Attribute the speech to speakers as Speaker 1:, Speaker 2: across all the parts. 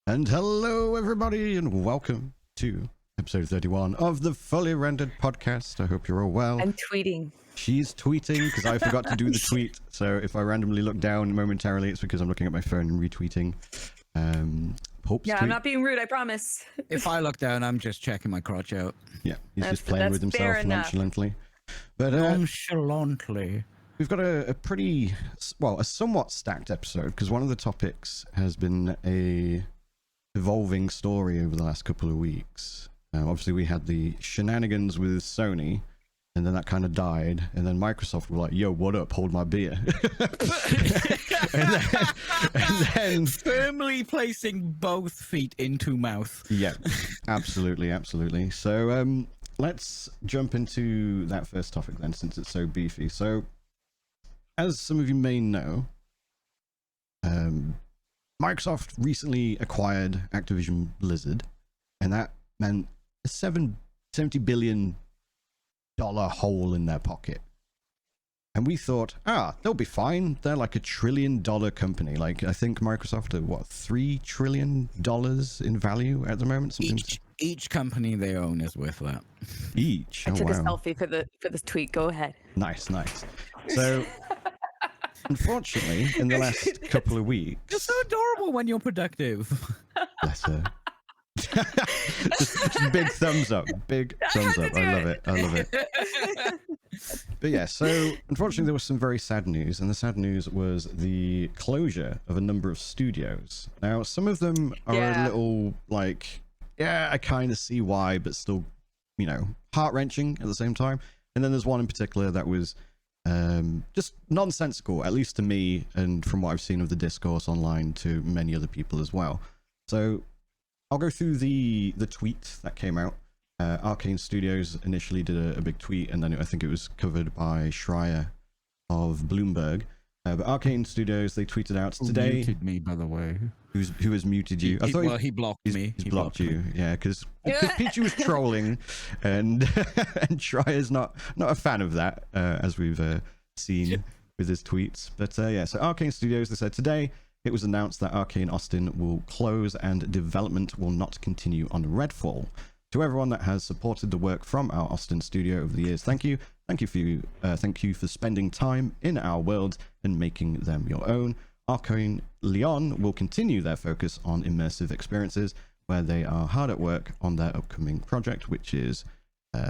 Speaker 1: And hello, everybody, and welcome to episode 31 of the Fully Rendered Podcast. I hope you're all well.
Speaker 2: I'm tweeting.
Speaker 1: She's tweeting because I forgot to do the tweet. So if I randomly look down momentarily, it's because I'm looking at my phone and retweeting. Hope's tweet.
Speaker 2: I'm not being rude, I promise.
Speaker 3: If I look down, I'm just checking my crotch out.
Speaker 1: Yeah, he's just playing with himself nonchalantly. But
Speaker 3: nonchalantly.
Speaker 1: We've got a pretty, well, a somewhat stacked episode because one of the topics has been a evolving story over the last couple of weeks. Obviously, we had the shenanigans with Sony, and then that kind of died, and then Microsoft were like, yo, what up, hold my beer. and then
Speaker 3: firmly placing both feet into mouth.
Speaker 1: Yeah, absolutely. So let's jump into that first topic then, since it's so beefy. So as some of you may know, Microsoft recently acquired Activision Blizzard, and that meant a $70 billion hole in their pocket. And we thought, they'll be fine. They're like $1 trillion company. Like, I think Microsoft are, what, $3 trillion in value at the moment?
Speaker 3: Each company they own is worth that.
Speaker 1: Each?
Speaker 2: I took a selfie for this tweet. Go ahead.
Speaker 1: Nice. So, unfortunately, in the last couple of weeks...
Speaker 3: You're so adorable when you're productive.
Speaker 1: Bless her. just big thumbs up. Big thumbs up. I love it. But yeah, so unfortunately there was some very sad news, and the sad news was the closure of a number of studios. Now, some of them are a little like, I kind of see why, but still, heart-wrenching at the same time. And then there's one in particular that was just nonsensical, at least to me, and from what I've seen of the discourse online to many other people as well. So I'll go through the tweet that came out. Arcane Studios initially did a big tweet, and then I think it was covered by Schreier of Bloomberg. But Arcane Studios, they tweeted out today.
Speaker 3: Who muted me, by the way?
Speaker 1: Who has muted you?
Speaker 3: He blocked me.
Speaker 1: He's blocked you. Yeah, because Peachy was trolling, and and Schreier's not a fan of that, as we've seen with his tweets. But so Arcane Studios, they said today it was announced that Arcane Austin will close and development will not continue on Redfall. To everyone that has supported the work from our Austin studio over the years, thank you. Thank you for spending time in our world and making them your own. Arcane Leon will continue their focus on immersive experiences, where they are hard at work on their upcoming project, which is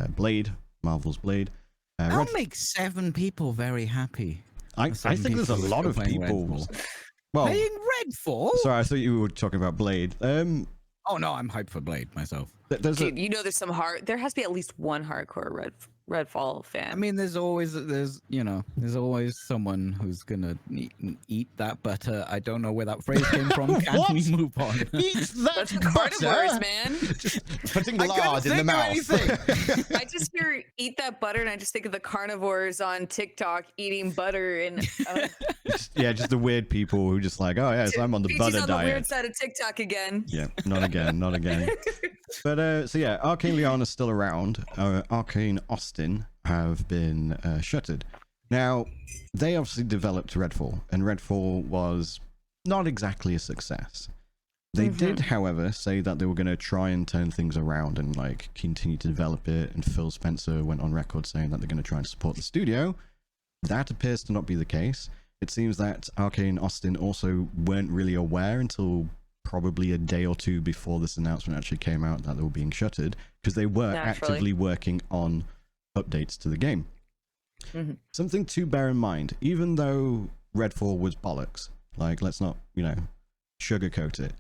Speaker 1: Blade, Marvel's Blade.
Speaker 3: That'll make 7 people very happy.
Speaker 1: I think there's a lot of people. Well,
Speaker 3: playing Redfall?
Speaker 1: Sorry, I thought you were talking about Blade.
Speaker 3: Oh no, I'm hyped for Blade myself.
Speaker 2: Dude, there's some there has to be at least one hardcore Redfall fan.
Speaker 3: I mean, there's always someone who's gonna eat that butter. I don't know where that phrase came from. Can we move on?
Speaker 1: Eat that
Speaker 2: That's
Speaker 1: butter,
Speaker 2: carnivores, man.
Speaker 1: Just putting lard in the mouth.
Speaker 2: I just hear eat that butter, and I just think of the carnivores on TikTok eating butter and.
Speaker 1: Just the weird people who just like, so I'm on the butter
Speaker 2: on
Speaker 1: diet.
Speaker 2: The weird side of TikTok again.
Speaker 1: Yeah, not again. But Arcane Leon is still around. Arcane Austin have been shuttered. Now, they obviously developed Redfall, and Redfall was not exactly a success. They did, however, say that they were going to try and turn things around and like continue to develop it. And Phil Spencer went on record saying that they're going to try and support the studio. That appears to not be the case. It seems that Arcane Austin also weren't really aware until probably a day or two before this announcement actually came out that they were being shuttered, because they were actively working on updates to the game. Something to bear in mind, even though Redfall was bollocks, like, let's not, sugarcoat it.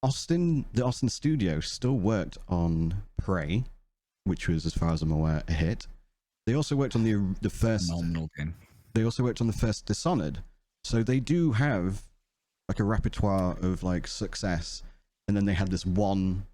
Speaker 1: The Austin studio still worked on Prey, which was, as far as I'm aware, a hit. They also worked on the first...
Speaker 3: Phenomenal game.
Speaker 1: They also worked on the first Dishonored. So they do have like a repertoire of like success, and then they had this one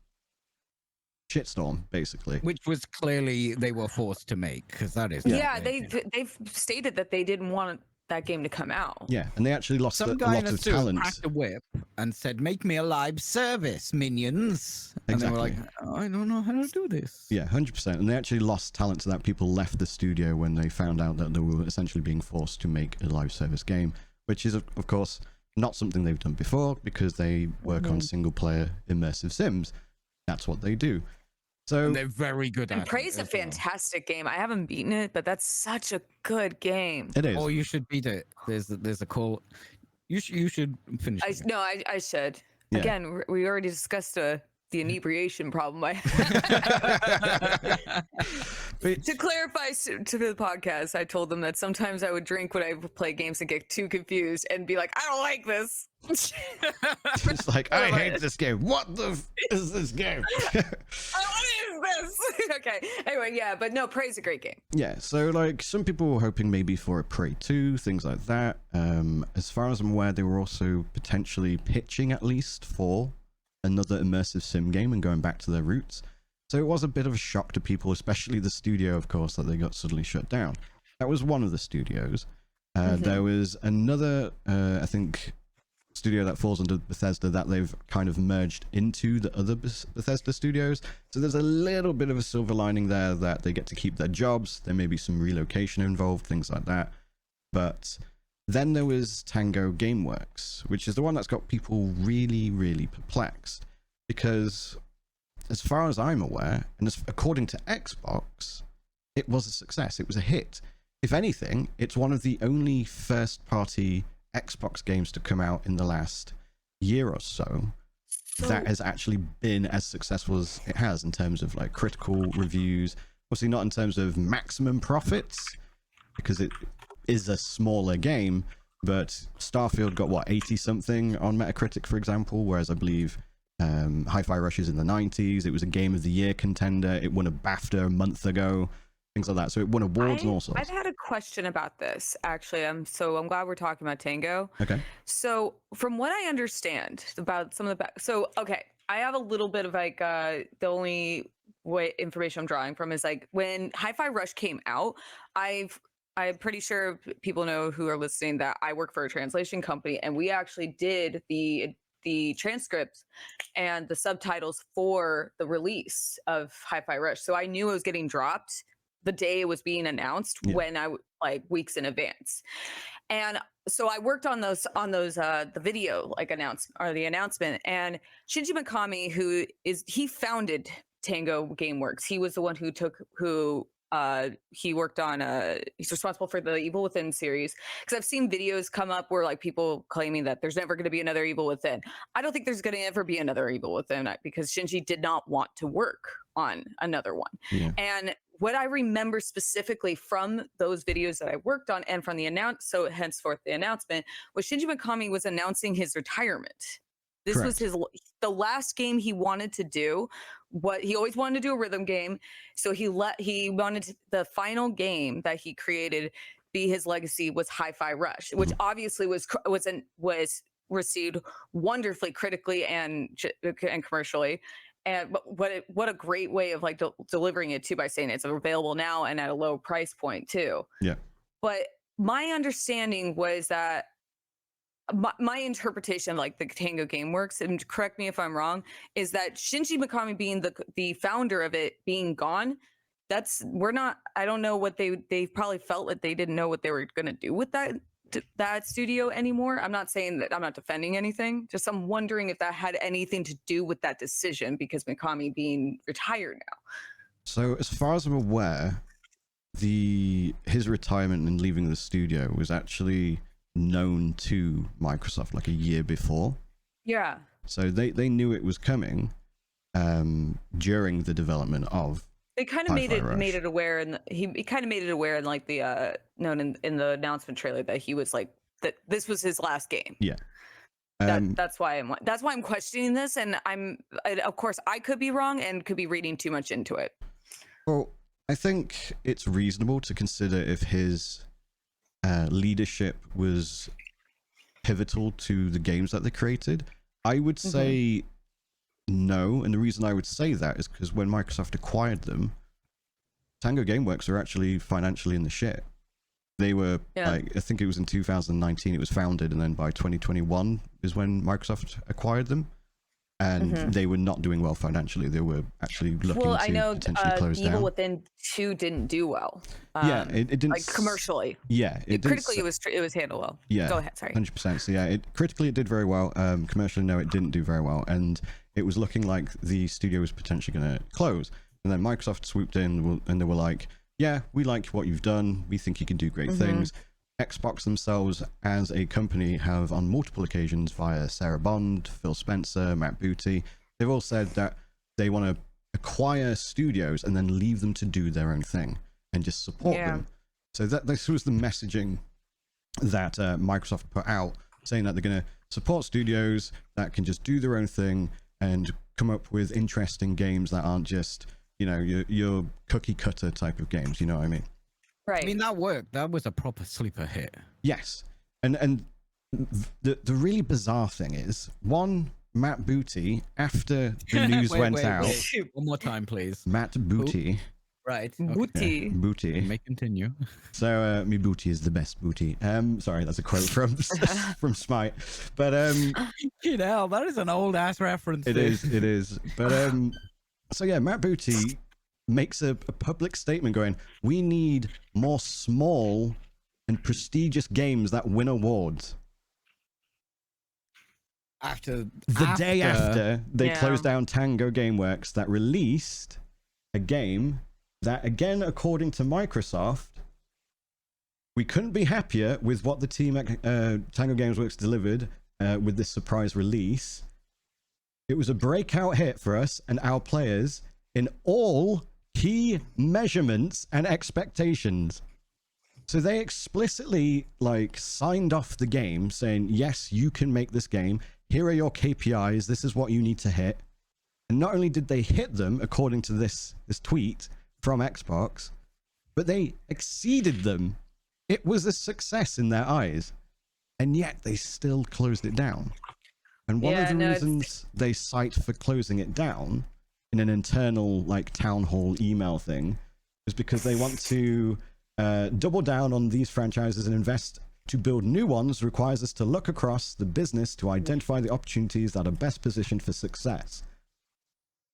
Speaker 1: shitstorm, basically.
Speaker 3: Which was clearly they were forced to make, because that is...
Speaker 2: Yeah, they've stated that they didn't want that game to come out.
Speaker 1: Yeah, and they actually lost a lot of talent.
Speaker 3: Cracked a whip and said, "Make me a live service, minions." And they were like, "I don't know how to do this."
Speaker 1: Yeah, 100%. And they actually lost talent to that. People left the studio when they found out that they were essentially being forced to make a live service game, which is, of course, not something they've done before because they work on single player immersive sims. That's what they do. So
Speaker 3: And they're very good
Speaker 2: And
Speaker 3: at it.
Speaker 2: Prey's a
Speaker 3: as well.
Speaker 2: fantastic game. I haven't beaten it, but that's such a good game.
Speaker 1: it is.
Speaker 3: Oh, you should beat it. There's a call. You should finish it.
Speaker 2: No, I should.
Speaker 1: Yeah.
Speaker 2: Again, we already discussed the inebriation problem. To clarify to the podcast, I told them that sometimes I would drink when I would play games and get too confused and be like, I don't like this.
Speaker 1: It's like, I hate this game. What the is this game?
Speaker 2: What is this? Okay. Anyway, yeah, but no, Prey's a great game.
Speaker 1: Yeah, so like some people were hoping maybe for a Prey 2, things like that. As far as I'm aware, they were also potentially pitching at least for another immersive sim game and going back to their roots. So it was a bit of a shock to people, especially the studio, of course, that they got suddenly shut down. That was one of the studios. There was another, I think, studio that falls under Bethesda that they've kind of merged into the other Bethesda studios. So there's a little bit of a silver lining there that they get to keep their jobs. There may be some relocation involved, things like that. But then there was Tango Gameworks, which is the one that's got people really, really perplexed. Because as far as I'm aware, and according to Xbox, it was a success. It was a hit. If anything, it's one of the only first-party Xbox games to come out in the last year or so that has actually been as successful as it has in terms of like critical reviews. Obviously not in terms of maximum profits, because it is a smaller game, but Starfield got what, 80 something on Metacritic, for example, whereas I believe Hi-Fi Rush is in the 90s. It was a Game of the Year contender. It won a BAFTA a month ago, things like that. So it won awards and all sorts.
Speaker 2: I've had a question about this, actually. I'm glad we're talking about Tango.
Speaker 1: Okay.
Speaker 2: So from what I understand about some of the okay, I have a little bit of like the only way information I'm drawing from is like when Hi-Fi Rush came out, I'm pretty sure people know who are listening that I work for a translation company, and we actually did the transcripts and the subtitles for the release of Hi-Fi Rush. So I knew it was getting dropped the day it was being announced, when I like weeks in advance. And so I worked on those the video like the announcement, and Shinji Mikami, he founded Tango Gameworks. He was the one he worked on he's responsible for the Evil Within series, because I've seen videos come up where like people claiming that there's never going to be another Evil Within. I don't think there's going to ever be another Evil Within, because Shinji did not want to work on another one. And what I remember specifically from those videos that I worked on and from the henceforth the announcement, was Shinji Mikami was announcing his retirement. This was the last game he wanted to do. What he always wanted to do, a rhythm game. So he wanted the final game that he created be his legacy was Hi-Fi Rush, which obviously was received wonderfully critically and commercially. And what a great way of like delivering it too, by saying it's available now and at a low price point too. Yeah. But my understanding was that my interpretation of like the Tango Gameworks, and correct me if I'm wrong, is that Shinji Mikami being the founder of it being gone, I don't know what they probably felt like they didn't know what they were going to do with that studio anymore. I'm not saying that, I'm not defending anything, just I'm wondering if that had anything to do with that decision, because Mikami being retired now.
Speaker 1: So as far as I'm aware, his retirement and leaving the studio was actually known to Microsoft like a year before.
Speaker 2: Yeah.
Speaker 1: So they knew it was coming during the development of. They
Speaker 2: kind of made it aware, and he kind of made it aware in like the known in the announcement trailer that he was like that this was his last game.
Speaker 1: Yeah.
Speaker 2: That's why I'm questioning this, and of course I could be wrong and could be reading too much into it.
Speaker 1: Well, I think it's reasonable to consider if his leadership was pivotal to the games that they created. I would say no, and the reason I would say that is because when Microsoft acquired them, Tango Gameworks are actually financially in the shit. They were like, I think it was in 2019 it was founded, and then by 2021 is when Microsoft acquired them. and they were not doing well financially. They were actually looking
Speaker 2: well,
Speaker 1: to
Speaker 2: I know
Speaker 1: potentially close
Speaker 2: Evil
Speaker 1: down.
Speaker 2: Within 2 didn't do well.
Speaker 1: Yeah, it didn't
Speaker 2: like commercially.
Speaker 1: Yeah, it
Speaker 2: critically
Speaker 1: didn't,
Speaker 2: it was handled well.
Speaker 1: yeah,
Speaker 2: Go ahead, sorry.
Speaker 1: 100%. So yeah, critically it did very well. Commercially, no, it didn't do very well, and it was looking like the studio was potentially going to close. And then Microsoft swooped in and they were like, yeah, we like what you've done. We think you can do great things. Xbox themselves as a company have on multiple occasions via Sarah Bond, Phil Spencer, Matt Booty, they've all said that they want to acquire studios and then leave them to do their own thing and just support them. So this was the messaging that Microsoft put out, saying that they're going to support studios that can just do their own thing and come up with interesting games that aren't just, you know, your cookie cutter type of games. You know what I mean?
Speaker 2: Right.
Speaker 3: I mean, that worked. That was a proper sleeper hit.
Speaker 1: Yes. And the really bizarre thing is, one, Matt Booty, after the news went out.
Speaker 3: Wait. One more time, please.
Speaker 1: Matt Booty.
Speaker 3: Right.
Speaker 2: Booty.
Speaker 1: Yeah, Booty.
Speaker 3: You may continue.
Speaker 1: So, me booty is the best booty. Sorry, that's a quote from from Smite. But
Speaker 3: You know, that is an old ass reference.
Speaker 1: it is. But so yeah, Matt Booty makes a public statement going, we need more small and prestigious games that win awards. The day after they closed down Tango Gameworks, that released a game that, again, according to Microsoft, we couldn't be happier with what the team at Tango Gameworks delivered with this surprise release. It was a breakout hit for us and our players in all key measurements and expectations. So they explicitly signed off the game saying, yes, you can make this game. Here are your KPIs. This is what you need to hit. And not only did they hit them according to this tweet from Xbox, but they exceeded them. It was a success in their eyes. And yet they still closed it down. And one of the reasons they cite for closing it down in an internal town hall email thing is because they want to double down on these franchises and invest to build new ones requires us to look across the business to identify the opportunities that are best positioned for success.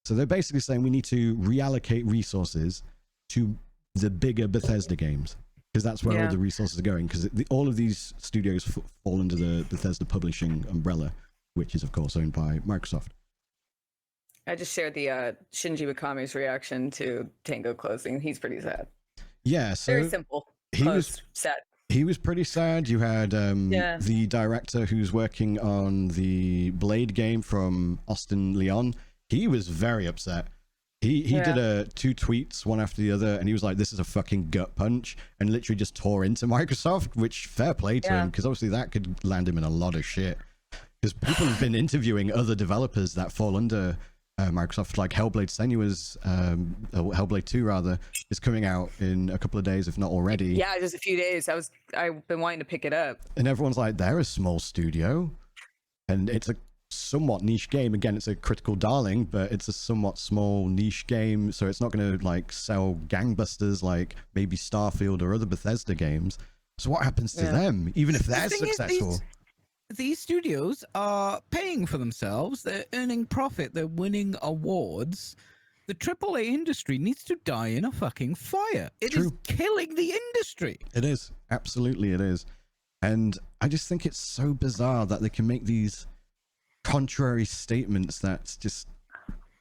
Speaker 1: So they're basically saying we need to reallocate resources to the bigger Bethesda games, because that's where all the resources are going, because all of these studios fall under the Bethesda publishing umbrella, which is of course owned by Microsoft.
Speaker 2: I just shared the Shinji Mikami's reaction to Tango closing. He's pretty sad.
Speaker 1: Yeah, so
Speaker 2: very simple.
Speaker 1: He was
Speaker 2: sad.
Speaker 1: He was pretty sad. You had the director who's working on the Blade game from Austin Leon. He was very upset. He did 2 tweets, one after the other, and he was like, this is a fucking gut punch, and literally just tore into Microsoft, which fair play to him, because obviously that could land him in a lot of shit. Because people have been interviewing other developers that fall under Microsoft, like Hellblade Senua's, Hellblade 2 rather, is coming out in a couple of days, if not already.
Speaker 2: Yeah, just a few days. I've been wanting to pick it up.
Speaker 1: And everyone's like, they're a small studio, and it's a somewhat niche game. Again, it's a critical darling, but it's a somewhat small niche game, so it's not going to sell gangbusters like maybe Starfield or other Bethesda games. So what happens to them, even if they're successful?
Speaker 3: These studios are paying for themselves. They're earning profit. They're winning awards. The AAA industry needs to die in a fucking fire. It is killing the industry.
Speaker 1: It is. Absolutely it is. And I just think it's so bizarre that they can make these contrary statements that's just...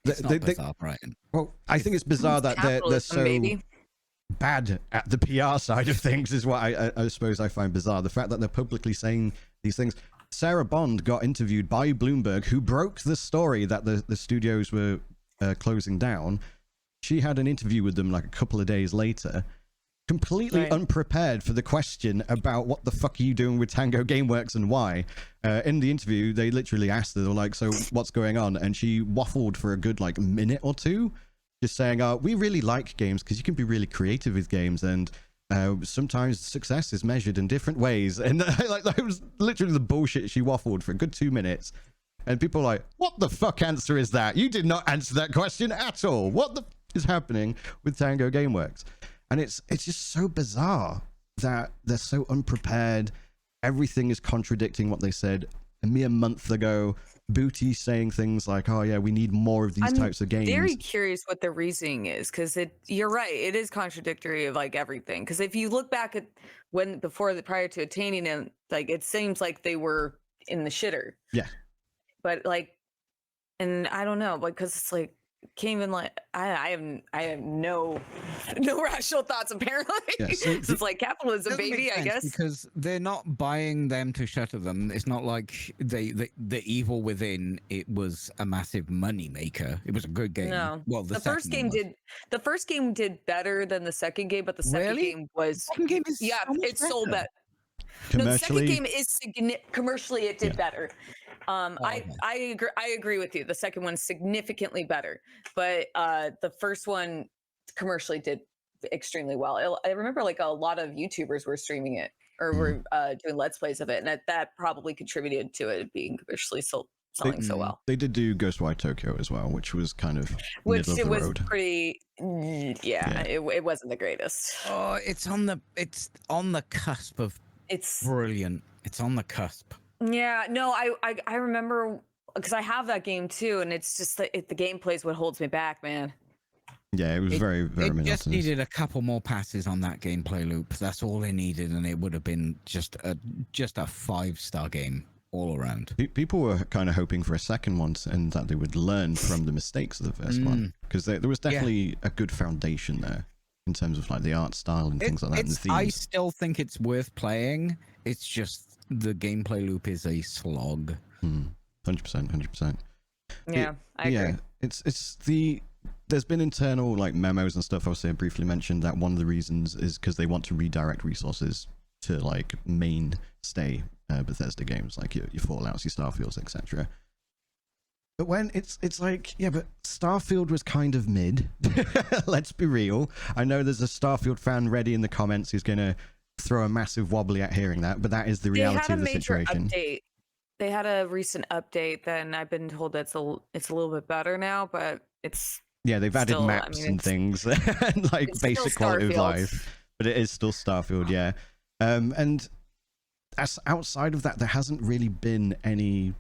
Speaker 3: It's not bizarre, Brian.
Speaker 1: Well, I think it's bizarre that they're so bad at the PR side of things is what I suppose I find bizarre. The fact that they're publicly saying these things. Sarah Bond got interviewed by Bloomberg, who broke the story that the studios were closing down. She had an interview with them a couple of days later, completely unprepared for the question about what the fuck are you doing with Tango Gameworks and why. In the interview, they literally asked her, they were like, so what's going on? And she waffled for a good minute or two, just saying, we really like games because you can be really creative with games, and sometimes success is measured in different ways. And that was literally the bullshit she waffled for a good 2 minutes. And people are like, what the fuck answer is that? You did not answer that question at all. What the is happening with Tango Gameworks? And it's just so bizarre that they're so unprepared. Everything is contradicting what they said a mere month ago. Booty saying things like, "Oh yeah, we need more of these types of games."
Speaker 2: Very curious what the reasoning is, because you're right, it is contradictory of like everything. Because if you look back at prior to attaining it, like it seems like they were in the shitter.
Speaker 1: Yeah.
Speaker 2: But like, and I don't know, because it's like can't even like I have no rational thoughts apparently.
Speaker 1: Yeah, so
Speaker 2: it's like capitalism,
Speaker 3: Doesn't
Speaker 2: baby,
Speaker 3: make
Speaker 2: I
Speaker 3: sense
Speaker 2: guess.
Speaker 3: because they're not buying them to shutter them. It's not like the evil within it was a massive money maker. It was a good game.
Speaker 2: No,
Speaker 3: well,
Speaker 2: the first game did better than the second game, but the second game was
Speaker 3: second game is
Speaker 2: it sold better.
Speaker 1: Commercially,
Speaker 2: No, the second game is commercially it did better.
Speaker 3: Okay.
Speaker 2: I agree with you. The second one's significantly better, but the first one commercially did extremely well. I remember like a lot of YouTubers were streaming it or were doing Let's Plays of it, and that probably contributed to it being commercially selling so well.
Speaker 1: They did do Ghostwire Tokyo as well, which was kind of
Speaker 2: which
Speaker 1: middle
Speaker 2: it
Speaker 1: of the
Speaker 2: was
Speaker 1: road.
Speaker 2: pretty it wasn't the greatest.
Speaker 3: Oh, it's on the cusp of brilliant. It's on the cusp.
Speaker 2: Yeah, no, I remember because I have that game too, and it's just the gameplay is what holds me back, man.
Speaker 1: Yeah, it was very monotonous.
Speaker 3: Just needed a couple more passes on that gameplay loop. That's all they needed, and it would have been just a 5-star game all around.
Speaker 1: People were kind of hoping for a second one and that they would learn from the mistakes of the first one, because there was definitely a good foundation there in terms of like the art style and things like that. And the themes.
Speaker 3: I still think it's worth playing. It's just the gameplay loop is a slog.
Speaker 1: 100%.
Speaker 2: Yeah, I agree.
Speaker 1: It's there's been internal like memos and stuff. Obviously, I briefly mentioned that one of the reasons is because they want to redirect resources to like mainstay Bethesda games like your Fallouts, your Starfields, etc. But when it's like, yeah, but Starfield was kind of mid. Let's be real. I know there's a Starfield fan ready in the comments who's gonna throw a massive wobbly at hearing that, but that is the reality of the situation.
Speaker 2: They had a recent update, then I've been told that it's a little bit better now, but it's
Speaker 1: they've added
Speaker 2: still,
Speaker 1: maps and things and like basic quality of life, but it is still Starfield, yeah. And as outside of that, there hasn't really been any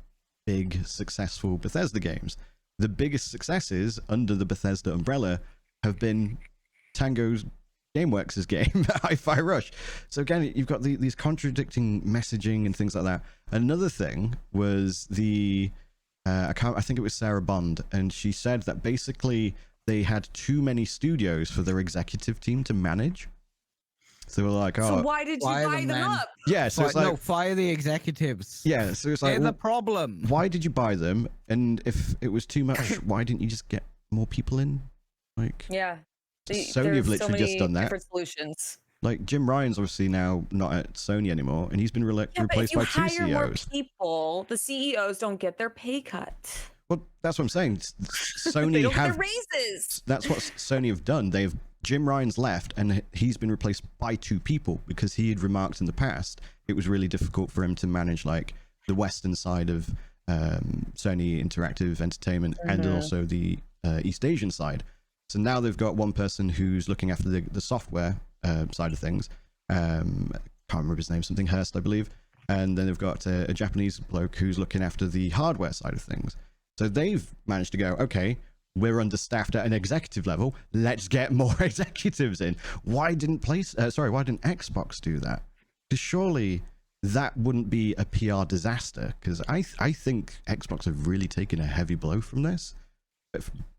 Speaker 1: big successful Bethesda games. The biggest successes under the Bethesda umbrella have been Tango Gameworks' game, Hi-Fi Rush. So again, you've got these contradicting messaging and things like that. Another thing was I think it was Sarah Bond, and she said that basically they had too many studios for their executive team to manage. So they were like,
Speaker 2: so why did you buy them up?
Speaker 1: Yeah, so it's like,
Speaker 3: no, fire the executives.
Speaker 1: Yeah, so it's like,
Speaker 3: they're the problem.
Speaker 1: Why did you buy them? And if it was too much, why didn't you just get more people in? Like,
Speaker 2: yeah.
Speaker 1: Sony have literally just done that.
Speaker 2: Different solutions.
Speaker 1: Like Jim Ryan's obviously now not at Sony anymore, and he's been replaced by two CEOs.
Speaker 2: More people, the CEOs don't get their pay cut.
Speaker 1: Well, that's what I'm saying. Sony
Speaker 2: they don't
Speaker 1: have
Speaker 2: get their raises. That's
Speaker 1: what Sony have done. Jim Ryan's left, and he's been replaced by two people because he had remarked in the past it was really difficult for him to manage like the Western side of Sony Interactive Entertainment and also the East Asian side. So now they've got one person who's looking after the software side of things. Can't remember his name, something Hurst, I believe. And then they've got a Japanese bloke who's looking after the hardware side of things. So they've managed to go, okay, we're understaffed at an executive level. Let's get more executives in. Why didn't Xbox do that? Because surely that wouldn't be a PR disaster. Because I think Xbox have really taken a heavy blow from this.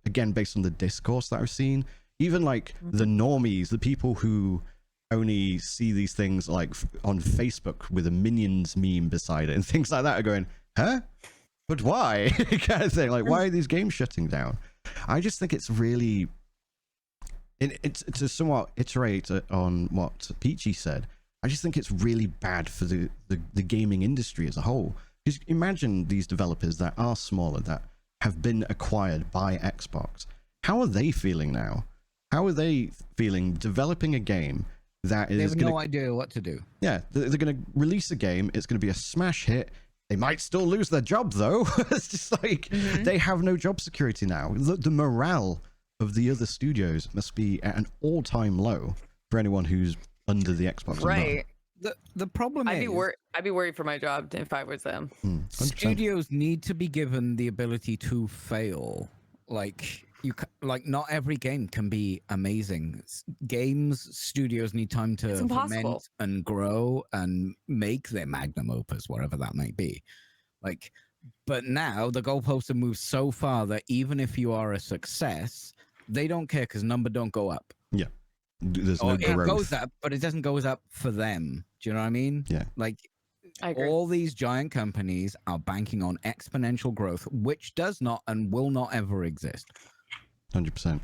Speaker 1: Again, based on the discourse that I've seen, even like the normies, the people who only see these things like on Facebook with a Minions meme beside it and things like that are going, huh? But why? Kind of thing. Like, why are these games shutting down? I just think it's really, it's to somewhat iterate on what Peachy said. I just think it's really bad for the gaming industry as a whole. Because imagine these developers that are smaller, that have been acquired by Xbox. How are they feeling now? How are they feeling developing a game that is...
Speaker 3: They have no idea what to do.
Speaker 1: Yeah, they're going to release a game. It's going to be a smash hit. They might still lose their job, though. It's just like they have no job security now. The morale of the other studios must be at an all-time low for anyone who's under the Xbox umbrella.
Speaker 2: Right.
Speaker 3: The problem
Speaker 2: I'd
Speaker 3: is
Speaker 2: be worried for my job if I was them.
Speaker 1: 100%.
Speaker 3: studios need to be given the ability to fail. Like not every game can be amazing. Studios need time to
Speaker 2: It's impossible.
Speaker 3: ferment and grow and make their magnum opus, whatever that might be. Like, but now the goalposts have moved so far that even if you are a success, they don't care because number don't go up.
Speaker 1: Yeah. There's no
Speaker 3: Or it
Speaker 1: growth.
Speaker 3: goes up, but it doesn't go up for them. Do you know what I mean?
Speaker 1: Yeah.
Speaker 3: Like,
Speaker 2: I agree.
Speaker 3: all these giant companies are banking on exponential growth, which does not and will not ever exist.
Speaker 1: 100%.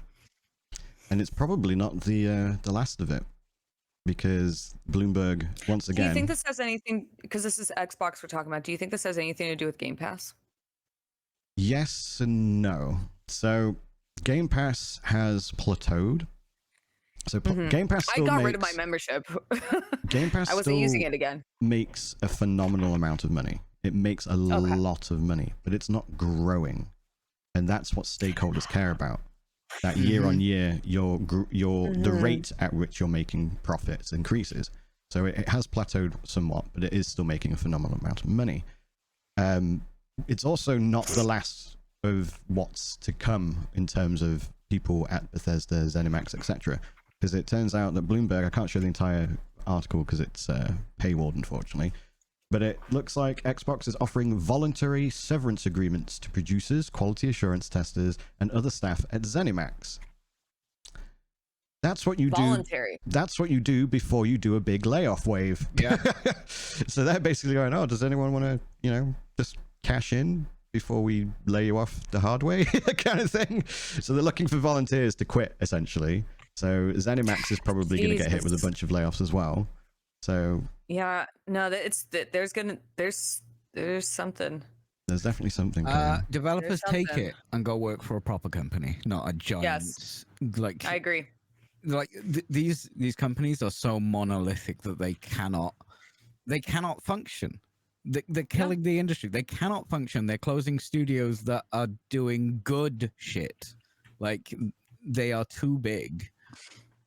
Speaker 1: And it's probably not the last of it, because Bloomberg once again.
Speaker 2: Do you think this has anything? Because this is Xbox we're talking about. Do you think this has anything to do with Game Pass?
Speaker 1: Yes and no. So Game Pass has plateaued. So Game Pass still
Speaker 2: I got
Speaker 1: makes,
Speaker 2: rid of my membership.
Speaker 1: Game Pass
Speaker 2: I wasn't
Speaker 1: still
Speaker 2: using it again.
Speaker 1: makes a phenomenal amount of money. It makes a lot of money, but it's not growing, and that's what stakeholders care about. That year on year, the rate at which you're making profits increases. So it has plateaued somewhat, but it is still making a phenomenal amount of money. It's also not the last of what's to come in terms of people at Bethesda, ZeniMax, etc. Because it turns out that Bloomberg, I can't show the entire article because it's paywalled, unfortunately, but it looks like Xbox is offering voluntary severance agreements to producers, quality assurance testers, and other staff at ZeniMax. That's what you
Speaker 2: Voluntary.
Speaker 1: do. That's what you do before you do a big layoff wave.
Speaker 3: Yeah.
Speaker 1: So they're basically going, oh, does anyone want to, just cash in before we lay you off the hard way kind of thing? So they're looking for volunteers to quit, essentially. So ZeniMax is probably going to get hit with a bunch of layoffs as well. So
Speaker 2: yeah, no, there's something.
Speaker 1: There's definitely something.
Speaker 3: Developers
Speaker 2: There's
Speaker 3: take
Speaker 2: something.
Speaker 3: it and go work for a proper company, not a giant.
Speaker 2: Yes.
Speaker 3: Like
Speaker 2: I agree.
Speaker 3: like these companies are so monolithic that they cannot function. They're killing the industry. They cannot function. They're closing studios that are doing good shit. Like, they are too big.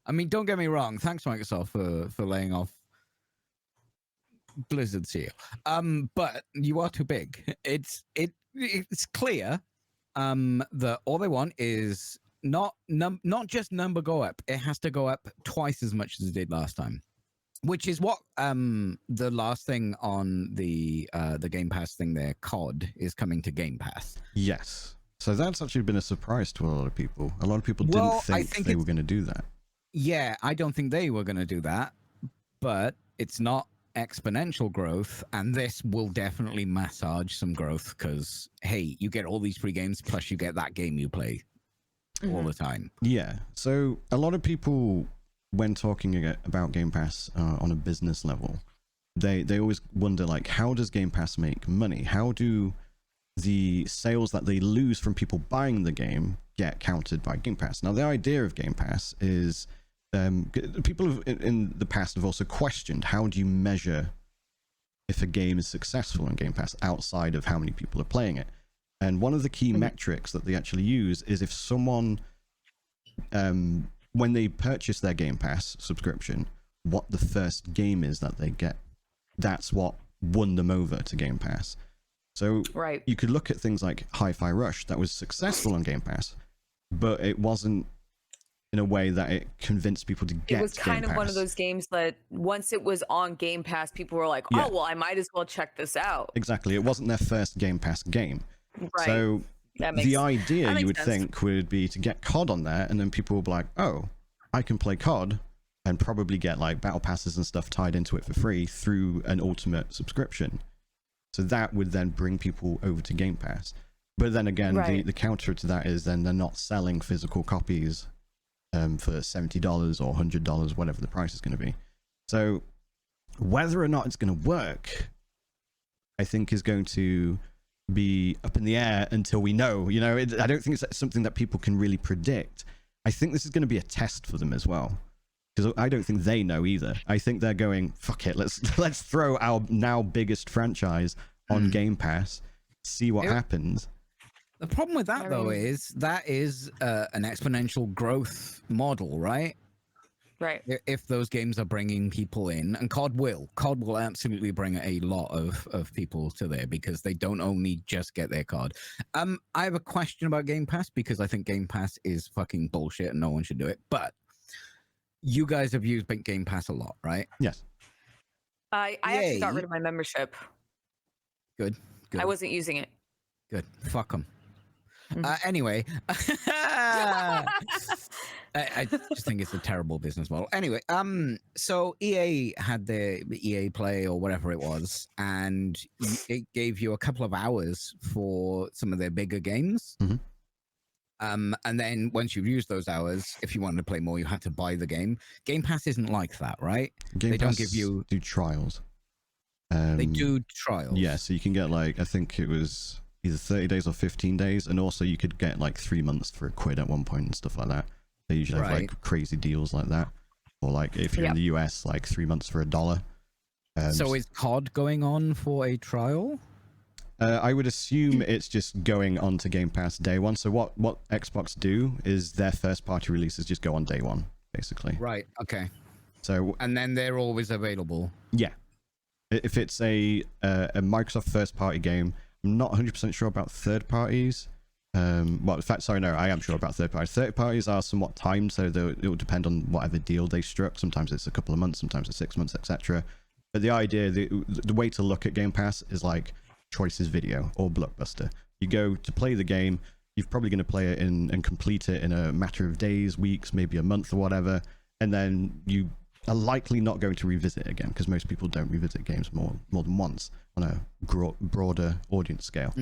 Speaker 3: I mean, don't get me wrong. Thanks, Microsoft, for laying off Blizzard's here. But you are too big. It's clear that all they want is not just number go up. It has to go up twice as much as it did last time, which is what the last thing on the Game Pass thing there, COD, is coming to Game Pass.
Speaker 1: Yes. So that's actually been a surprise to a lot of people. A lot of people didn't think they were going to do that.
Speaker 3: Yeah, I don't think they were going to do that, but it's not exponential growth, and this will definitely massage some growth because, hey, you get all these free games, plus you get that game you play all the time.
Speaker 1: Yeah. So a lot of people, when talking about Game Pass on a business level, they always wonder, like, how does Game Pass make money? How do the sales that they lose from people buying the game get counted by Game Pass? Now, the idea of Game Pass is people in the past have also questioned, how do you measure if a game is successful in Game Pass outside of how many people are playing it? And one of the key metrics that they actually use is if someone, when they purchase their Game Pass subscription, what the first game is that they get. That's what won them over to Game Pass. So you could look at things like Hi-Fi Rush that was successful on Game Pass, but it wasn't in a way that it convinced people to get.
Speaker 2: It was kind
Speaker 1: Game
Speaker 2: of one
Speaker 1: Pass.
Speaker 2: of those games that once it was on Game Pass, people were like, "Oh, well, I might as well check this out."
Speaker 1: Exactly, it wasn't their first Game Pass game.
Speaker 2: Right.
Speaker 1: So the idea you would
Speaker 2: sense.
Speaker 1: think would be to get COD on there, and then people will be like, "Oh, I can play COD," and probably get like battle passes and stuff tied into it for free through an ultimate subscription. So that would then bring people over to Game Pass. But then again, the counter to that is then they're not selling physical copies for $70 or $100, whatever the price is going to be. So whether or not it's going to work, I think is going to be up in the air until we know. I don't think it's something that people can really predict. I think this is going to be a test for them as well, because I don't think they know either. I think they're going, fuck it, let's throw our now biggest franchise on Game Pass, see what happens.
Speaker 3: The problem with that, though, is that is an exponential growth model, right?
Speaker 2: Right.
Speaker 3: If those games are bringing people in, and COD will absolutely bring a lot of people to there because they don't only just get their COD. I have a question about Game Pass because I think Game Pass is fucking bullshit and no one should do it. But you guys have used Game Pass a lot, right?
Speaker 1: Yes.
Speaker 2: I actually got rid of my membership.
Speaker 3: Good.
Speaker 2: I wasn't using it.
Speaker 3: Good. Fuck them.
Speaker 2: Mhm.
Speaker 3: Anyway, I just think it's a terrible business model. Anyway, so EA had the EA Play or whatever it was, and it gave you a couple of hours for some of their bigger games.
Speaker 1: Mhm.
Speaker 3: And then once you've used those hours, if you wanted to play more, you had to buy the game. Game Pass isn't like that, right?
Speaker 1: Game
Speaker 3: don't
Speaker 1: Pass
Speaker 3: give you-
Speaker 1: do trials.
Speaker 3: They do trials.
Speaker 1: Yeah, so you can get like, I think it was either 30 days or 15 days, and also you could get like 3 months for £1 at one point and stuff like that. They usually have like crazy deals like that, or like if you're in the US, like 3 months for $1.
Speaker 3: So is COD going on for a trial?
Speaker 1: I would assume it's just going on to Game Pass day one. So what Xbox do is their first party releases just go on day one, basically.
Speaker 3: Right. Okay.
Speaker 1: So
Speaker 3: and then they're always available.
Speaker 1: Yeah. If it's a Microsoft first party game, I'm not 100% sure about third parties. Well, in fact, sorry, no, I am sure about third parties. Third parties are somewhat timed, so it will depend on whatever deal they struck. Sometimes it's a couple of months, sometimes it's 6 months, etc. But the idea, the way to look at Game Pass is like Choices Video or Blockbuster. You go to play the game, you're probably going to play it and complete it in a matter of days, weeks, maybe a month or whatever, and then you are likely not going to revisit it again, because most people don't revisit games more than once on a broader audience scale.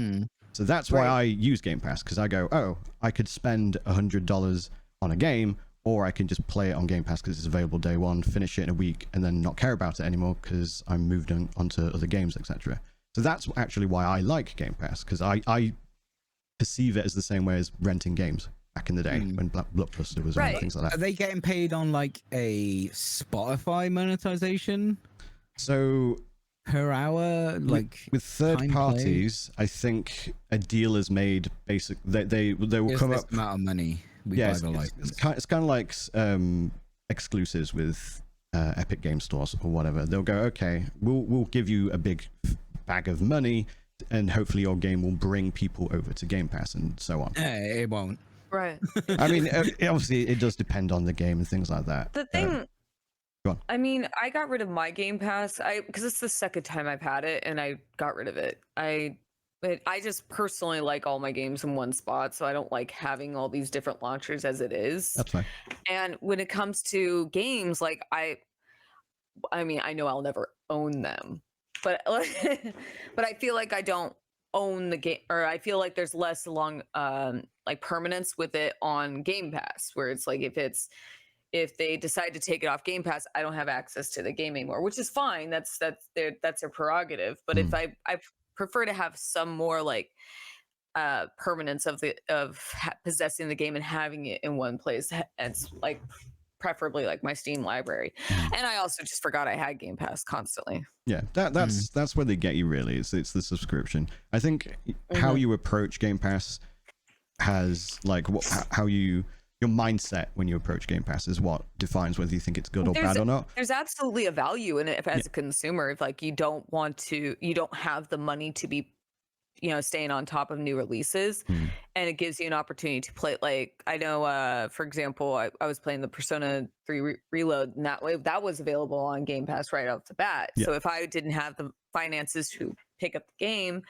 Speaker 1: So that's why I use Game Pass, because I go, oh, I could spend $100 on a game, or I can just play it on Game Pass because it's available day one, finish it in a week, and then not care about it anymore because I'm moved on to other games, etc. So that's actually why I like Game Pass, because I perceive it as the same way as renting games back in the day when Blockbuster was around, things like that.
Speaker 3: Are they getting paid on like a Spotify monetization?
Speaker 1: So
Speaker 3: per hour, like
Speaker 1: with third parties, I think a deal is made. They will come up
Speaker 3: amount of money.
Speaker 1: It's kind of like exclusives with Epic Game Stores or whatever. They'll go, okay, we'll give you a big bag of money, and hopefully your game will bring people over to Game Pass and so on.
Speaker 3: It won't.
Speaker 2: Right.
Speaker 1: I mean, obviously, it does depend on the game and things like that.
Speaker 2: The thing, I mean, I got rid of my Game Pass because it's the second time I've had it, and I got rid of it. I just personally like all my games in one spot, so I don't like having all these different launchers as it is.
Speaker 1: That's fine.
Speaker 2: And when it comes to games, like I mean, I know I'll never own them, but but I feel like I don't own the game, or I feel like there's less long like permanence with it on Game Pass, where it's like if they decide to take it off Game Pass, I don't have access to the game anymore, which is fine. That's their prerogative. But if I prefer to have some more like permanence of possessing the game and having it in one place. It's like preferably like my Steam library. And I also just forgot I had Game Pass constantly.
Speaker 1: Yeah, that's where they get you really. It's the subscription. I think how you approach Game Pass has like how your mindset when you approach Game Pass is what defines whether you think it's good or bad or not.
Speaker 2: There's absolutely a value in it as a consumer. If like you don't have the money to be, staying on top of new releases, and it gives you an opportunity to play. Like I know, for example, I was playing the Persona 3 Reload, and that was available on Game Pass right off the bat.
Speaker 1: Yeah.
Speaker 2: So if I didn't have the finances to pick up the game,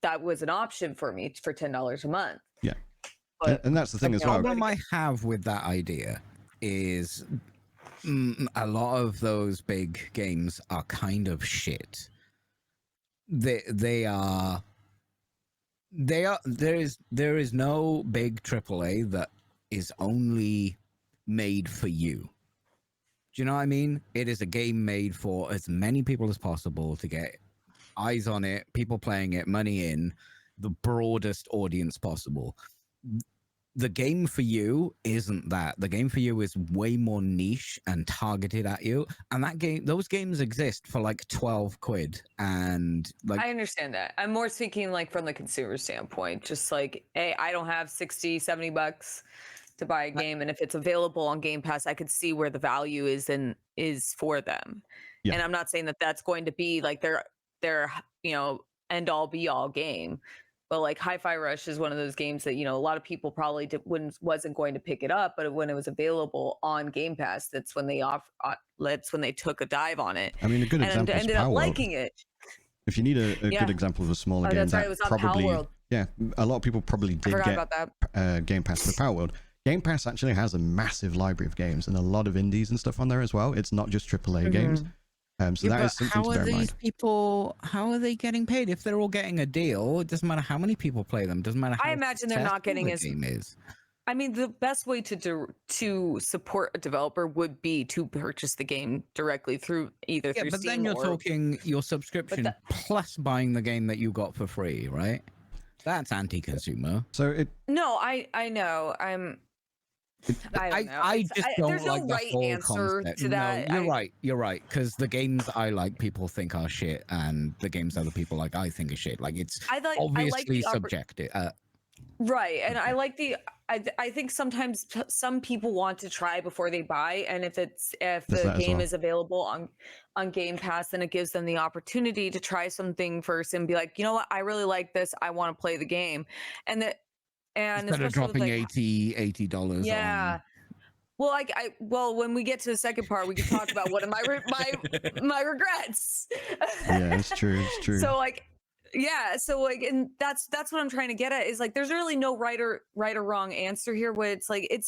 Speaker 2: that was an option for me for $10 a month.
Speaker 1: Yeah. And that's the thing as well.
Speaker 3: The problem I have with that idea is a lot of those big games are kind of shit. There is no big AAA that is only made for you. Do you know what I mean? It is a game made for as many people as possible to get eyes on it, people playing it, money in, the broadest audience possible. The game for you isn't that. The game for you is way more niche and targeted at you. And those games exist for like 12 quid. And like,
Speaker 2: I understand that. I'm more speaking like from the consumer standpoint, just like, hey, I don't have $60, $70 to buy a game, and if it's available on Game Pass, I could see where the value is for them.
Speaker 1: Yeah.
Speaker 2: And I'm not saying that that's going to be like their end all be all game, but like Hi-Fi Rush is one of those games that a lot of people probably wasn't going to pick it up, but when it was available on Game Pass, that's when they took a dive on it.
Speaker 1: I mean, a good example is
Speaker 2: ended up
Speaker 1: Power World.
Speaker 2: liking it.
Speaker 1: If you need a good example of a smaller game,
Speaker 2: that's right, it was on Power World.
Speaker 1: Yeah, a lot of people probably did get
Speaker 2: about that.
Speaker 1: Game Pass for Power World. Game Pass actually has a massive library of games and a lot of indies and stuff on there as well. It's not just AAA games. So that is something to bear in mind.
Speaker 3: How are they getting paid? If they're all getting a deal, it doesn't matter how many people play them. Doesn't matter how
Speaker 2: I imagine they're not getting
Speaker 3: the game is.
Speaker 2: I mean, the best way to support a developer would be to purchase the game directly through through
Speaker 3: but
Speaker 2: Steam.
Speaker 3: Then you're talking your subscription plus buying the game that you got for free, right? That's anti-consumer.
Speaker 1: So
Speaker 2: No, I know. I don't know.
Speaker 3: I just don't
Speaker 2: there's
Speaker 3: like
Speaker 2: no
Speaker 3: the
Speaker 2: right
Speaker 3: whole
Speaker 2: answer
Speaker 3: concept.
Speaker 2: to that.
Speaker 3: No, you're right. Because the games I like, people think are shit, and the games other people like, I think are shit. Like it's obviously subjective.
Speaker 2: Right, and I like I think sometimes some people want to try before they buy, and if the game is available on Game Pass, then it gives them the opportunity to try something first and be like, you know what, I really like this, I want to play the game, and instead of dropping
Speaker 3: $80.
Speaker 2: Yeah. Well, when we get to the second part, we can talk about one of my regrets.
Speaker 1: Yeah, it's true.
Speaker 2: And that's what I'm trying to get at is like there's really no right or wrong answer here. Where it's like it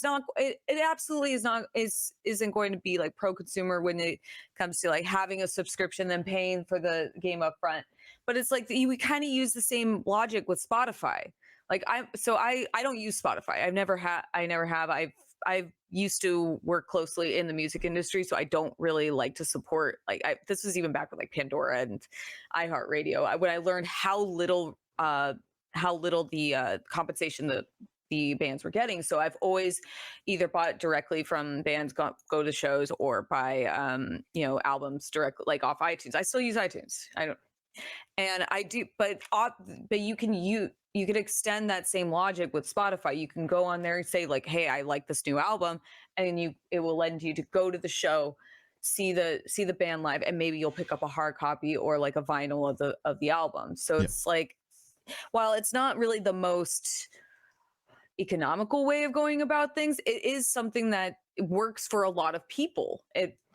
Speaker 2: absolutely isn't going to be like pro consumer when it comes to like having a subscription then paying for the game up front. But it's like we kind of use the same logic with Spotify. Like I don't use Spotify. I never have. I've used to work closely in the music industry, so I don't really like to support this was even back with like Pandora and iHeartRadio. When I learned how little the compensation the bands were getting, so I've always either bought directly from bands, go to shows, or buy albums directly like off iTunes. I still use iTunes. I do, but you can extend that same logic with Spotify. You can go on there and say like, hey, I like this new album, and it will lend you to go to the show, see the band live, and maybe you'll pick up a hard copy or like a vinyl of the album. So it's like, while it's not really the most economical way of going about things, it is something that works for a lot of people.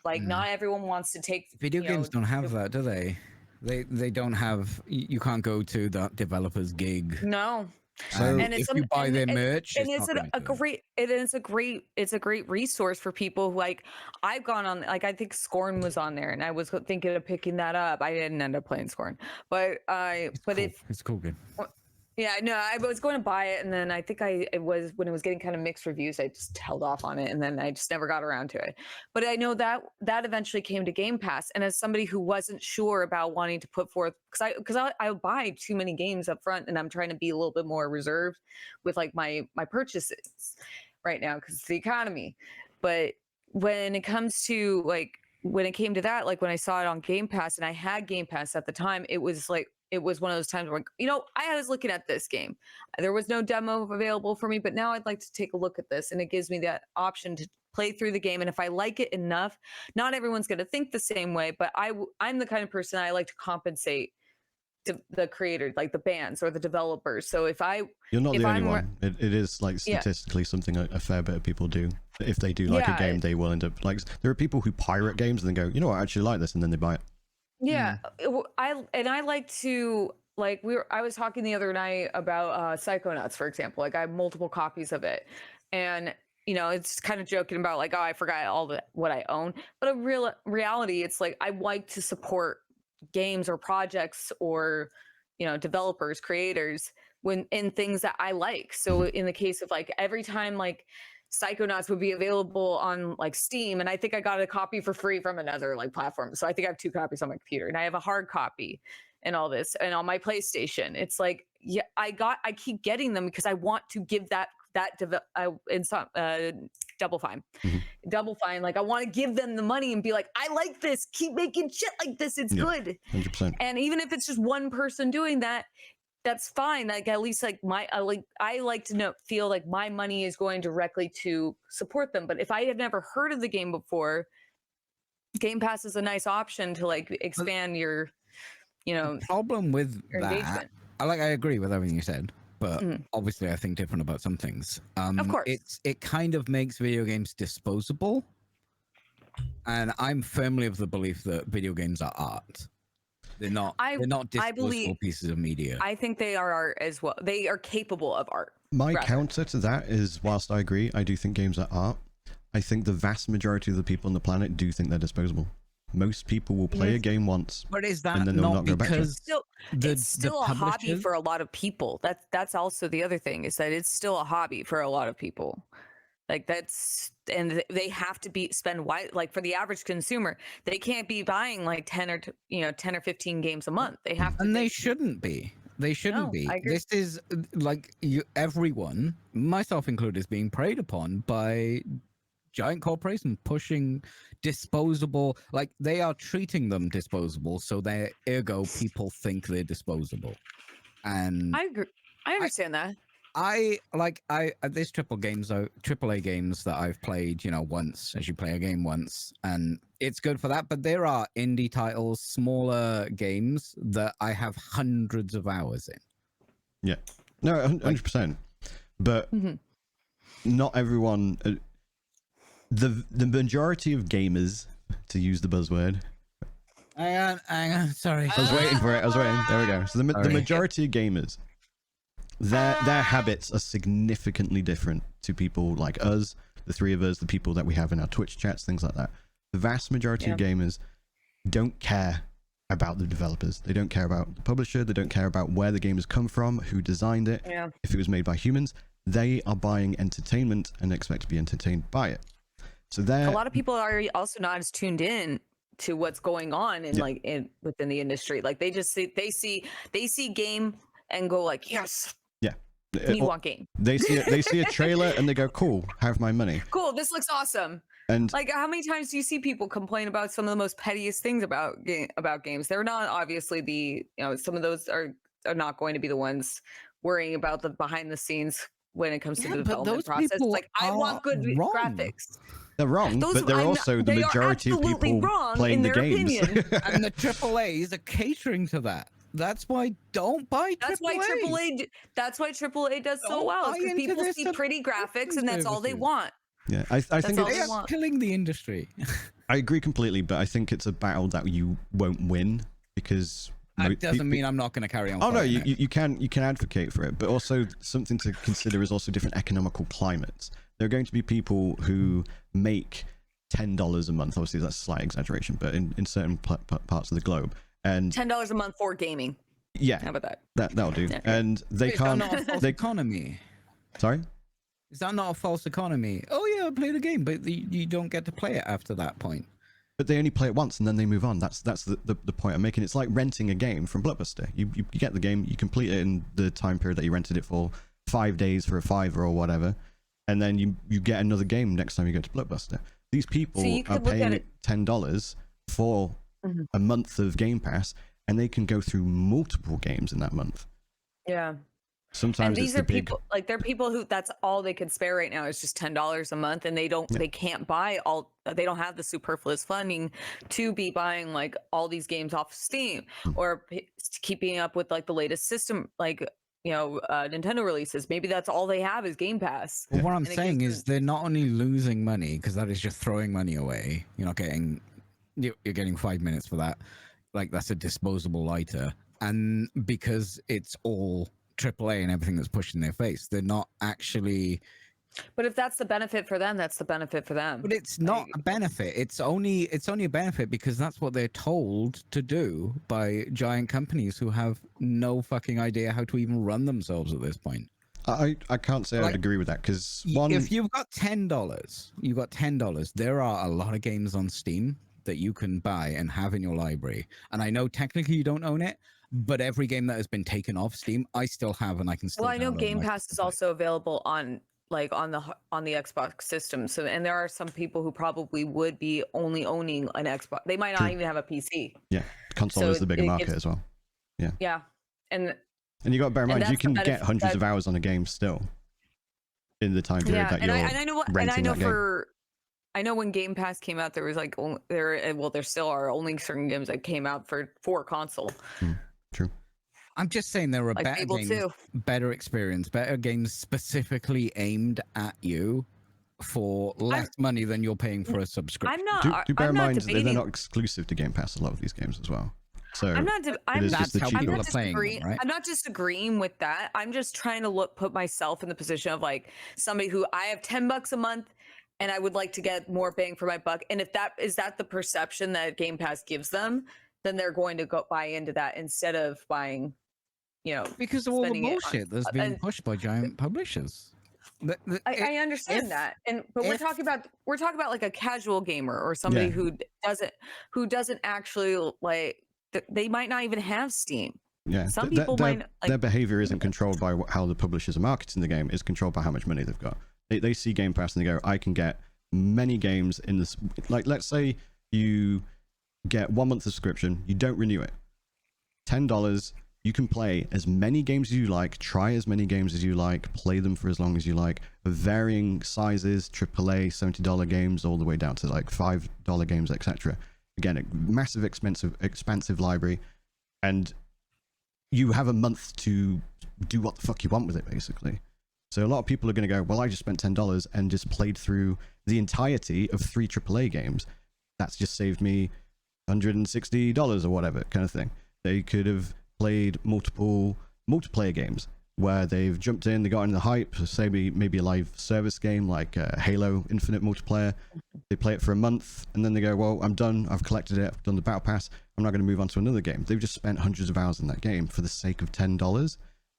Speaker 2: Not everyone wants to take
Speaker 3: video games don't have that, do they? They don't have. You can't go to the developer's gig.
Speaker 2: No.
Speaker 3: So and if you buy their merch,
Speaker 2: it's a great resource for people who, like, I've gone on, like, I think Scorn was on there, and I was thinking of picking that up. I didn't end up playing Scorn, but
Speaker 3: it's cool game.
Speaker 2: Yeah, no, I was going to buy it, and then I think it was when it was getting kind of mixed reviews, I just held off on it, and then I just never got around to it. But I know that eventually came to Game Pass, and as somebody who wasn't sure about wanting to put forth, because I buy too many games up front, and I'm trying to be a little bit more reserved with like my purchases right now because it's the economy. But when it comes to when it came to that, like when I saw it on Game Pass, and I had Game Pass at the time, it was one of those times where, I was looking at this game. There was no demo available for me, but now I'd like to take a look at this. And it gives me that option to play through the game. And if I like it enough, not everyone's going to think the same way, but I'm the kind of person I like to compensate to the creator, like the bands or the developers. So you're not the only one.
Speaker 1: It is like statistically something a fair bit of people do. If they do like a game, they will end up there are people who pirate games and then go, you know what, I actually like this, and then they buy it.
Speaker 2: Yeah, I like to I was talking the other night about Psychonauts, for example. Like I have multiple copies of it, and it's kind of joking about like, oh, I forgot what I own. But in reality, it's like I like to support games or projects or developers, creators in things that I like. So in the case of like every time like Psychonauts would be available on like Steam, and I think I got a copy for free from another like platform. So I think I have 2 copies on my computer, and I have a hard copy and all this, and on my PlayStation. It's like, yeah, I keep getting them because I want to give Double Fine. Double Fine, like I want to give them the money and be like, I like this, keep making shit like this, it's good.
Speaker 1: 100%.
Speaker 2: And even if it's just one person doing that, that's fine. Like at least like I like to feel like my money is going directly to support them. But if I have never heard of the game before, Game Pass is a nice option to like expand your,
Speaker 3: The problem with
Speaker 2: your
Speaker 3: that,
Speaker 2: engagement.
Speaker 3: I agree with everything you said, but
Speaker 2: Mhm.
Speaker 3: obviously I think different about some things.
Speaker 2: Of course.
Speaker 3: It kind of makes video games disposable, and I'm firmly of the belief that video games are art. They're not disposable pieces of media.
Speaker 2: I think they are art as well. They are capable of art.
Speaker 1: My counter to that is, whilst I agree, I do think games are art. I think the vast majority of the people on the planet do think they're disposable. Most people will play a game once,
Speaker 3: but is that
Speaker 1: and then they'll not go back to it.
Speaker 2: It's still a hobby for a lot of people. That's also the other thing, is that it's still a hobby for a lot of people. Like and they have to spend like for the average consumer, they can't be buying like 10 or 15 games a month. They have to,
Speaker 3: and they shouldn't be. They shouldn't be. This is like everyone, myself included, is being preyed upon by giant corporations pushing disposable, like they are treating them disposable, so ergo people think they're disposable. And
Speaker 2: I agree. I understand that.
Speaker 3: There's AAA games that I've played, once, as you play a game once, and it's good for that. But there are indie titles, smaller games that I have hundreds of hours in.
Speaker 1: Yeah, no, 100%. But not everyone. The majority of gamers, to use the buzzword.
Speaker 3: Hang on, sorry.
Speaker 1: I was waiting for it. There we go. So the majority of gamers, their habits are significantly different to people like us, the three of us, the people that we have in our Twitch chats, things like that. The vast majority of gamers don't care about the developers. They don't care about the publisher. They don't care about where the game has come from, who designed it, if it was made by humans. They are buying entertainment and expect to be entertained by it. So a
Speaker 2: lot of people are also not as tuned in to what's going on in within the industry. Like they see game and go like, yes.
Speaker 1: Yeah.
Speaker 2: You want game.
Speaker 1: They see a trailer and they go, cool, have my money.
Speaker 2: Cool, this looks awesome.
Speaker 1: And
Speaker 2: like, how many times do you see people complain about some of the most pettiest things about games? They're not obviously some of those are not going to be the ones worrying about the behind the scenes when it comes to the development process. It's like, I want good graphics.
Speaker 1: They're wrong, but they're also the majority of people playing the games.
Speaker 3: And the AAAs are catering to that. That's why don't buy AAA.
Speaker 2: That's why AAA does so well. Because people see pretty graphics and that's all they want.
Speaker 1: Yeah, I think
Speaker 3: it's killing the industry.
Speaker 1: I agree completely, but I think it's a battle that you won't win because
Speaker 3: that doesn't mean I'm not going to carry on.
Speaker 1: Oh no, you can advocate for it, but also something to consider is also different economical climates. There are going to be people who make $10 a month. Obviously, that's a slight exaggeration, but in certain parts of the globe, and
Speaker 2: $10 a month for gaming.
Speaker 1: Yeah,
Speaker 2: how about that?
Speaker 1: That'll do. Yeah. And they can't.
Speaker 3: Economy.
Speaker 1: Sorry.
Speaker 3: Is that not a false economy? Oh yeah, I played a game, but you don't get to play it after that point.
Speaker 1: But they only play it once and then they move on. That's the point I'm making. It's like renting a game from Blockbuster. You get the game, you complete it in the time period that you rented it for, 5 days for a $5 or whatever, and then you get another game next time you go to Blockbuster. These people are paying $10 for a month of Game Pass, and they can go through multiple games in that month.
Speaker 2: Yeah.
Speaker 1: Sometimes
Speaker 2: and these are people like they're people who that's all they can spare right now is just $10 a month, and they can't buy they don't have the superfluous funding to be buying like all these games off Steam or keeping up with like the latest system, like Nintendo releases. Maybe that's all they have is Game Pass.
Speaker 3: Well, what I'm saying is they're not only losing money because that is just throwing money away. You're not getting you're getting 5 minutes for that, like that's a disposable lighter, and because it's all AAA and everything that's pushed in their face, they're not actually.
Speaker 2: But if that's the benefit for them, that's the benefit for them.
Speaker 3: But it's not a benefit. It's only a benefit because that's what they're told to do by giant companies who have no fucking idea how to even run themselves at this point.
Speaker 1: I can't say I'd agree with that because
Speaker 3: if you've got $10, there are a lot of games on Steam that you can buy and have in your library. And I know technically you don't own it, but every game that has been taken off Steam, I still have, and I can still.
Speaker 2: Well, I know Game Pass is also available on the Xbox system. So, and there are some people who probably would be only owning an Xbox. They might not even have a PC.
Speaker 1: Yeah, console is the bigger market as well. Yeah.
Speaker 2: Yeah, and
Speaker 1: And you got to bear in mind, you
Speaker 2: that's the
Speaker 1: can get
Speaker 2: benefit
Speaker 1: hundreds
Speaker 2: that-
Speaker 1: of hours on a game still in the time period that you're renting that game.
Speaker 2: I know when Game Pass came out, there was like there still are only certain games that came out for console.
Speaker 1: True.
Speaker 3: I'm just saying there are
Speaker 2: Like
Speaker 3: better
Speaker 2: Fable
Speaker 3: games,
Speaker 2: 2.
Speaker 3: better experience, better games specifically aimed at you for less money than you're paying for a subscription.
Speaker 2: I'm not.
Speaker 1: Do bear
Speaker 2: I'm
Speaker 1: in
Speaker 2: not
Speaker 1: mind that
Speaker 2: debating.
Speaker 1: they're not exclusive to Game Pass, a lot of these games as well. So
Speaker 2: I'm not. I'm,
Speaker 1: is just
Speaker 3: That's
Speaker 1: the
Speaker 3: how
Speaker 1: cheaper
Speaker 3: people
Speaker 1: one.
Speaker 3: are playing them, right?
Speaker 2: I'm not disagreeing with that. I'm just trying to put myself in the position of like somebody who I have $10 a month, and I would like to get more bang for my buck. And if that is the perception that Game Pass gives them, then they're going to go buy into that instead of buying,
Speaker 3: Because of all the
Speaker 2: spending it on-
Speaker 3: bullshit that's being
Speaker 2: and-
Speaker 3: pushed by giant publishers.
Speaker 2: I understand that, but we're talking about like a casual gamer or somebody who doesn't actually like. They might not even have Steam.
Speaker 1: Yeah,
Speaker 2: Some people might.
Speaker 1: Their behavior isn't controlled by how the publishers are marketing the game. It's controlled by how much money they've got. They see Game Pass and they go, I can get many games in this. Like, let's say you get 1 month subscription, you don't renew it. $10, you can play as many games as you like, try as many games as you like, play them for as long as you like, of varying sizes, AAA $70 games, all the way down to like $5 games, etc. Again, a massive, expansive library, and you have a month to do what the fuck you want with it, basically. So a lot of people are going to go, well, I just spent $10 and just played through the entirety of 3 AAA games. That's just saved me $160 or whatever, kind of thing. They could have played multiple multiplayer games where they've jumped in, they got in the hype, say maybe a live service game like Halo Infinite multiplayer. They play it for a month and then they go, well, I'm done, I've collected it, I've done the battle pass, I'm not going to move on to another game. They've just spent hundreds of hours in that game for the sake of $10.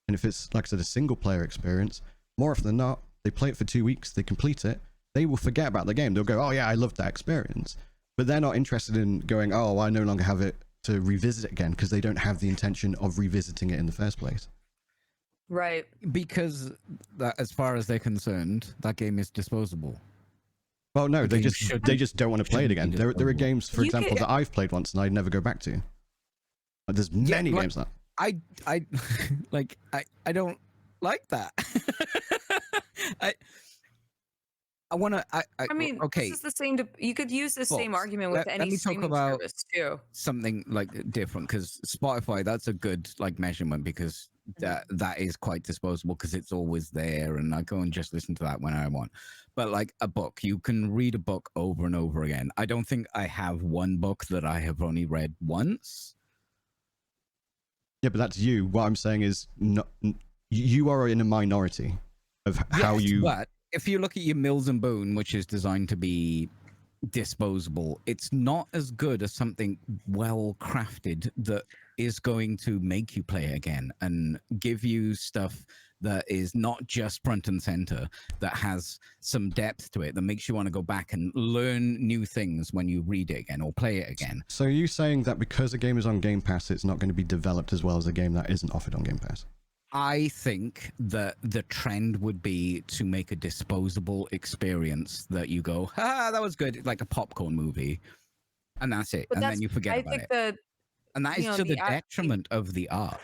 Speaker 1: And if it's, like I said, a single player experience, more often than not, they play it for 2 weeks, they complete it, they will forget about the game. They'll go, oh yeah, I loved that experience. But they're not interested in going, oh, I no longer have it to revisit it again, because they don't have the intention of revisiting it in the first place.
Speaker 2: Right.
Speaker 3: Because as far as they're concerned, that game is disposable.
Speaker 1: Well, no, they
Speaker 3: game
Speaker 1: just don't want to play it again. There are games, for example, that I've played once and I'd never go back to. Like, there's many games that
Speaker 3: I don't like that. I want to.
Speaker 2: I mean,
Speaker 3: okay.
Speaker 2: this is the same. You could use the same argument with any streaming service too.
Speaker 3: Something like different, because Spotify, that's a good like measurement, because that is quite disposable because it's always there, and I go and just listen to that when I want. But like a book, you can read a book over and over again. I don't think I have one book that I have only read once.
Speaker 1: Yeah, but that's you. What I'm saying is, you are in a minority of how you.
Speaker 3: But if you look at your Mills and Boon, which is designed to be disposable, it's not as good as something well crafted that is going to make you play again and give you stuff that is not just front and center, that has some depth to it, that makes you want to go back and learn new things when you read it again or play it again.
Speaker 1: So are you saying that because a game is on Game Pass, it's not going to be developed as well as a game that isn't offered on Game Pass?
Speaker 3: I think that the trend would be to make a disposable experience that you go, that was good, like a popcorn movie, and that's it, and then you forget about it. And that is to the detriment of the art.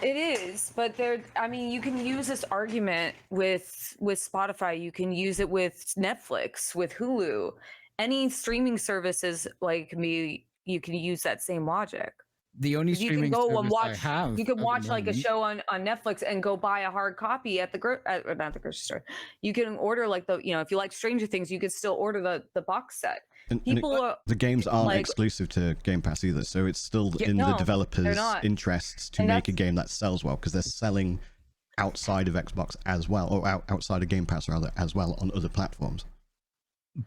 Speaker 2: It is, but you can use this argument with Spotify. You can use it with Netflix, with Hulu, any streaming services like me. You can use that same logic.
Speaker 3: The only streaming service I have,
Speaker 2: you can watch like a show on Netflix and go buy a hard copy at not the grocery store. You can order like if you like Stranger Things, you could still order the box set.
Speaker 1: The games aren't exclusive to Game Pass either, so it's still in the developers' interests to make a game that sells well, because they're selling outside of Xbox as well, or outside of Game Pass rather, as well on other platforms.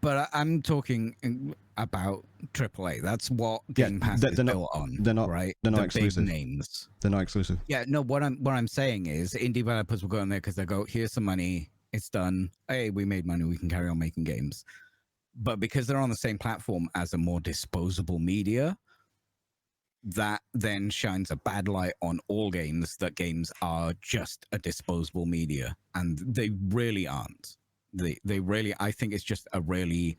Speaker 3: But I'm talking about AAA. That's what Game Pass is built on.
Speaker 1: They're not
Speaker 3: right.
Speaker 1: They're not
Speaker 3: the
Speaker 1: exclusive.
Speaker 3: Big names.
Speaker 1: They're not exclusive.
Speaker 3: Yeah. No. What I'm saying is, indie developers will go in there because they go, "Here's some money. It's done. Hey, we made money. We can carry on making games." But because they're on the same platform as a more disposable media, that then shines a bad light on all games. That games are just a disposable media, and they really aren't. They really, I think it's just a really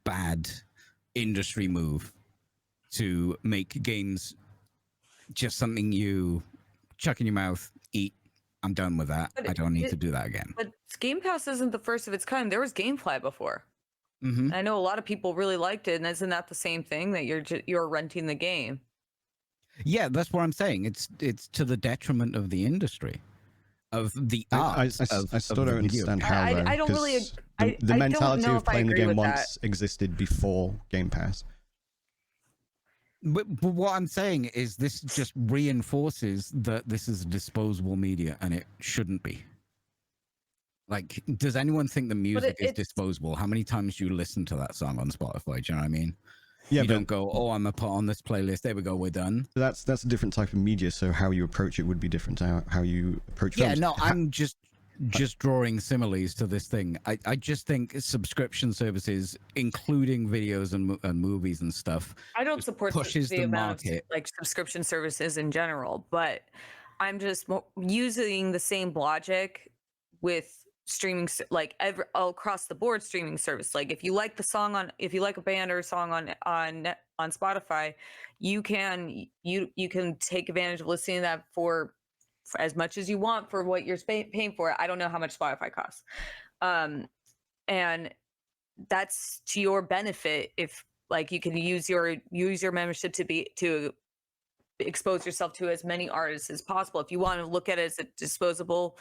Speaker 3: bad industry move to make games just something you chuck in your mouth, eat. I'm done with that.
Speaker 2: But
Speaker 3: I don't need to do that again.
Speaker 2: But Game Pass isn't the first of its kind. There was GameFly before. I know a lot of people really liked it, and isn't that the same thing, that you're renting the game?
Speaker 3: Yeah, that's what I'm saying. It's to the detriment of the industry, of the art.
Speaker 1: I still don't understand how.
Speaker 2: I don't really.
Speaker 1: The mentality of playing the game once
Speaker 2: that
Speaker 1: existed before Game Pass.
Speaker 3: But what I'm saying is this just reinforces that this is a disposable media and it shouldn't be. Like, does anyone think the music is disposable? How many times do you listen to that song on Spotify? Do you know what I mean?
Speaker 1: Yeah,
Speaker 3: you don't go, oh, I'm gonna put on this playlist. There we go, we're done.
Speaker 1: That's a different type of media. So how you approach it would be different to how you approach films.
Speaker 3: Yeah, no, I'm just drawing similes to this thing. I just think subscription services, including videos and movies and stuff,
Speaker 2: I don't support
Speaker 3: pushes the
Speaker 2: amount
Speaker 3: market.
Speaker 2: of like subscription services in general, but I'm just using the same logic with streaming, like all across the board streaming service. Like if you like if you like a band or a song on Spotify, you can take advantage of listening to that for as much as you want for what you're paying for. I don't know how much Spotify costs, and that's to your benefit. If like you can use your membership to expose yourself to as many artists as possible. If you want to look at it as a disposable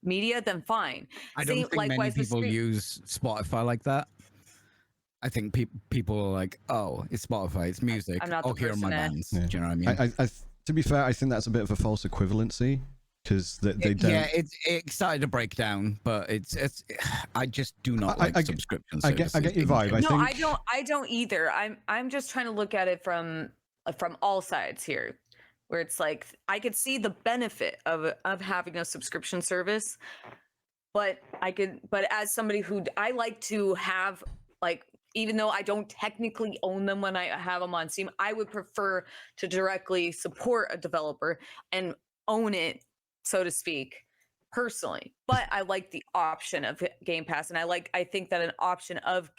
Speaker 2: media, then fine.
Speaker 3: I don't think many people use Spotify like that. I think people are like, oh, it's Spotify, it's music.
Speaker 2: I'm not
Speaker 3: oh, here are my bands. Do you know what I mean?
Speaker 1: To be fair, I think that's a bit of a false equivalency because they don't.
Speaker 3: Yeah, it started to break down, but it's. I just do not like subscription services.
Speaker 1: I get your vibe.
Speaker 2: I don't either. I'm just trying to look at it from all sides here, where it's like I could see the benefit of having a subscription service, but as somebody who I like to have, like, even though I don't technically own them when I have them on Steam, I would prefer to directly support a developer and own it, so to speak, personally. But I like the option of Game Pass, and I think that an option of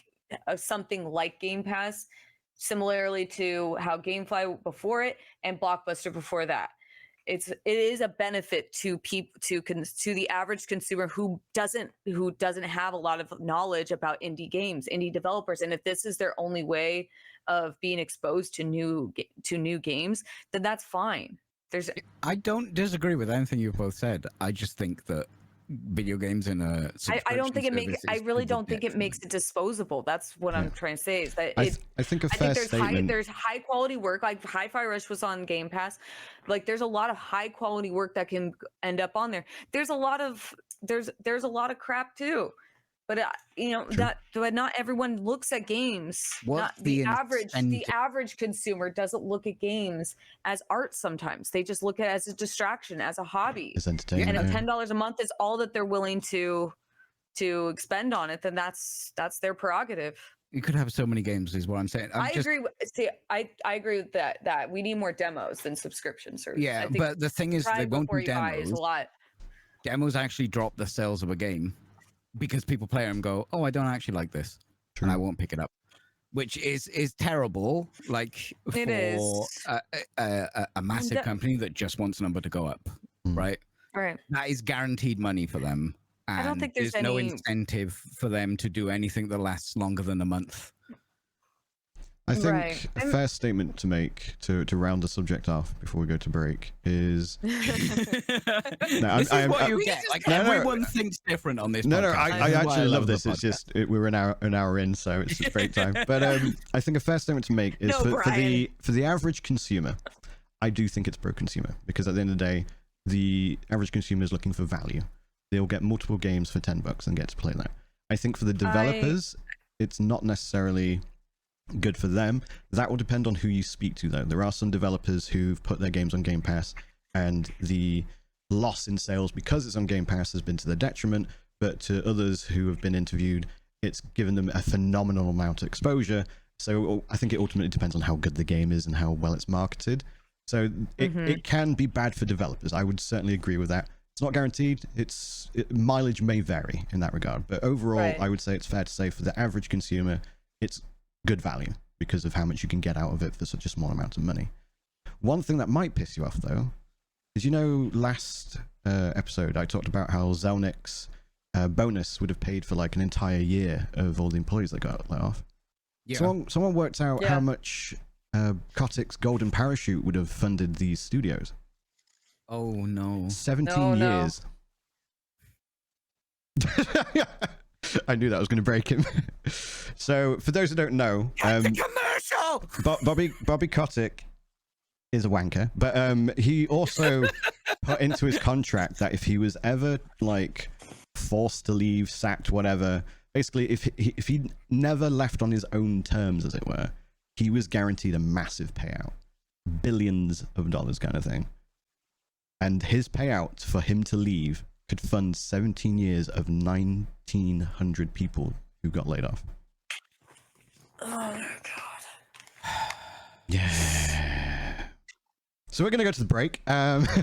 Speaker 2: something like Game Pass, similarly to how GameFly before it and Blockbuster before that, it is a benefit to the average consumer who doesn't have a lot of knowledge about indie games, indie developers, and if this is their only way of being exposed to new games, then that's fine.
Speaker 3: I don't disagree with anything you've both said. I just think that video games in a
Speaker 2: I don't think it makes I really don't think it makes it disposable. That's what I'm trying to say, is that
Speaker 1: I think
Speaker 2: there's high quality work, like Hi-Fi Rush was on Game Pass. Like there's a lot of high quality work that can end up on there. There's a lot of crap too, but but not everyone looks at games. The average consumer doesn't look at games as art. Sometimes they just look at it as a distraction, as a hobby.
Speaker 1: It's entertainment.
Speaker 2: And if $10 a month is all that they're willing to expend on it, then that's their prerogative.
Speaker 3: You could have so many games, is what I'm saying.
Speaker 2: I agree with that we need more demos than subscription service.
Speaker 3: Yeah, but the thing is, they won't do demos.
Speaker 2: A lot.
Speaker 3: Demos actually drop the sales of a game, because people play it and go, oh, I don't actually like this. True. And I won't pick it up, which is terrible. Like for a massive company that just wants a number to go up, right?
Speaker 2: Right.
Speaker 3: That is guaranteed money for them. And
Speaker 2: I don't think there's
Speaker 3: no incentive for them to do anything that lasts longer than a month.
Speaker 1: I think a fair statement to make to round the subject off before we go to break is
Speaker 3: everyone thinks different on this.
Speaker 1: I actually love this. It's just we're an hour in, so it's a break time. But I think a fair statement to make is for the average consumer, I do think it's pro-consumer, because at the end of the day, the average consumer is looking for value. They'll get multiple games for $10 and get to play that. I think for the developers, it's not necessarily good for them. That will depend on who you speak to, though. There are some developers who've put their games on Game Pass, and the loss in sales because it's on Game Pass has been to their detriment, but to others who have been interviewed, it's given them a phenomenal amount of exposure. So I think it ultimately depends on how good the game is and how well it's marketed. So it can be bad for developers. I would certainly agree with that. It's not guaranteed. Mileage may vary in that regard, but overall, I would say it's fair to say for the average consumer, it's good value because of how much you can get out of it for such a small amount of money. One thing that might piss you off, though, Did you know last episode I talked about how Zelnick's bonus would have paid for like an entire year of all the employees that got let off?
Speaker 3: Yeah.
Speaker 1: Someone worked out how much Kotick's golden parachute would have funded these studios.
Speaker 3: Oh no.
Speaker 1: 17 years. I knew that was going to break him. So for those who don't know,
Speaker 3: the commercial.
Speaker 1: Bobby Kotick is a wanker, but he also put into his contract that if he was ever like forced to leave, sacked, whatever, basically if he never left on his own terms, as it were, he was guaranteed a massive payout, billions of dollars kind of thing. And his payout for him to leave could fund 17 years of 1,900 people who got laid off.
Speaker 2: Oh my god.
Speaker 1: Yeah. So we're gonna go to the break.
Speaker 2: I'm so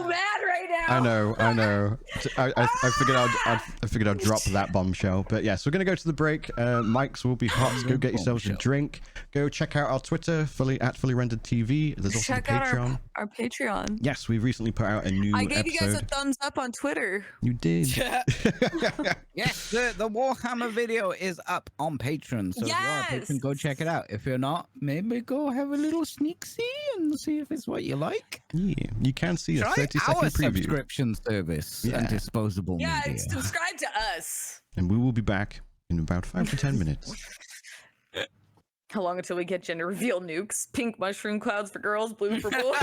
Speaker 2: mad right now.
Speaker 1: I know. I figured I'd drop that bombshell. But yes, we're gonna go to the break. Mics will be hot. Go get yourselves a drink. Go check out our Twitter, fully rendered TV. There's also
Speaker 2: check
Speaker 1: the Patreon.
Speaker 2: out our Patreon.
Speaker 1: Yes, we've recently put out a new
Speaker 2: I gave
Speaker 1: episode.
Speaker 2: you guys a thumbs up on Twitter.
Speaker 1: You did.
Speaker 3: Yes, the Warhammer video is up on Patreon. So if you are a patron, go check it out. If you're not, maybe go have a little sneak see and see if it's what you like.
Speaker 1: Yeah, you can see a 30-second
Speaker 3: our
Speaker 1: preview.
Speaker 3: Subscription service and disposable media.
Speaker 2: Subscribe to us.
Speaker 1: And we will be back in about 5 to 10 minutes.
Speaker 2: How long until we get gender reveal nukes? Pink mushroom clouds for girls, blue for boys.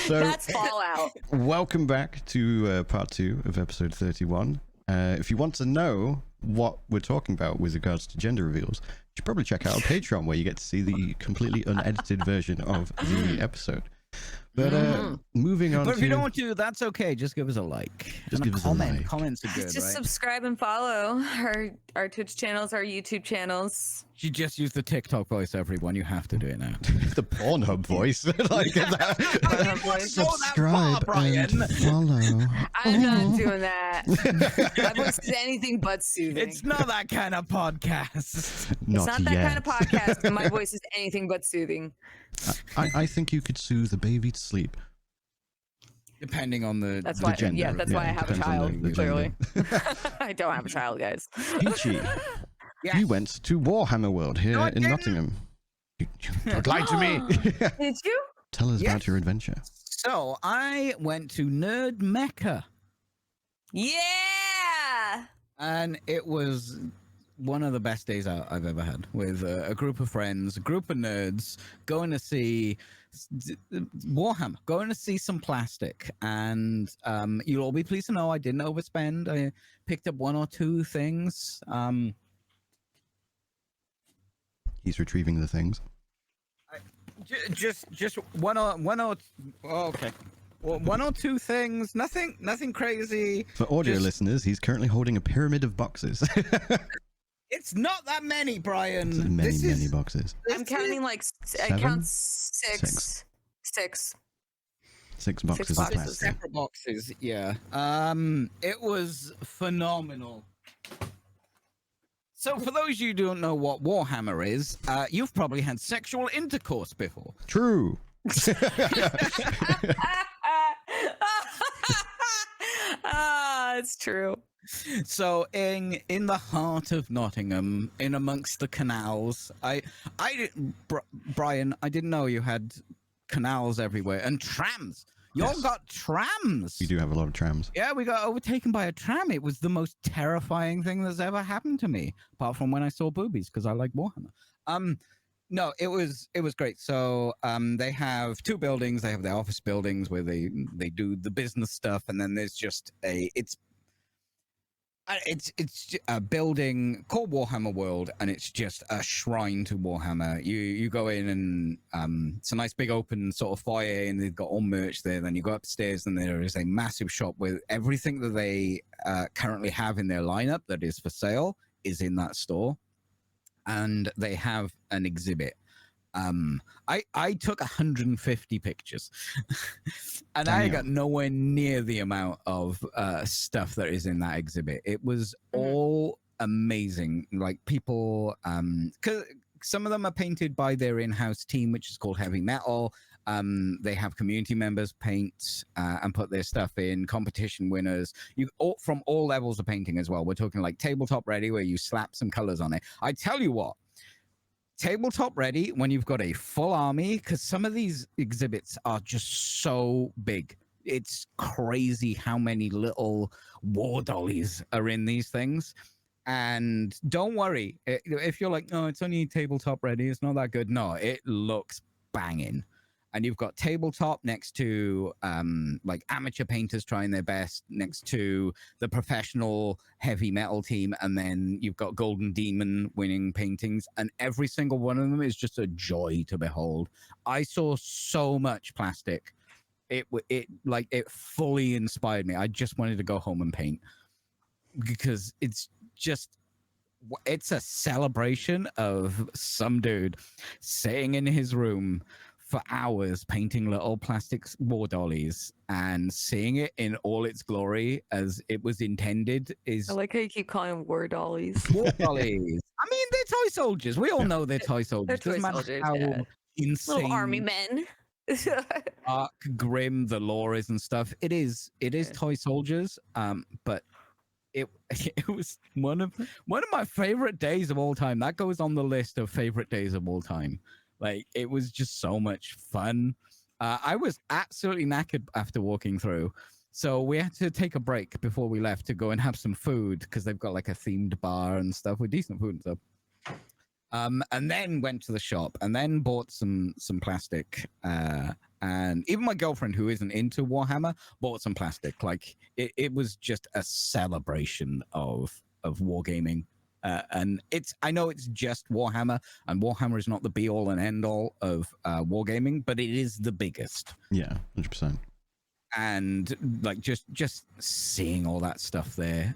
Speaker 1: So,
Speaker 2: that's Fallout.
Speaker 1: Welcome back to part 2 of episode 31. If you want to know what we're talking about with regards to gender reveals, you should probably check out our Patreon, where you get to see the completely unedited version of the episode. But moving on.
Speaker 3: But if you don't want to, that's okay. Just give us a like.
Speaker 1: Just give us a like.
Speaker 3: Comments are good.
Speaker 2: Just
Speaker 3: right?
Speaker 2: subscribe and follow our Twitch channels, our YouTube channels.
Speaker 3: You just use the TikTok voice, everyone. You have to do it now.
Speaker 1: The Pornhub voice. Like that.
Speaker 2: Voice.
Speaker 1: Subscribe and follow.
Speaker 2: I'm not doing that. My voice is anything but soothing.
Speaker 3: It's not that kind of podcast.
Speaker 2: It's not that kind of podcast, and my voice is anything but soothing.
Speaker 1: I think you could soothe a baby to sleep.
Speaker 3: Depending on the
Speaker 1: gender.
Speaker 2: Yeah, that's why I have a child, clearly.
Speaker 1: gender.
Speaker 2: I don't have a child, guys.
Speaker 1: Peachy, you went to Warhammer World here in Nottingham. Don't lie to me.
Speaker 2: Did you?
Speaker 1: Tell us about your adventure.
Speaker 3: So I went to Nerd Mecca.
Speaker 2: Yeah!
Speaker 3: And it was one of the best days I've ever had, with a group of friends, a group of nerds, going to see Warhammer, going to see some plastic. And you'll all be pleased to know I didn't overspend. I picked up 1 or 2 things.
Speaker 1: He's retrieving the things.
Speaker 3: Just one or okay. Well, 1 or 2 things, nothing crazy.
Speaker 1: For audio listeners, he's currently holding a pyramid of boxes.
Speaker 3: It's not that many, Brian.
Speaker 1: Many boxes.
Speaker 2: I'm counting like I count 6. 6
Speaker 1: boxes of plastic.
Speaker 3: Separate boxes, yeah. It was phenomenal. So for those of you who don't know what Warhammer is, you've probably had sexual intercourse before.
Speaker 1: True.
Speaker 2: It's true.
Speaker 3: So in the heart of Nottingham, in amongst the canals, Brian, I didn't know you had canals everywhere and trams. Y'all got trams.
Speaker 1: We do have a lot of trams.
Speaker 3: Yeah, we got overtaken by a tram. It was the most terrifying thing that's ever happened to me, apart from when I saw boobies, because I like Warhammer. No, it was great. So they have 2 buildings. They have their office buildings where they do the business stuff, and then there's just it's a building called Warhammer World, and it's just a shrine to Warhammer. You go in, and it's a nice big open sort of foyer, and they've got all merch there. Then you go upstairs, and there is a massive shop with everything that they currently have in their lineup that is for sale is in that store. And they have an exhibit. I took 150 pictures, and I got nowhere near the amount of stuff that is in that exhibit. It was all amazing. Like people, some of them are painted by their in-house team, which is called Heavy Metal. They have community members paint and put their stuff in. Competition winners, from all levels of painting as well. We're talking like tabletop ready, where you slap some colors on it. I tell you what, tabletop ready when you've got a full army, because some of these exhibits are just so big. It's crazy how many little war dollies are in these things. And don't worry if you're like, no, it's only tabletop ready, it's not that good. No, it looks banging. And you've got tabletop next to like amateur painters trying their best, next to the professional heavy metal team, and then you've got Golden Demon winning paintings, and every single one of them is just a joy to behold. I saw so much plastic. It fully inspired me. I just wanted to go home and paint, because it's a celebration of some dude sitting in his room for hours painting little plastic war dollies and seeing it in all its glory as it was intended.
Speaker 2: I like how you keep calling them war dollies.
Speaker 3: War dollies. I mean, they're toy soldiers. We all know they're toy soldiers.
Speaker 2: They're toy
Speaker 3: Doesn't
Speaker 2: soldiers,
Speaker 3: matter how insane,
Speaker 2: little army men.
Speaker 3: dark, grim the lore is and stuff. It is toy soldiers. But it was one of my favorite days of all time. That goes on the list of favorite days of all time. Like, it was just so much fun. I was absolutely knackered after walking through, so we had to take a break before we left to go and have some food, because they've got like a themed bar and stuff with decent food and stuff. And then went to the shop and then bought some plastic. And even my girlfriend, who isn't into Warhammer, bought some plastic. Like, it was just a celebration of wargaming. And I know it's just Warhammer, and Warhammer is not the be all and end all of wargaming, but it is the biggest.
Speaker 1: Yeah, 100%.
Speaker 3: And like just seeing all that stuff there,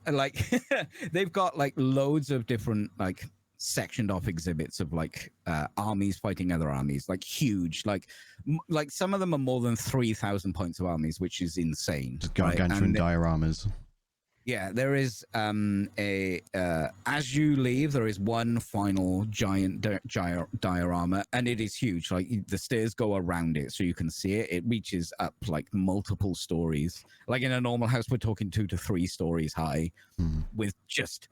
Speaker 3: like they've got like loads of different like sectioned off exhibits of like armies fighting other armies, like huge, like some of them are more than 3,000 points of armies, which is insane.
Speaker 1: Just gargantuan dioramas.
Speaker 3: Yeah, there is as you leave, there is one final giant diorama, and it is huge. Like, the stairs go around it so you can see it. It reaches up like multiple stories. Like in a normal house, we're talking 2 to 3 stories high, with just,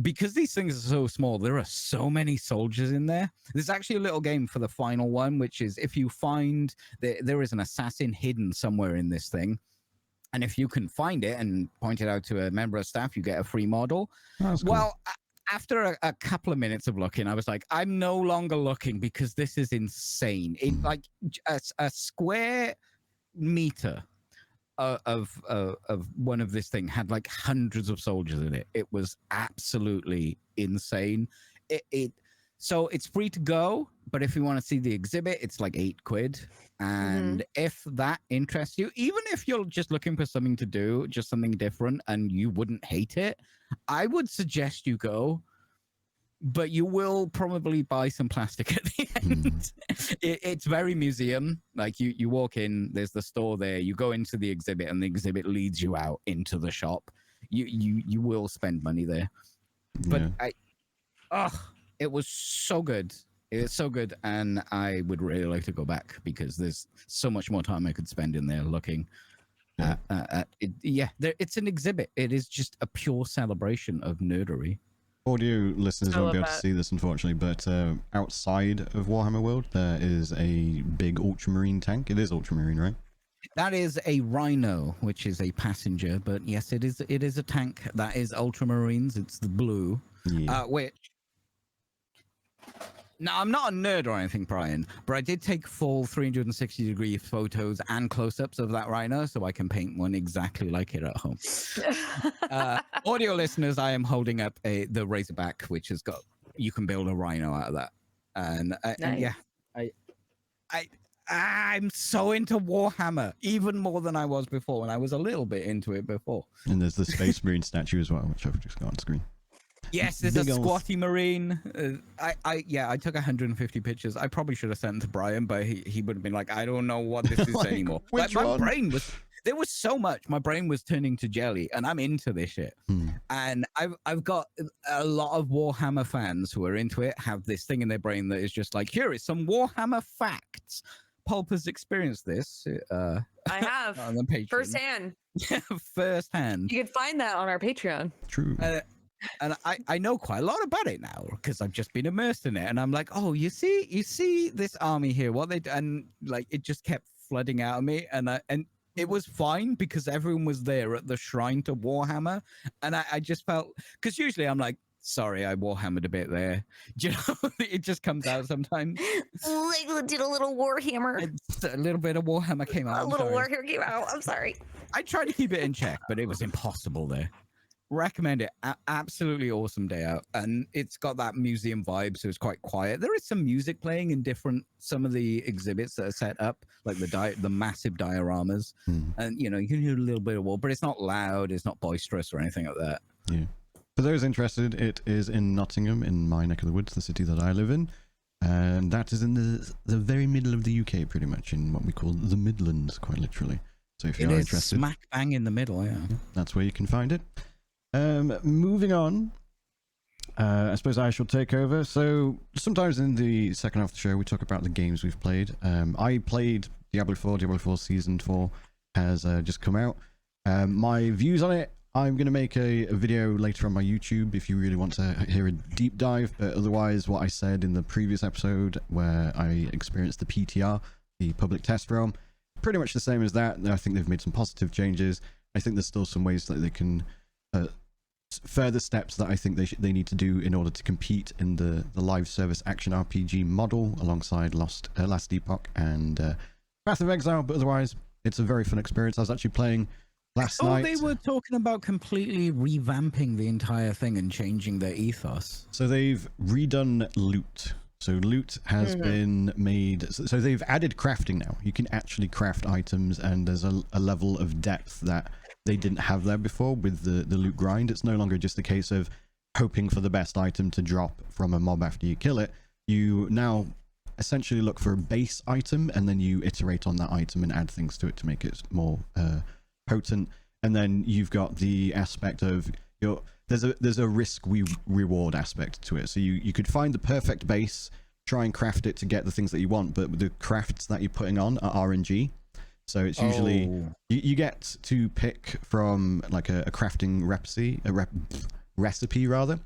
Speaker 3: because these things are so small, there are so many soldiers in there. There's actually a little game for the final one, which is if you find there is an assassin hidden somewhere in this thing. And if you can find it and point it out to a member of staff, you get a free model. Cool. Well, after a couple of minutes of looking, I was like, I'm no longer looking, because this is insane. It like a square meter of one of this thing had like hundreds of soldiers in it. It was absolutely insane. So it's free to go, but if you want to see the exhibit, it's like £8. And if that interests you, even if you're just looking for something to do, just something different, and you wouldn't hate it, I would suggest you go. But you will probably buy some plastic at the end. It's very museum. Like, you walk in, there's the store there, you go into the exhibit, and the exhibit leads you out into the shop. You will spend money there. But it was so good. It's so good, and I would really like to go back, because there's so much more time I could spend in there looking. It's an exhibit. It is just a pure celebration of nerdery.
Speaker 1: Audio listeners won't be able to see this, unfortunately, but outside of Warhammer World, there is a big ultramarine tank. It is ultramarine, right?
Speaker 3: That is a Rhino, which is a passenger, but yes, it is a tank. That is ultramarines. It's the blue, which... Now, I'm not a nerd or anything, Brian, but I did take full 360-degree photos and close-ups of that Rhino, so I can paint one exactly like it at home. Audio listeners, I am holding up the Razorback, which has got, you can build a Rhino out of that. And yeah, I'm so into Warhammer, even more than I was before, and I was a little bit into it before.
Speaker 1: And there's the Space Marine statue as well, which I've just got on screen.
Speaker 3: Yes, there's a squatty marine. I took 150 pictures. I probably should have sent them to Brian, but he would have been like, I don't know what this is anymore.
Speaker 1: Which one?
Speaker 3: My brain was there was so much. My brain was turning to jelly, and I'm into this shit. And I've got a lot of Warhammer fans who are into it, have this thing in their brain that is just like, here is some Warhammer facts. Pulp has experienced this.
Speaker 2: I have
Speaker 3: on the Patreon.
Speaker 2: firsthand.
Speaker 3: Firsthand.
Speaker 2: You can find that on our Patreon.
Speaker 1: True.
Speaker 3: And I know quite a lot about it now because I've just been immersed in it. And I'm like, oh, you see this army here, what they and like it just kept flooding out of me. And it was fine because everyone was there at the shrine to Warhammer. And I just felt, because usually I'm like, sorry, I Warhammered a bit there. Do you know, it just comes out sometimes.
Speaker 2: I did a little Warhammer.
Speaker 3: A little bit of Warhammer came out.
Speaker 2: A little Warhammer came out. I'm sorry.
Speaker 3: I tried to keep it in check, but it was impossible there. Recommend it. Absolutely awesome day out, and it's got that museum vibe, so it's quite quiet. There is some music playing in some of the exhibits that are set up, like the massive dioramas, and you can hear a little bit of war, but it's not loud, it's not boisterous or anything like that.
Speaker 1: Yeah. For those interested, it is in Nottingham, in my neck of the woods, the city that I live in, and that is in the very middle of the UK, pretty much in what we call the Midlands, quite literally. So if you're interested,
Speaker 3: smack bang in the middle, yeah,
Speaker 1: that's where you can find it. Moving on, I suppose I shall take over. So sometimes in the second half of the show, we talk about the games we've played. I played Diablo 4 Season 4 has just come out. My views on it, I'm going to make a video later on my YouTube if you really want to hear a deep dive, but otherwise what I said in the previous episode where I experienced the PTR, the public test realm, pretty much the same as that. I think they've made some positive changes. I think there's still some ways that they can further steps that I think they need to do in order to compete in the live service action RPG model alongside Last Epoch and Path of Exile, but otherwise it's a very fun experience. I was actually playing last night.
Speaker 3: They were talking about completely revamping the entire thing and changing their ethos.
Speaker 1: So they've redone loot. So loot has been made, so they've added crafting now. You can actually craft items, and there's a level of depth that they didn't have there before with the loot grind. It's no longer just a case of hoping for the best item to drop from a mob after you kill it. You now essentially look for a base item, and then you iterate on that item and add things to it to make it more potent. And then you've got the aspect of there's a risk reward aspect to it. So you could find the perfect base, try and craft it to get the things that you want, but the crafts that you're putting on are RNG. So it's usually you get to pick from like a crafting recipe rather.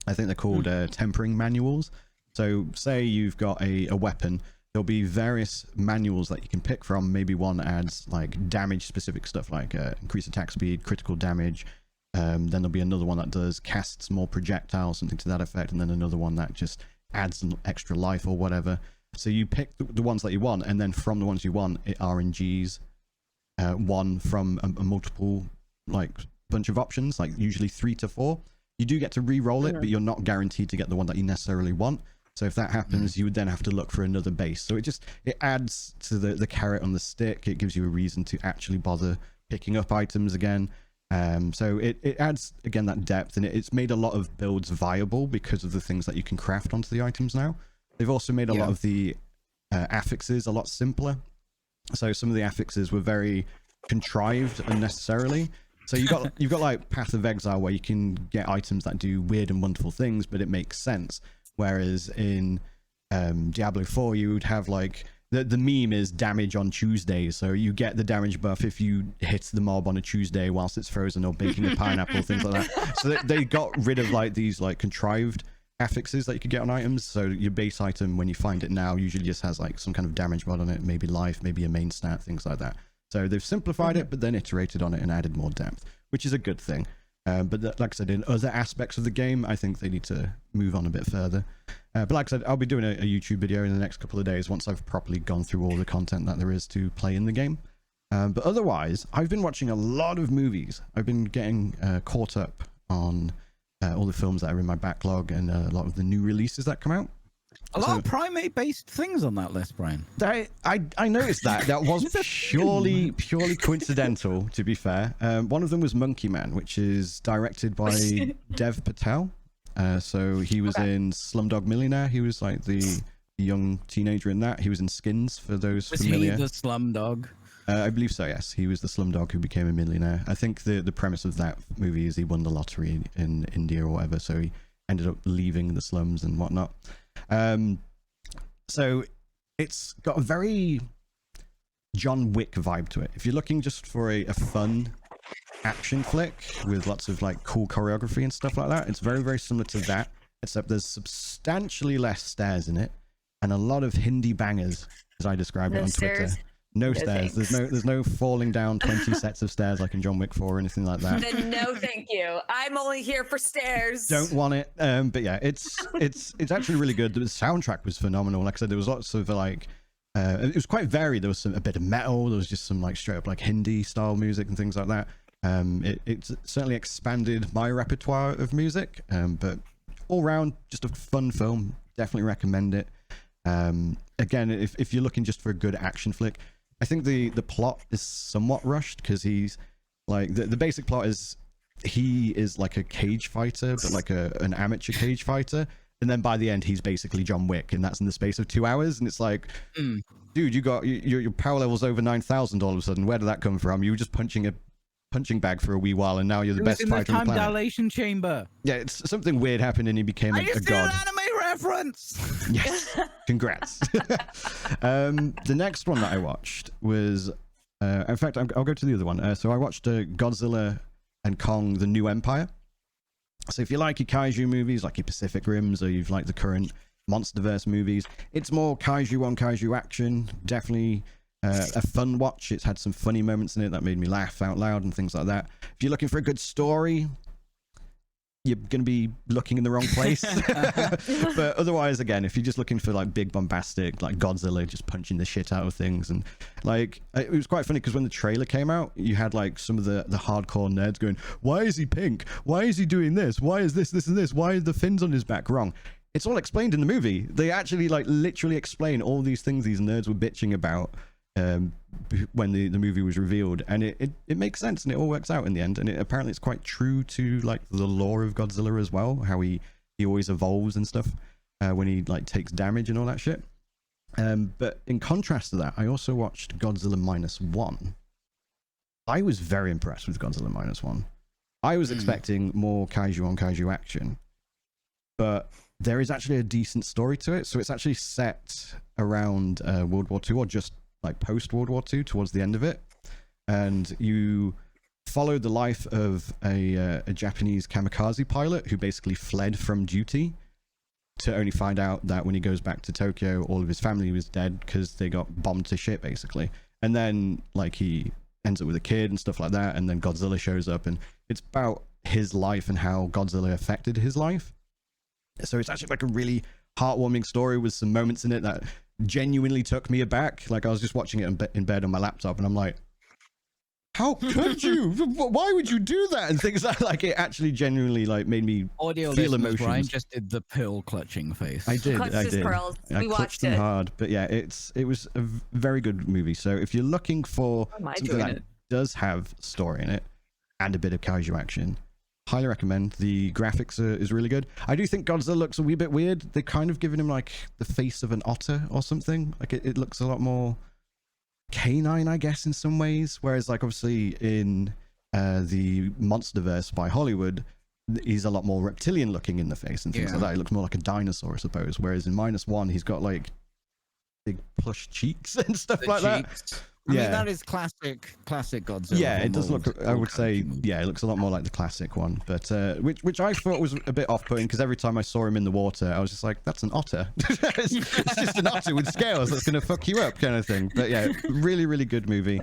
Speaker 1: I think they're called tempering manuals. So say you've got a weapon, there'll be various manuals that you can pick from. Maybe one adds like damage specific stuff like increased attack speed, critical damage. Then there'll be another one that does casts more projectiles, something to that effect, and then another one that just adds some extra life or whatever. So you pick the ones that you want, and then from the ones you want, it RNGs one from a multiple like bunch of options, like usually 3 to 4. You do get to re-roll it, but you're not guaranteed to get the one that you necessarily want. So if that happens, you would then have to look for another base. So it adds to the carrot on the stick. It gives you a reason to actually bother picking up items again. So it adds again that depth, and it's made a lot of builds viable because of the things that you can craft onto the items now. They've also made a lot of the affixes a lot simpler. So some of the affixes were very contrived unnecessarily. So you've got like Path of Exile where you can get items that do weird and wonderful things, but it makes sense. Whereas in Diablo 4, you would have like the meme is damage on Tuesday. So you get the damage buff if you hit the mob on a Tuesday whilst it's frozen or baking a pineapple, things like that. So they got rid of like these like contrived affixes that you could get on items. So your base item, when you find it now, usually just has like some kind of damage mod on it, maybe life, maybe a main stat, things like that. So they've simplified it, but then iterated on it and added more depth, which is a good thing. But like I said, in other aspects of the game, I think they need to move on a bit further. But like I said, I'll be doing a YouTube video in the next couple of days once I've properly gone through all the content that there is to play in the game. But otherwise, I've been watching a lot of movies. I've been getting caught up on all the films that are in my backlog and a lot of the new releases that come out.
Speaker 3: A lot of primate-based things on that list, Brian.
Speaker 1: I noticed that. That was purely coincidental, to be fair. One of them was Monkey Man, which is directed by Dev Patel. So he was in Slumdog Millionaire. He was like the young teenager in that. He was in Skins, for those familiar.
Speaker 3: Was he the Slumdog?
Speaker 1: I believe so, yes. He was the slumdog who became a millionaire. I think the premise of that movie is he won the lottery in India or whatever, so he ended up leaving the slums and whatnot. So it's got a very John Wick vibe to it. If you're looking just for a fun action flick with lots of like cool choreography and stuff like that, it's very, very similar to that, except there's substantially less stairs in it and a lot of Hindi bangers, as I describe it on Twitter. No stairs.
Speaker 2: Thanks.
Speaker 1: There's no falling down 20 sets of stairs like in John Wick 4 or anything like that.
Speaker 2: Then no, thank you. I'm only here for stairs.
Speaker 1: Don't want it. But yeah, it's actually really good. The soundtrack was phenomenal. Like I said, there was lots of like it was quite varied. There was a bit of metal. There was just some like straight up like Hindi style music and things like that. It certainly expanded my repertoire of music. But all round, just a fun film. Definitely recommend it. Again, if you're looking just for a good action flick, I think the plot is somewhat rushed because he's like the basic plot is he is like a cage fighter, but like an amateur cage fighter, and then by the end he's basically John Wick, and that's in the space of 2 hours. And it's like, dude, you got your power level's over 9,000 all of a sudden. Where did that come from? You were just punching a punching bag for a wee while, and now you're the best fighter on the planet.
Speaker 3: Dilation chamber.
Speaker 1: Yeah, it's something weird happened, and he became a god.
Speaker 3: An anime reference.
Speaker 1: Yes, congrats. The next one that I watched was, in fact, I'll go to the other one. So I watched Godzilla and Kong: The New Empire. So if you like your kaiju movies, like your Pacific Rims, or you've liked the current MonsterVerse movies, it's more kaiju on kaiju action. Definitely a fun watch. It's had some funny moments in it that made me laugh out loud and things like that. If you're looking for a good story, you're going to be looking in the wrong place. But otherwise, again, if you're just looking for like big bombastic, like Godzilla just punching the shit out of things, and like it was quite funny because when the trailer came out, you had like some of the hardcore nerds going, why is he pink? Why is he doing this? Why is this and this? Why are the fins on his back wrong? It's all explained in the movie. They actually like literally explain all these things these nerds were bitching about when the movie was revealed, and it makes sense, and it all works out in the end. And apparently it's quite true to like the lore of Godzilla as well, how he always evolves and stuff when he like takes damage and all that shit. But in contrast to that, I also watched Godzilla Minus One. I was very impressed with Godzilla Minus One. I was expecting more kaiju on kaiju action, but there is actually a decent story to it. So it's actually set around World War II, or just like post World War II, towards the end of it, and you follow the life of a Japanese kamikaze pilot who basically fled from duty, to only find out that when he goes back to Tokyo, all of his family was dead because they got bombed to shit, basically. And then like he ends up with a kid and stuff like that, and then Godzilla shows up, and it's about his life and how Godzilla affected his life. So it's actually like a really heartwarming story with some moments in it that genuinely took me aback. Like I was just watching it in bed on my laptop, and I'm like, how could you? Why would you do that? And things like it actually genuinely like made me feel emotions.
Speaker 3: Brian just did the pill clutching face.
Speaker 1: I did.
Speaker 2: Pearls.
Speaker 1: I clutched them hard. But yeah, it was a very good movie. So if you're looking for something that does have story in it and a bit of kaiju action, highly recommend. The graphics is really good. I do think Godzilla looks a wee bit weird. They've kind of given him like the face of an otter or something. Like it looks a lot more canine, I guess, in some ways. Whereas like obviously in the MonsterVerse by Hollywood, he's a lot more reptilian looking in the face and things like that. He looks more like a dinosaur, I suppose. Whereas in Minus One, he's got like big plush cheeks and stuff like that.
Speaker 3: I mean, that is classic Godzilla.
Speaker 1: Yeah, it does look, I would say, yeah, it looks a lot more like the classic one, but which I thought was a bit off-putting, because every time I saw him in the water, I was just like, that's an otter. it's just an otter with scales that's going to fuck you up, kind of thing. But yeah, really, really good movie.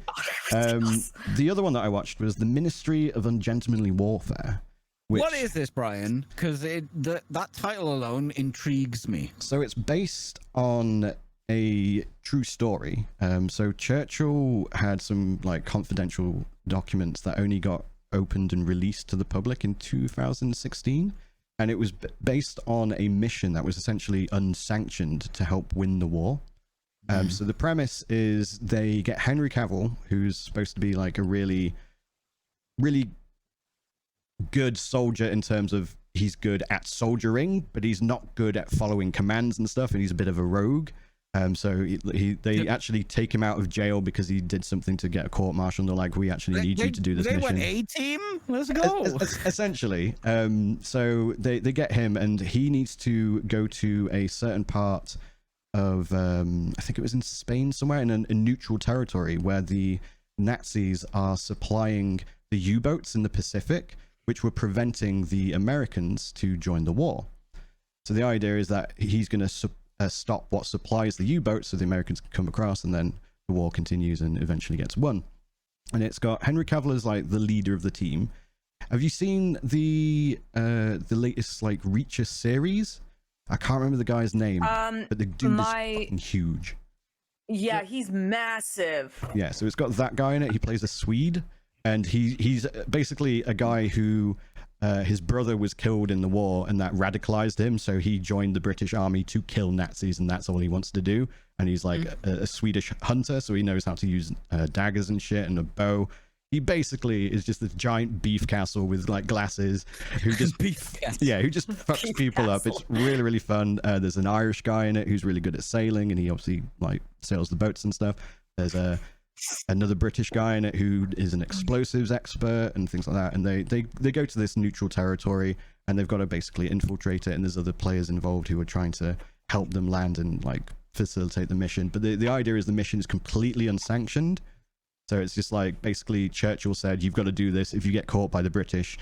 Speaker 1: The other one that I watched was The Ministry of Ungentlemanly Warfare.
Speaker 3: What is this, Brian? Because that title alone intrigues me.
Speaker 1: So it's based on a true story. So Churchill had some like confidential documents that only got opened and released to the public in 2016, and it was based on a mission that was essentially unsanctioned to help win the war. So the premise is they get Henry Cavill, who's supposed to be like a really, really good soldier in terms of he's good at soldiering, but he's not good at following commands and stuff, and he's a bit of a rogue. So they actually take him out of jail because he did something to get a court martial. And they're like, we actually need you to do this
Speaker 3: they
Speaker 1: mission.
Speaker 3: Went A-team? Let's go.
Speaker 1: Essentially. So they get him, and he needs to go to a certain part of, I think it was in Spain somewhere, in a neutral territory where the Nazis are supplying the U-boats in the Pacific, which were preventing the Americans to join the war. So the idea is that he's going to stop what supplies the U-boats so the Americans can come across, and then the war continues and eventually gets won. And it's got Henry Cavill as like the leader of the team. Have you seen the latest like Reacher series? I can't remember the guy's name, but the dude is fucking huge.
Speaker 2: Yeah, he's massive.
Speaker 1: Yeah, so it's got that guy in it. He plays a Swede, and he's basically a guy who his brother was killed in the war, and that radicalized him, so he joined the British army to kill Nazis, and that's all he wants to do. And he's like a Swedish hunter, so he knows how to use daggers and shit and a bow. He basically is just this giant beef castle with like glasses who just who just fucks beef people castle. Up. It's really, really fun. There's an Irish guy in it who's really good at sailing, and he obviously like sails the boats and stuff. There's another British guy in it who is an explosives expert and things like that. And they go to this neutral territory, and they've got to basically infiltrate it. And there's other players involved who are trying to help them land and like facilitate the mission. But the idea is the mission is completely unsanctioned. So it's just like, basically Churchill said, you've got to do this. If you get caught by the British,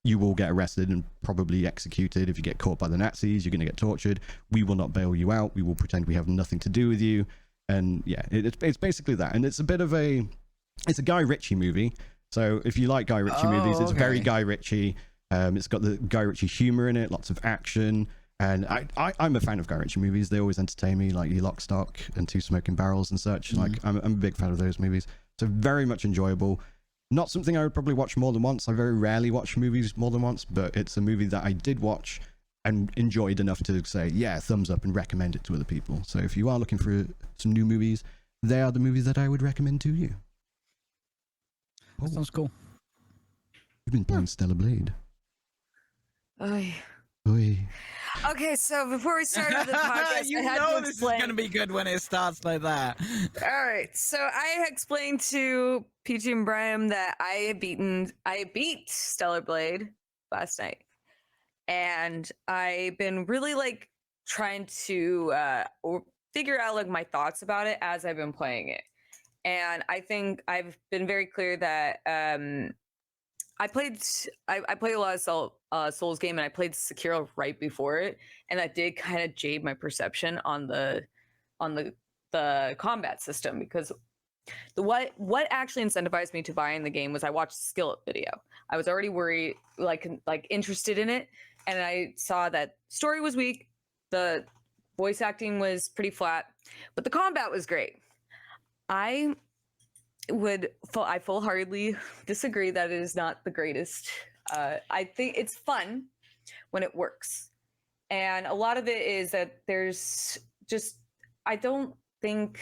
Speaker 1: you will get arrested and probably executed. If you get caught by the Nazis, you're going to get tortured. We will not bail you out. We will pretend we have nothing to do with you. And yeah, it's basically that. And it's a bit of it's a Guy Ritchie movie. So if you like Guy Ritchie movies, it's very Guy Ritchie. It's got the Guy Ritchie humor in it, lots of action. And I'm a fan of Guy Ritchie movies. They always entertain me, like Lock, Stock and Two Smoking Barrels and such. Like I'm a big fan of those movies. So very much enjoyable. Not something I would probably watch more than once. I very rarely watch movies more than once, but it's a movie that I did watch and enjoyed enough to say, yeah, thumbs up, and recommend it to other people. So if you are looking for some new movies, they are the movies that I would recommend to you.
Speaker 3: That sounds cool.
Speaker 1: You've been playing Stellar Blade. Oy.
Speaker 2: Okay, so before we start the podcast, I had to explain.
Speaker 3: This is going to be good when it starts like that.
Speaker 2: All right, so I explained to Peachy and Bryan that I beat Stellar Blade last night, and I've been really like trying to figure out like my thoughts about it as I've been playing it, and I think I've been very clear that I played a lot of Souls game, and I played Sekiro right before it, and that did kind of jade my perception on the combat system, because what actually incentivized me to buying the game was I watched a Skillet video. I was already worried, like interested in it, and I saw that story was weak, the voice acting was pretty flat, but the combat was great. I full-heartedly disagree that it is not the greatest. I think it's fun when it works. And a lot of it is that there's just, I don't think,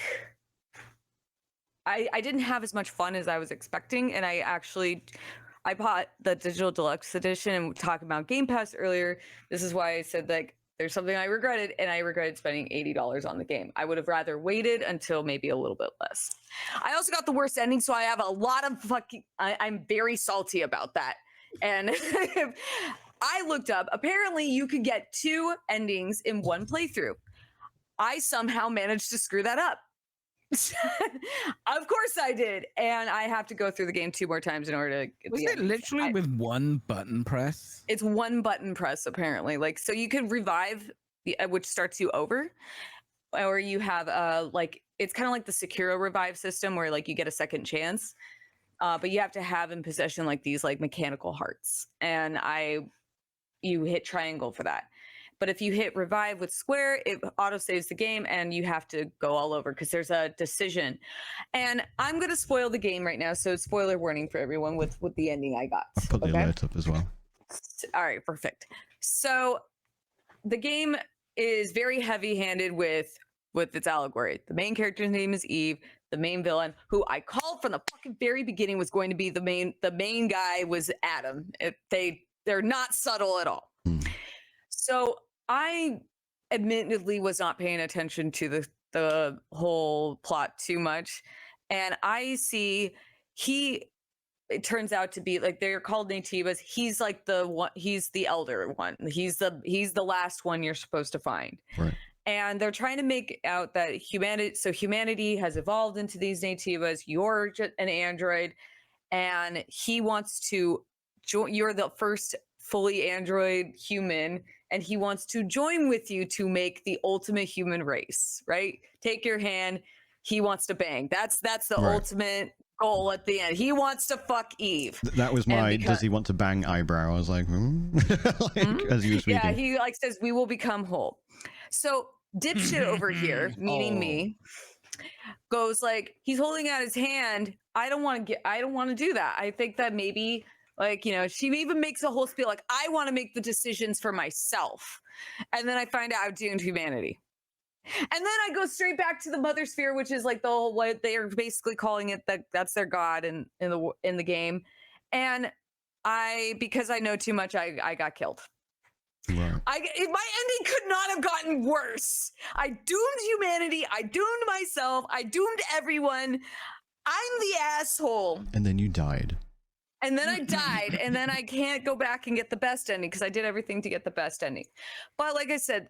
Speaker 2: I didn't have as much fun as I was expecting. And I bought the digital deluxe edition, and talking about Game Pass earlier. This is why I said like, there's something I regretted, and I regretted spending $80 on the game. I would have rather waited until maybe a little bit less. I also got the worst ending, so I have a lot of I'm very salty about that. And I looked up, apparently you could get 2 endings in one playthrough. I somehow managed to screw that up. Of course I did, and I have to go through the game 2 more times in order to get
Speaker 3: Was it literally with one button press?
Speaker 2: It's one button press, apparently. Like, so you can revive, which starts you over, or you have like, it's kind of like the Sekiro revive system where like you get a second chance, but you have to have in possession like these like mechanical hearts, and you hit triangle for that. But if you hit revive with square, it auto saves the game, and you have to go all over because there's a decision. And I'm going to spoil the game right now, so spoiler warning for everyone with the ending I got.
Speaker 1: I'll put the alert up as well.
Speaker 2: All right, perfect. So the game is very heavy-handed with its allegory. The main character's name is Eve. The main villain, who I called from the fucking very beginning was going to be the main guy, was Adam. They're not subtle at all. So I admittedly was not paying attention to the whole plot too much. And I see it turns out to be like, they're called Naytibas. He's like the one, he's the elder one. He's the last one you're supposed to find.
Speaker 1: Right.
Speaker 2: And they're trying to make out that humanity has evolved into these Naytibas. You're just an android, and he wants to join. You're the first fully android human, and he wants to join with you to make the ultimate human race. Right? Take your hand. He wants to bang. That's the ultimate goal at the end. He wants to fuck Eve.
Speaker 1: That was my does he want to bang eyebrow. I was like, as you were speaking.
Speaker 2: Yeah, he like says we will become whole. So dipshit over here, meaning me, goes like, he's holding out his hand. I don't want to do that. I think that maybe, like, you know, she even makes a whole spiel like, I want to make the decisions for myself. And then I find out I'm doomed humanity. And then I go straight back to the Mother Sphere, which is like the whole, what they are basically calling it, that's their god in the game. And because I know too much, I got killed.
Speaker 1: Right.
Speaker 2: My ending could not have gotten worse. I doomed humanity. I doomed myself. I doomed everyone. I'm the asshole.
Speaker 1: And then you died.
Speaker 2: And then I died. And then I can't go back and get the best ending because I did everything to get the best ending. But like I said,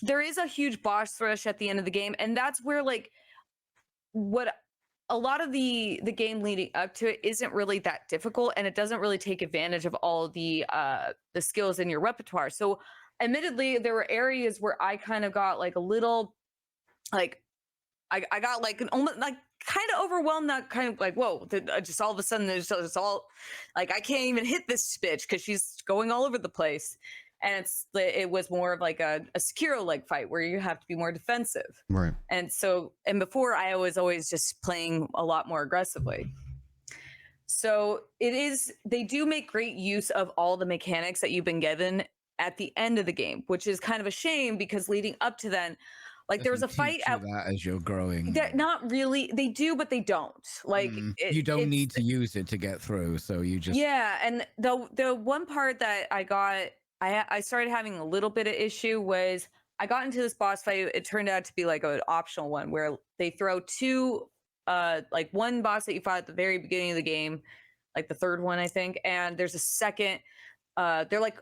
Speaker 2: there is a huge boss rush at the end of the game. And that's where, like, what a lot of the game leading up to it isn't really that difficult, and it doesn't really take advantage of all the skills in your repertoire. So admittedly, there were areas where I kind of got like a little, like, I got like almost like kind of overwhelmed, not kind of like, whoa, just all of a sudden there's just all like, I can't even hit this bitch because she's going all over the place. And it was more of like a Sekiro like fight where you have to be more defensive.
Speaker 1: Right.
Speaker 2: And before I was always just playing a lot more aggressively. So they do make great use of all the mechanics that you've been given at the end of the game, which is kind of a shame because leading up to then, like, there was a fight
Speaker 3: at that as you're growing.
Speaker 2: Not really. They do, but they don't. Like,
Speaker 3: you don't need to use it to get through. So you just,
Speaker 2: yeah. And the one part that I started having a little bit of issue was I got into this boss fight. It turned out to be like an optional one where they throw two, like one boss that you fought at the very beginning of the game, like the third one, I think. And there's a second, they're like,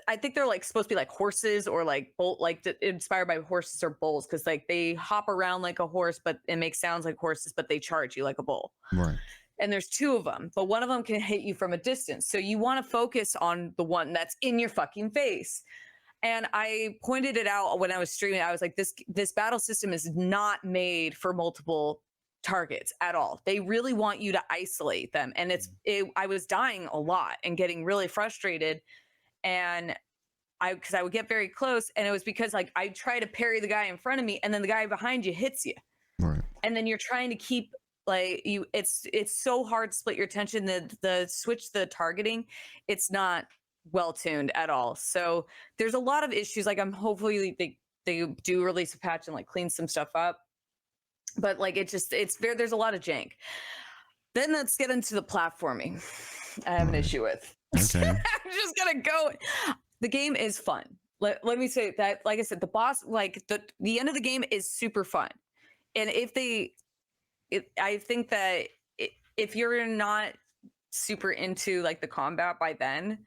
Speaker 2: I think they're like supposed to be like horses or like inspired by horses or bulls. Cause like they hop around like a horse, but it makes sounds like horses, but they charge you like a bull.
Speaker 1: Right.
Speaker 2: And there's two of them, but one of them can hit you from a distance. So you want to focus on the one that's in your fucking face. And I pointed it out when I was streaming. I was like, this battle system is not made for multiple targets at all. They really want you to isolate them. And I was dying a lot and getting really frustrated. And because I would get very close, and it was because like I try to parry the guy in front of me, and then the guy behind you hits you.
Speaker 1: Right.
Speaker 2: And then you're trying to keep, like, it's so hard to split your attention. The switch, the targeting, it's not well tuned at all. So there's a lot of issues. Like, I'm hopefully they do release a patch and like clean some stuff up. But like there's a lot of jank. Then let's get into the platforming. I have an issue with.
Speaker 1: Okay.
Speaker 2: I'm just gonna go. The game is fun. Let me say that. Like I said, the boss, like the end of the game is super fun. And I think that if you're not super into like the combat by then,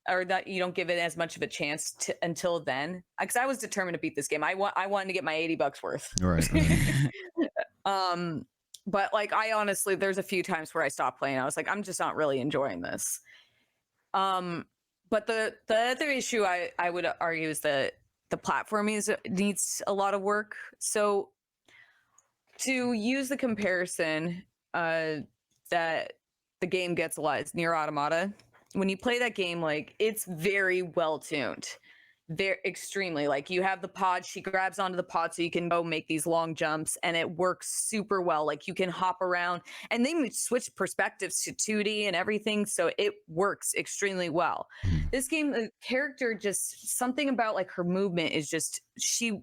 Speaker 2: or that you don't give it as much of a chance until then, because I was determined to beat this game. I wanted to get my $80 worth.
Speaker 1: Right.
Speaker 2: But like I honestly, there's a few times where I stopped playing. I was like, I'm just not really enjoying this. But the other issue I would argue is that the platforming needs a lot of work. So to use the comparison that the game gets a lot is Nier Automata. When you play that game, like, it's very well tuned. They're extremely, like, you have the pod, she grabs onto the pod so you can go make these long jumps, and it works super well. Like, you can hop around, and they switch perspectives to 2D and everything, so it works extremely well. This game, the character, just something about like her movement is just, she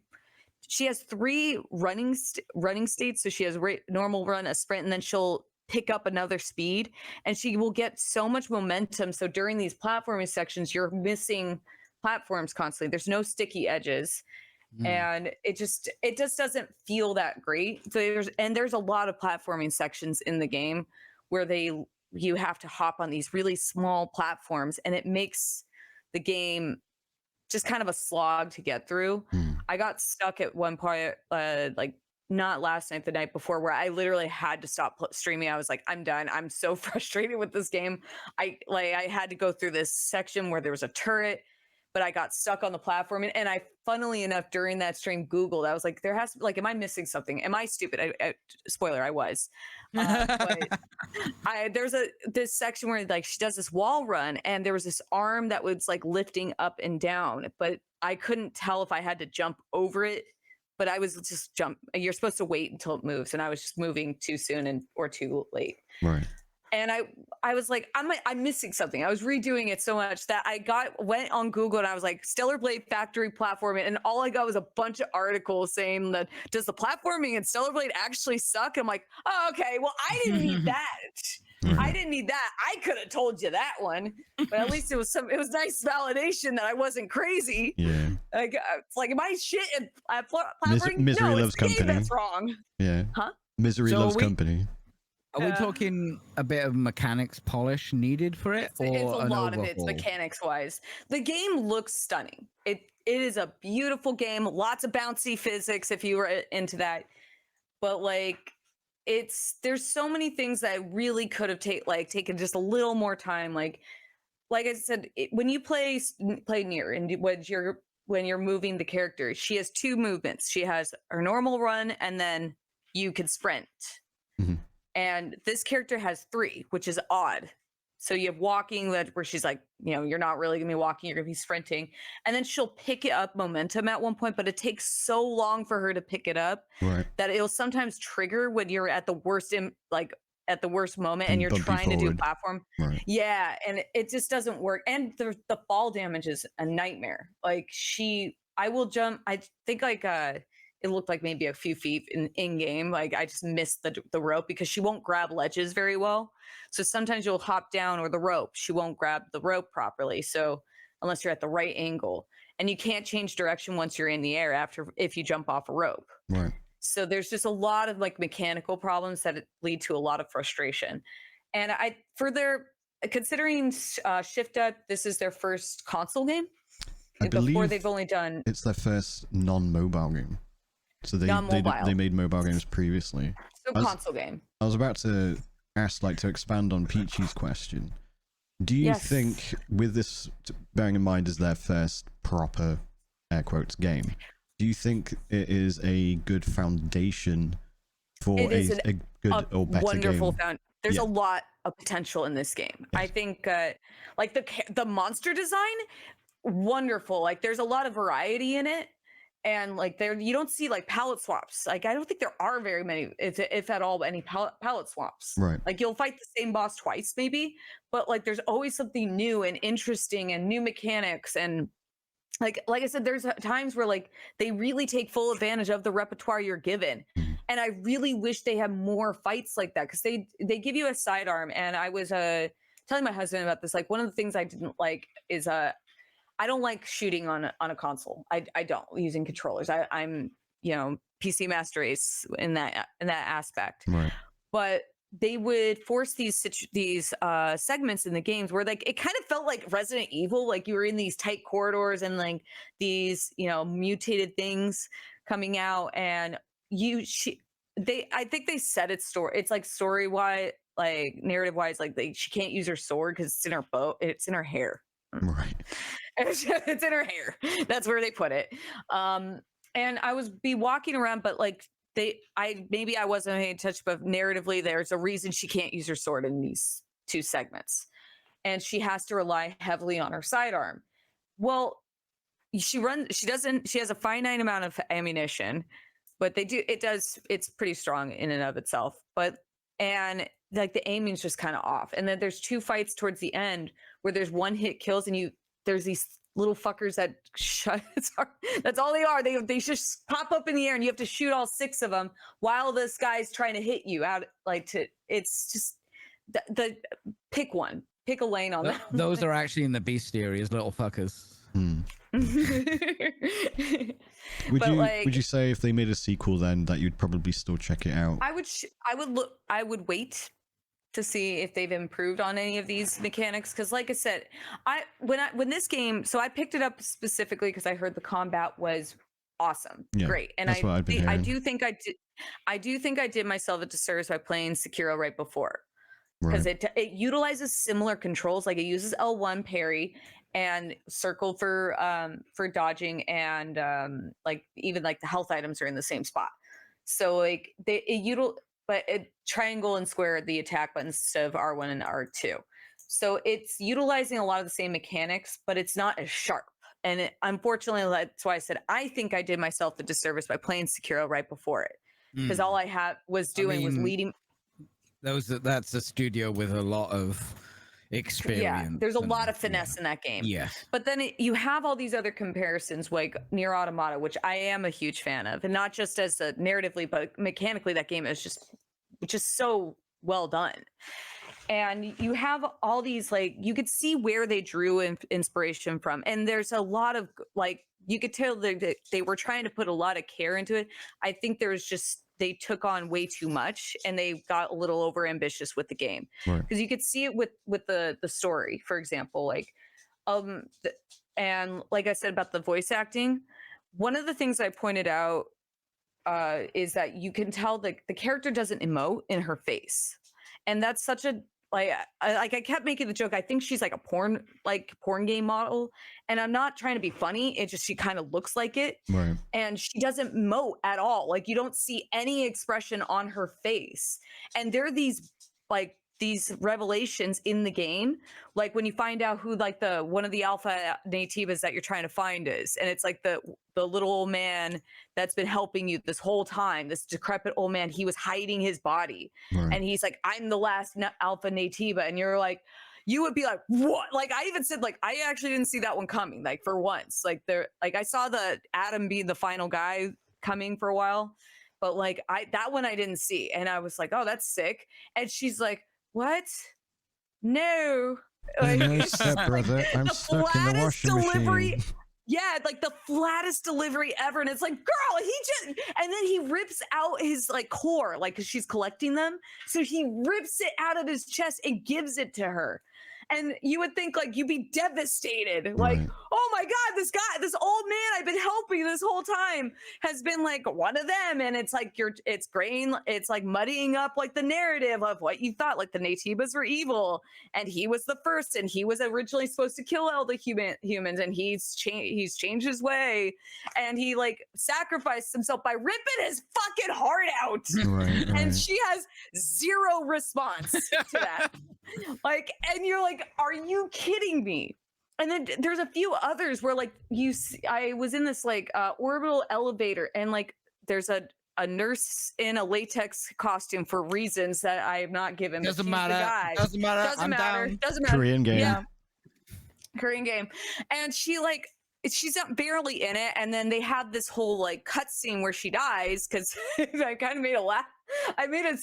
Speaker 2: has 3 running states. So she has normal run, a sprint, and then she'll pick up another speed, and she will get so much momentum. So during these platforming sections, you're missing platforms constantly. There's no sticky edges, and it just doesn't feel that great. So there's a lot of platforming sections in the game where you have to hop on these really small platforms, and it makes the game just kind of a slog to get through. I got stuck at one point, like not last night, the night before, where I literally had to stop streaming. I was like, I'm done. I'm so frustrated with this game. I had to go through this section where there was a turret, but I got stuck on the platform. And I, funnily enough, during that stream, Googled. I was like, there has to, like, am I missing something? Am I stupid? Spoiler, I was. But there's this section where like she does this wall run, and there was this arm that was like lifting up and down, but I couldn't tell if I had to jump over it. But I was just you're supposed to wait until it moves, and I was just moving too soon or too late.
Speaker 1: Right.
Speaker 2: And I was like, I'm missing something. I was redoing it so much that I went on Google, and I was like, Stellar Blade factory platforming, and all I got was a bunch of articles saying that, does the platforming in Stellar Blade actually suck? I'm like, oh, okay, well, I didn't need that. I didn't need that. I could have told you that one, but at least it was nice validation that I wasn't crazy.
Speaker 1: Yeah.
Speaker 2: Like, it's like, am I shit at platforming?
Speaker 1: Misery
Speaker 2: no,
Speaker 1: loves
Speaker 2: it's the game
Speaker 1: company.
Speaker 2: that's wrong.
Speaker 1: Yeah.
Speaker 2: Huh?
Speaker 1: Misery loves company.
Speaker 3: Are we talking a bit of mechanics polish needed for it, or
Speaker 2: it's a
Speaker 3: an
Speaker 2: lot
Speaker 3: overhaul?
Speaker 2: of it's mechanics wise. The game looks stunning. It is a beautiful game. Lots of bouncy physics if you were into that. But like, there's so many things that really could have taken just a little more time. Like I said, when you play Nier, and when you're moving the character, she has two movements. She has her normal run, and then you can sprint.
Speaker 1: Mm-hmm.
Speaker 2: And this character has three, which is odd. So you have walking, where she's like, you're not really gonna be walking, you're gonna be sprinting, and then she'll pick it up momentum at one point, but it takes so long for her to pick it up that it'll sometimes trigger when you're at the worst at the worst moment, and you're trying to do a platform.
Speaker 1: Right.
Speaker 2: Yeah, and it just doesn't work. And the fall damage is a nightmare. Like I will jump. I think it looked like maybe a few feet in game. Like I just missed the rope because she won't grab ledges very well. So sometimes you'll hop down, or the rope, she won't grab the rope properly. So unless you're at the right angle, and you can't change direction once you're in the air if you jump off a rope.
Speaker 1: Right.
Speaker 2: So there's just a lot of like mechanical problems that lead to a lot of frustration. And considering Shift Up, this is their first console game. Before they've only done.
Speaker 1: It's their first non-mobile game. So they made mobile games previously.
Speaker 2: So console game.
Speaker 1: I was about to ask, to expand on Peachy's question. Do you think, with this, bearing in mind is their first proper, air quotes, game, do you think it is a good foundation for a good or better
Speaker 2: wonderful
Speaker 1: game?
Speaker 2: There's a lot of potential in this game. Yes. I think the monster design, wonderful. Like there's a lot of variety in it. And like you don't see like palette swaps. Like I don't think there are very many, if at all, any palette swaps.
Speaker 1: Right.
Speaker 2: Like you'll fight the same boss twice maybe, but like there's always something new and interesting and new mechanics. And like I said, there's times where like they really take full advantage of the repertoire you're given. And I really wish they had more fights like that, because they give you a sidearm. And I was telling my husband about this. Like one of the things I didn't like is I don't like shooting on a console. I don't, using controllers. I'm PC master race in that aspect.
Speaker 1: Right.
Speaker 2: But they would force these segments in the games where like it kind of felt like Resident Evil, like you were in these tight corridors and like these mutated things coming out, and I think they said it's like story wise, like narrative wise, like she can't use her sword because it's in her bow, it's in her hair.
Speaker 1: Right.
Speaker 2: It's in her hair. That's where they put it. And I was walking around, but like maybe I wasn't paying attention, but narratively, there's a reason she can't use her sword in these two segments, and she has to rely heavily on her sidearm. Well, she has a finite amount of ammunition, but it's pretty strong in and of itself. And like the aiming's just kind of off. And then there's two fights towards the end where there's one hit kills, and there's these little fuckers that that's all they are. They just pop up in the air, and you have to shoot all 6 of them while this guy's trying to hit you out. It's just pick one, pick a lane on that.
Speaker 3: Those are actually in the bestiary as little fuckers.
Speaker 1: Would you say if they made a sequel then that you'd probably still check it out?
Speaker 2: I would wait to see if they've improved on any of these mechanics, because like I said, when this game, so I picked it up specifically because I heard the combat was awesome, great, and I do think I did myself a disservice by playing Sekiro right before, because it utilizes similar controls. Like it uses L1 parry and circle for dodging, and like even like the health items are in the same spot. So like but triangle and square the attack buttons instead of R1 and R2. So it's utilizing a lot of the same mechanics, but it's not as sharp. And unfortunately, that's why I said I think I did myself a disservice by playing Sekiro right before it, because all I was leading.
Speaker 3: That's a studio with a lot of experience.
Speaker 2: Yeah, there's a lot of finesse in that game.
Speaker 3: Yes.
Speaker 2: But then you have all these other comparisons, like Nier Automata, which I am a huge fan of, and not just as a narratively, but mechanically, that game is just so well done. And you have all these, like, you could see where they drew inspiration from, and there's a lot of, like, you could tell that they were trying to put a lot of care into it. I think they took on way too much, and they got a little over ambitious with the game, because you could see it with the story, for example, like and like I said about the voice acting, one of the things I pointed out is that you can tell that the character doesn't emote in her face, and that's such a I kept making the joke, I think she's like a porn game model, and I'm not trying to be funny, it just, she kind of looks like it, and she doesn't emote at all. Like you don't see any expression on her face, and there are these revelations in the game, like when you find out who like one of the alpha nativas that you're trying to find is, and it's like the little old man that's been helping you this whole time, this decrepit old man. He was hiding his body, and he's like, I'm the last alpha nativa, and you're like, you would be like, what? Like I even said, like, I actually didn't see that one coming, like for once. Like I saw the Adam being the final guy coming for a while, but like that one I didn't see, and I was like, oh, that's sick. And she's like, what? No. Like,
Speaker 1: no step brother. I'm stuck in the washing machine.
Speaker 2: Yeah, like the flattest delivery ever. And it's like, girl, and then he rips out his like core, like, cause she's collecting them. So he rips it out of his chest and gives it to her. And you would think like you'd be devastated. Like, oh my God, this old man I've been helping this whole time has been like one of them. And it's like it's like muddying up like the narrative of what you thought, like the Nativas were evil, and he was the first, and he was originally supposed to kill all the humans, and he's changed his way, and he like sacrificed himself by ripping his fucking heart out. And she has zero response to that. Like, and you're like, are you kidding me? And then there's a few others where like I was in this like orbital elevator, and like there's a nurse in a latex costume for reasons that I am not given.
Speaker 3: Doesn't matter. Doesn't matter.
Speaker 1: Korean game. Yeah.
Speaker 2: Korean game. And she's not barely in it, and then they have this whole like cutscene where she dies, because I kind of made a laugh. I made an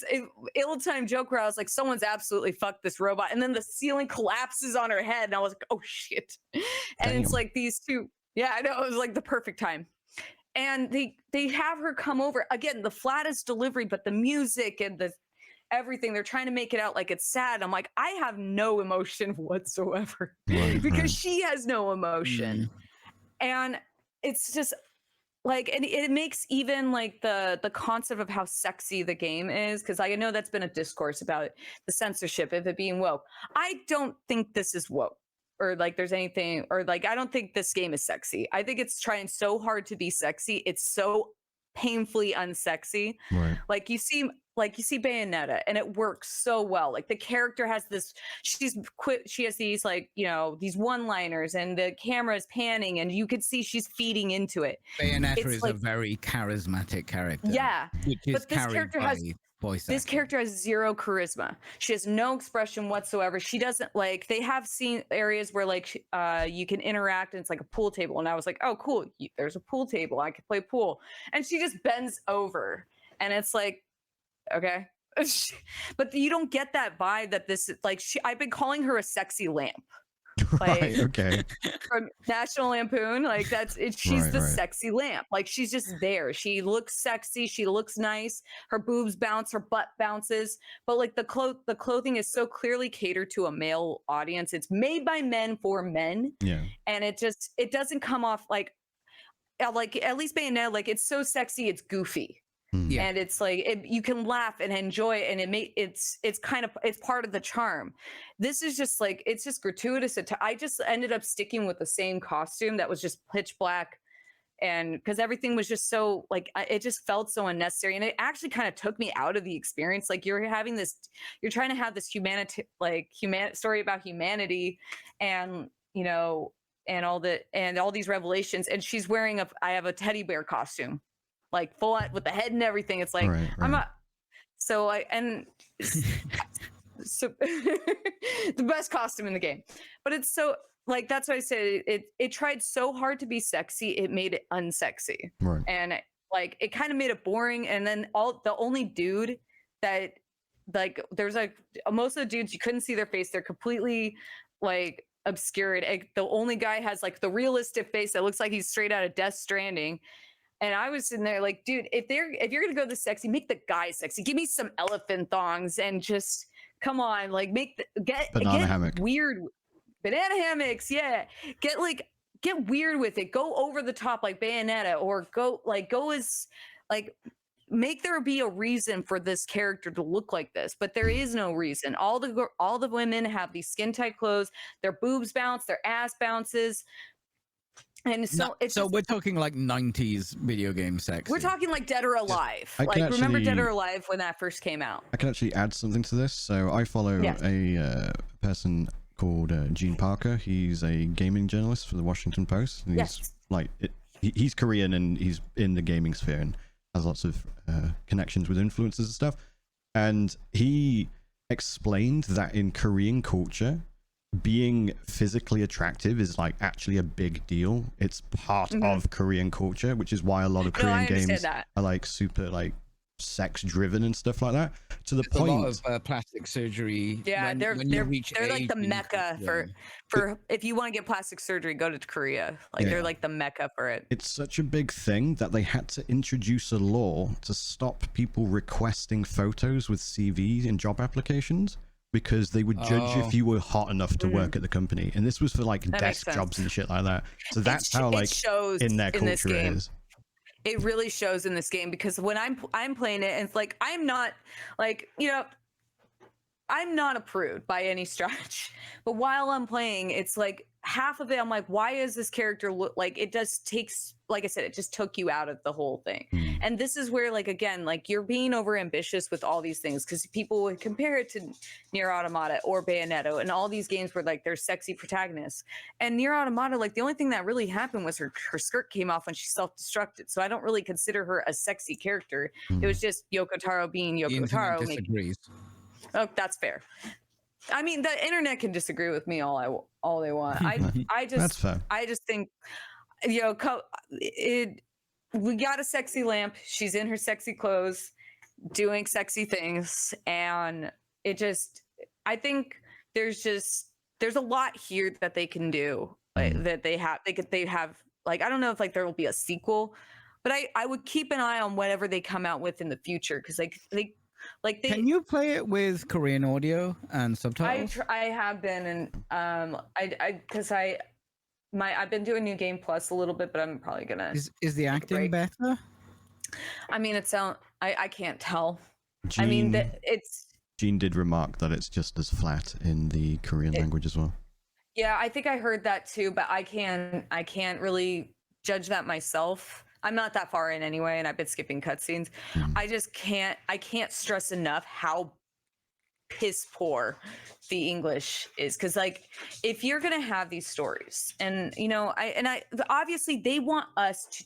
Speaker 2: ill-timed joke where I was like, someone's absolutely fucked this robot, and then the ceiling collapses on her head, and I was like, oh shit. And it's like these two, yeah, I know, it was like the perfect time. And they have her come over again, the flattest delivery, but the music and the everything, they're trying to make it out like it's sad. I'm like, I have no emotion whatsoever, because she has no emotion. And it's just like, and it makes even like the concept of how sexy the game is, because I know that's been a discourse about the censorship of it being woke. I don't think this is woke, or like there's anything, or like I don't think this game is sexy. I think it's trying so hard to be sexy. It's so painfully unsexy. Like you see Bayonetta, and it works so well. Like the character has this, she has these like, you know, these one-liners, and the camera is panning, and you could see she's feeding into it.
Speaker 3: Bayonetta is like a very charismatic character.
Speaker 2: Yeah,
Speaker 3: which is
Speaker 2: but this character has
Speaker 3: voice
Speaker 2: this
Speaker 3: acting.
Speaker 2: character has zero charisma. She has no expression whatsoever. She doesn't, like, they have seen areas where like you can interact, and it's like a pool table, and I was like, oh cool, there's a pool table, I could play pool, and she just bends over, and it's like, okay. But you don't get that vibe that this is like, I've been calling her a sexy lamp.
Speaker 1: Right. Okay.
Speaker 2: from National Lampoon. Like that's it. She's
Speaker 1: Right,
Speaker 2: the
Speaker 1: right.
Speaker 2: sexy lamp. Like she's just there. She looks sexy. She looks nice. Her boobs bounce. Her butt bounces. But like the clothing is so clearly catered to a male audience. It's made by men for men.
Speaker 1: Yeah.
Speaker 2: And it doesn't come off like at least Bayonetta, like it's so sexy. It's goofy.
Speaker 3: Yeah.
Speaker 2: And it's like you can laugh and enjoy it, and it's part of the charm. This is just like it's just gratuitous. I just ended up sticking with the same costume that was just pitch black, and because everything was just so like it just felt so unnecessary, and it actually kind of took me out of the experience. Like you're trying to have this story about humanity, and and all these revelations, and she's wearing I have a teddy bear costume. Like full on with the head and everything. It's like
Speaker 1: Right.
Speaker 2: I'm not. So so the best costume in the game, but it's so like that's why I said it tried so hard to be sexy, it made it unsexy,
Speaker 1: Right.
Speaker 2: and like it kind of made it boring. And then the only dude that like there's like most of the dudes you couldn't see their face; they're completely like obscured. The only guy has like the realistic face that looks like he's straight out of Death Stranding. And I was sitting there like, dude, if you're gonna go this sexy, make the guy sexy. Give me some elephant thongs and just come on, like get
Speaker 1: hammock.
Speaker 2: Weird banana hammocks, yeah. Get weird with it. Go over the top like Bayonetta, or go as like make there be a reason for this character to look like this, but there is no reason. All the women have these skin tight clothes. Their boobs bounce, their ass bounces. And so
Speaker 3: we're talking like 90s video game sex.
Speaker 2: We're talking like Dead or Alive. Remember Dead or Alive when that first came out?
Speaker 1: I can actually add something to this. So I follow a person called Gene Parker. He's a gaming journalist for the Washington Post. And he's Korean and he's in the gaming sphere and has lots of connections with influencers and stuff. And he explained that in Korean culture, being physically attractive is like actually a big deal. It's part of Korean culture, which is why a lot of Korean games are like super like sex driven and stuff like that, to the point
Speaker 3: a lot of plastic surgery.
Speaker 2: Yeah, they're like the mecca for if you want to get plastic surgery, go to Korea. Like they're like the mecca for it.
Speaker 1: It's such a big thing that they had to introduce a law to stop people requesting photos with CVs in job applications, because they would judge if you were hot enough to work at the company. And this was for like desk jobs and shit like that. So that's how like
Speaker 2: shows
Speaker 1: in their culture it is.
Speaker 2: It really shows in this game, because when I'm playing it, and it's like I'm not like, I'm not a prude by any stretch, but while I'm playing, it's like half of it I'm like, why is this character look like it like I said, it just took you out of the whole thing. And this is where like again, like you're being over ambitious with all these things, because people would compare it to Nier Automata or Bayonetta and all these games where like there's sexy protagonists. And Nier Automata, like the only thing that really happened was her skirt came off when she self-destructed, so I don't really consider her a sexy character. It was just Yoko Taro being Yoko Taro. Oh, that's fair. I mean, the internet can disagree with me all they want. I just
Speaker 1: That's fair.
Speaker 2: I just think we got a sexy lamp. She's in her sexy clothes, doing sexy things, and I think there's a lot here that they can do. That they have like, I don't know if like there will be a sequel, but I would keep an eye on whatever they come out with in the future, because they can
Speaker 3: you play it with Korean audio and subtitles?
Speaker 2: I have been, and I've been doing New Game Plus a little bit, but I'm probably gonna.
Speaker 3: Is the acting better?
Speaker 2: I mean, I can't tell.
Speaker 1: Gene did remark that it's just as flat in the Korean language as well.
Speaker 2: Yeah, I think I heard that too, but I can't really judge that myself. I'm not that far in anyway, and I've been skipping cutscenes. I can't stress enough how piss poor the English is, because like if you're gonna have these stories, and obviously they want us to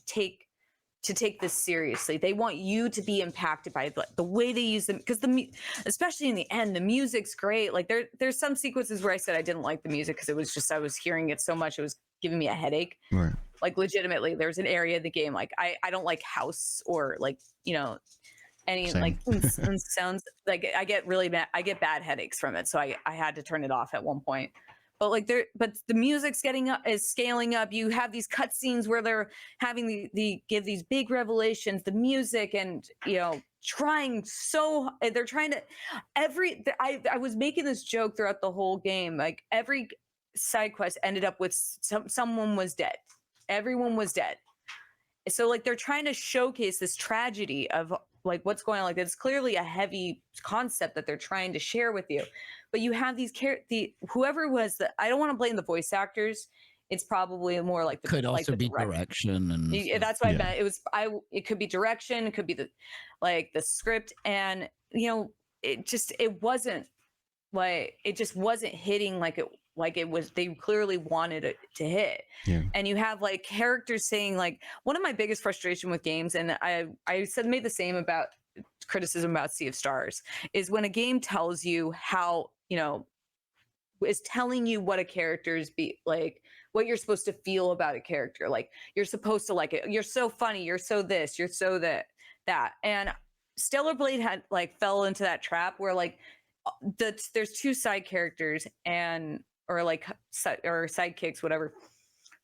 Speaker 2: take this seriously. They want you to be impacted by the way they use them, because especially in the end, the music's great. Like there's some sequences where I said I didn't like the music because it was just I was hearing it so much it was giving me a headache.
Speaker 1: Right.
Speaker 2: Like legitimately, there's an area of the game like I don't like house or like any
Speaker 1: Same.
Speaker 2: like sounds. Like I get really bad. I get bad headaches from it, so I had to turn it off at one point. but like but the music's is scaling up. You have these cutscenes where they're having the give these big revelations, the music, and they're trying to I was making this joke throughout the whole game. Like every side quest ended up with someone was dead. Everyone was dead. So like they're trying to showcase this tragedy of like what's going on. Like it's clearly a heavy concept that they're trying to share with you, but you have these whoever was I don't want to blame the voice actors. It's probably more like
Speaker 3: could also be direction and
Speaker 2: that's what I meant. It could be direction. It could be the script, and it wasn't hitting like it was they clearly wanted it to hit.
Speaker 1: Yeah.
Speaker 2: And you have like characters saying like one of my biggest frustration with games, and I made the same about criticism about Sea of Stars, is when a game tells you how is telling you what a character's be like, what you're supposed to feel about a character. Like you're supposed to like it. You're so funny. You're so this. You're so that. And Stellar Blade had fell into that trap where there's two side characters or sidekicks, whatever.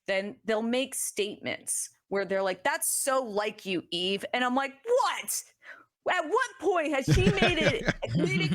Speaker 2: Then they'll make statements where they're like, "That's so like you, Eve," and I'm like, "What? At what point has she made it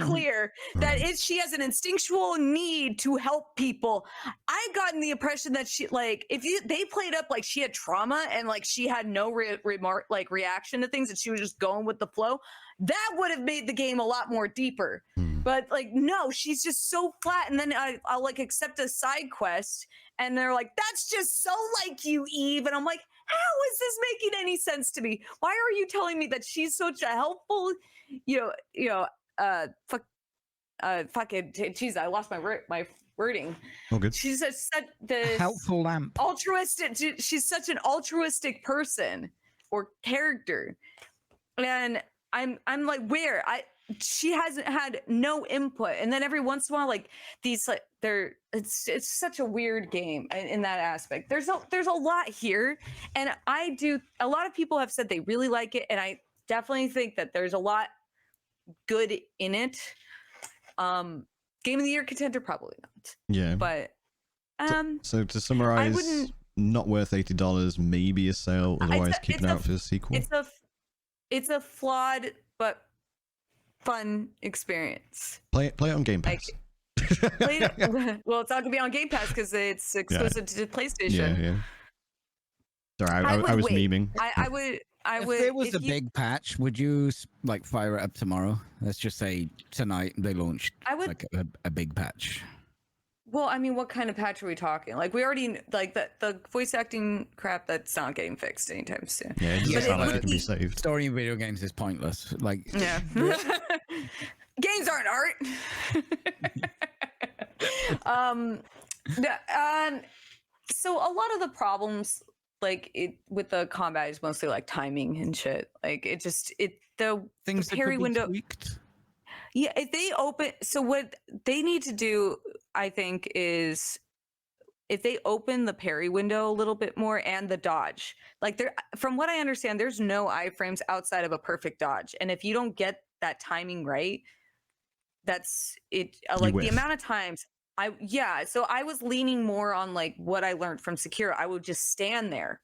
Speaker 2: clear that she has an instinctual need to help people?" I gotten the impression that she they played up like she had trauma and like she had no reaction to things and she was just going with the flow. That would have made the game a lot more deeper. But no, she's just so flat. And then I'll accept a side quest and they're like, "That's just so like you, Eve," and I'm like, how is this making any sense to me? Why are you telling me that she's such a helpful, fucking, geez, I lost my wording.
Speaker 1: Oh, good.
Speaker 2: She's such the
Speaker 3: helpful lamp.
Speaker 2: Altruistic. She's such an altruistic person or character. And I'm like, where? She hasn't had no input, and then every once in a while, it's such a weird game in that aspect. There's a lot here, and a lot of people have said they really like it, and I definitely think that there's a lot good in it. Game of the year contender, probably not.
Speaker 1: Yeah,
Speaker 2: but
Speaker 1: so to summarize, not worth $80, maybe a sale, otherwise keep an eye out for the sequel.
Speaker 2: It's a flawed but fun experience.
Speaker 1: Play it on Game Pass.
Speaker 2: Well, it's not gonna be on Game Pass because it's exclusive to PlayStation.
Speaker 1: Yeah. Sorry, I was memeing.
Speaker 2: I would.
Speaker 3: If there was a big patch, would you fire it up tomorrow? Let's just say tonight they launched a big patch.
Speaker 2: Well, I mean, what kind of patch are we talking? We already the voice acting crap that's not getting fixed anytime soon.
Speaker 1: Yeah, it doesn't sound like it can be saved.
Speaker 3: Story in video games is pointless.
Speaker 2: Yeah. Games aren't art. So a lot of the problems with the combat is mostly timing and shit. The parry window tweaked. Yeah, if they open, so what they need to do, I think, is if they open the parry window a little bit more and the dodge. From what I understand, there's no iframes outside of a perfect dodge, and if you don't get that timing right, that's it. The amount of times so I was leaning more on what I learned from Sekiro. I would just stand there,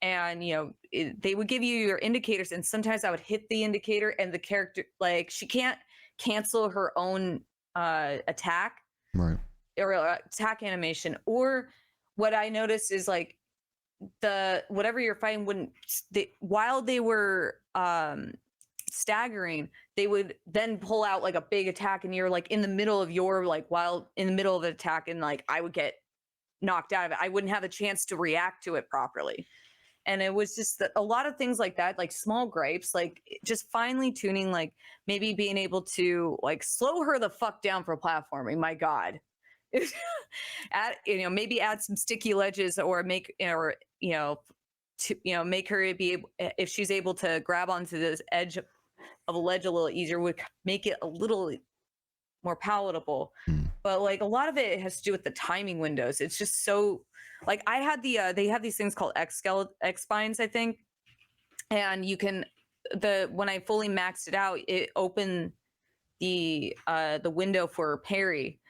Speaker 2: and they would give you your indicators, and sometimes I would hit the indicator, and the character she can't cancel her own attack,
Speaker 1: right,
Speaker 2: or attack animation. Or what I noticed is whatever you're fighting while they were staggering, they would then pull out a big attack, and you're in the middle of while in the middle of an attack, and I would get knocked out of it. I wouldn't have a chance to react to it properly. And it was just a lot of things like that, small gripes, just finely tuning, maybe being able to slow her the fuck down for platforming. My God, maybe add some sticky ledges, or make her be able, if she's able to grab onto this edge of a ledge a little easier, would make it a little more palatable. But a lot of it has to do with the timing windows. It's just so I had they have these things called X spines, I think, and you can when I fully maxed it out, it opened the window for parry,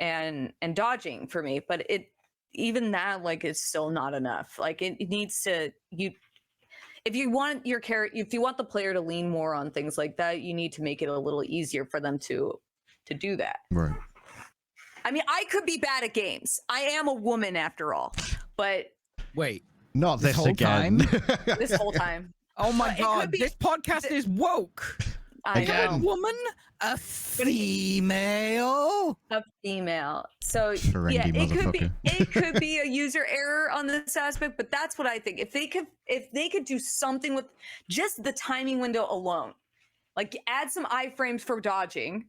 Speaker 2: and dodging for me, but even that like is still not enough. Like it needs to if you want the player to lean more on things like that, you need to make it a little easier for them to do that.
Speaker 1: Right.
Speaker 2: I mean, I could be bad at games. I am a woman after all, but
Speaker 3: Wait,
Speaker 1: Not this
Speaker 3: whole
Speaker 1: again.
Speaker 2: this whole time.
Speaker 3: oh my
Speaker 2: But it
Speaker 3: god,
Speaker 2: could be-
Speaker 3: this podcast is woke.
Speaker 2: I
Speaker 1: Again.
Speaker 3: A
Speaker 2: know.
Speaker 3: woman, a female.
Speaker 2: A female. So
Speaker 1: Ferengi
Speaker 2: yeah,
Speaker 1: motherfucker.
Speaker 2: it could be a user error on this aspect, but that's what I think. If they could do something with just the timing window alone, like add some iframes for dodging,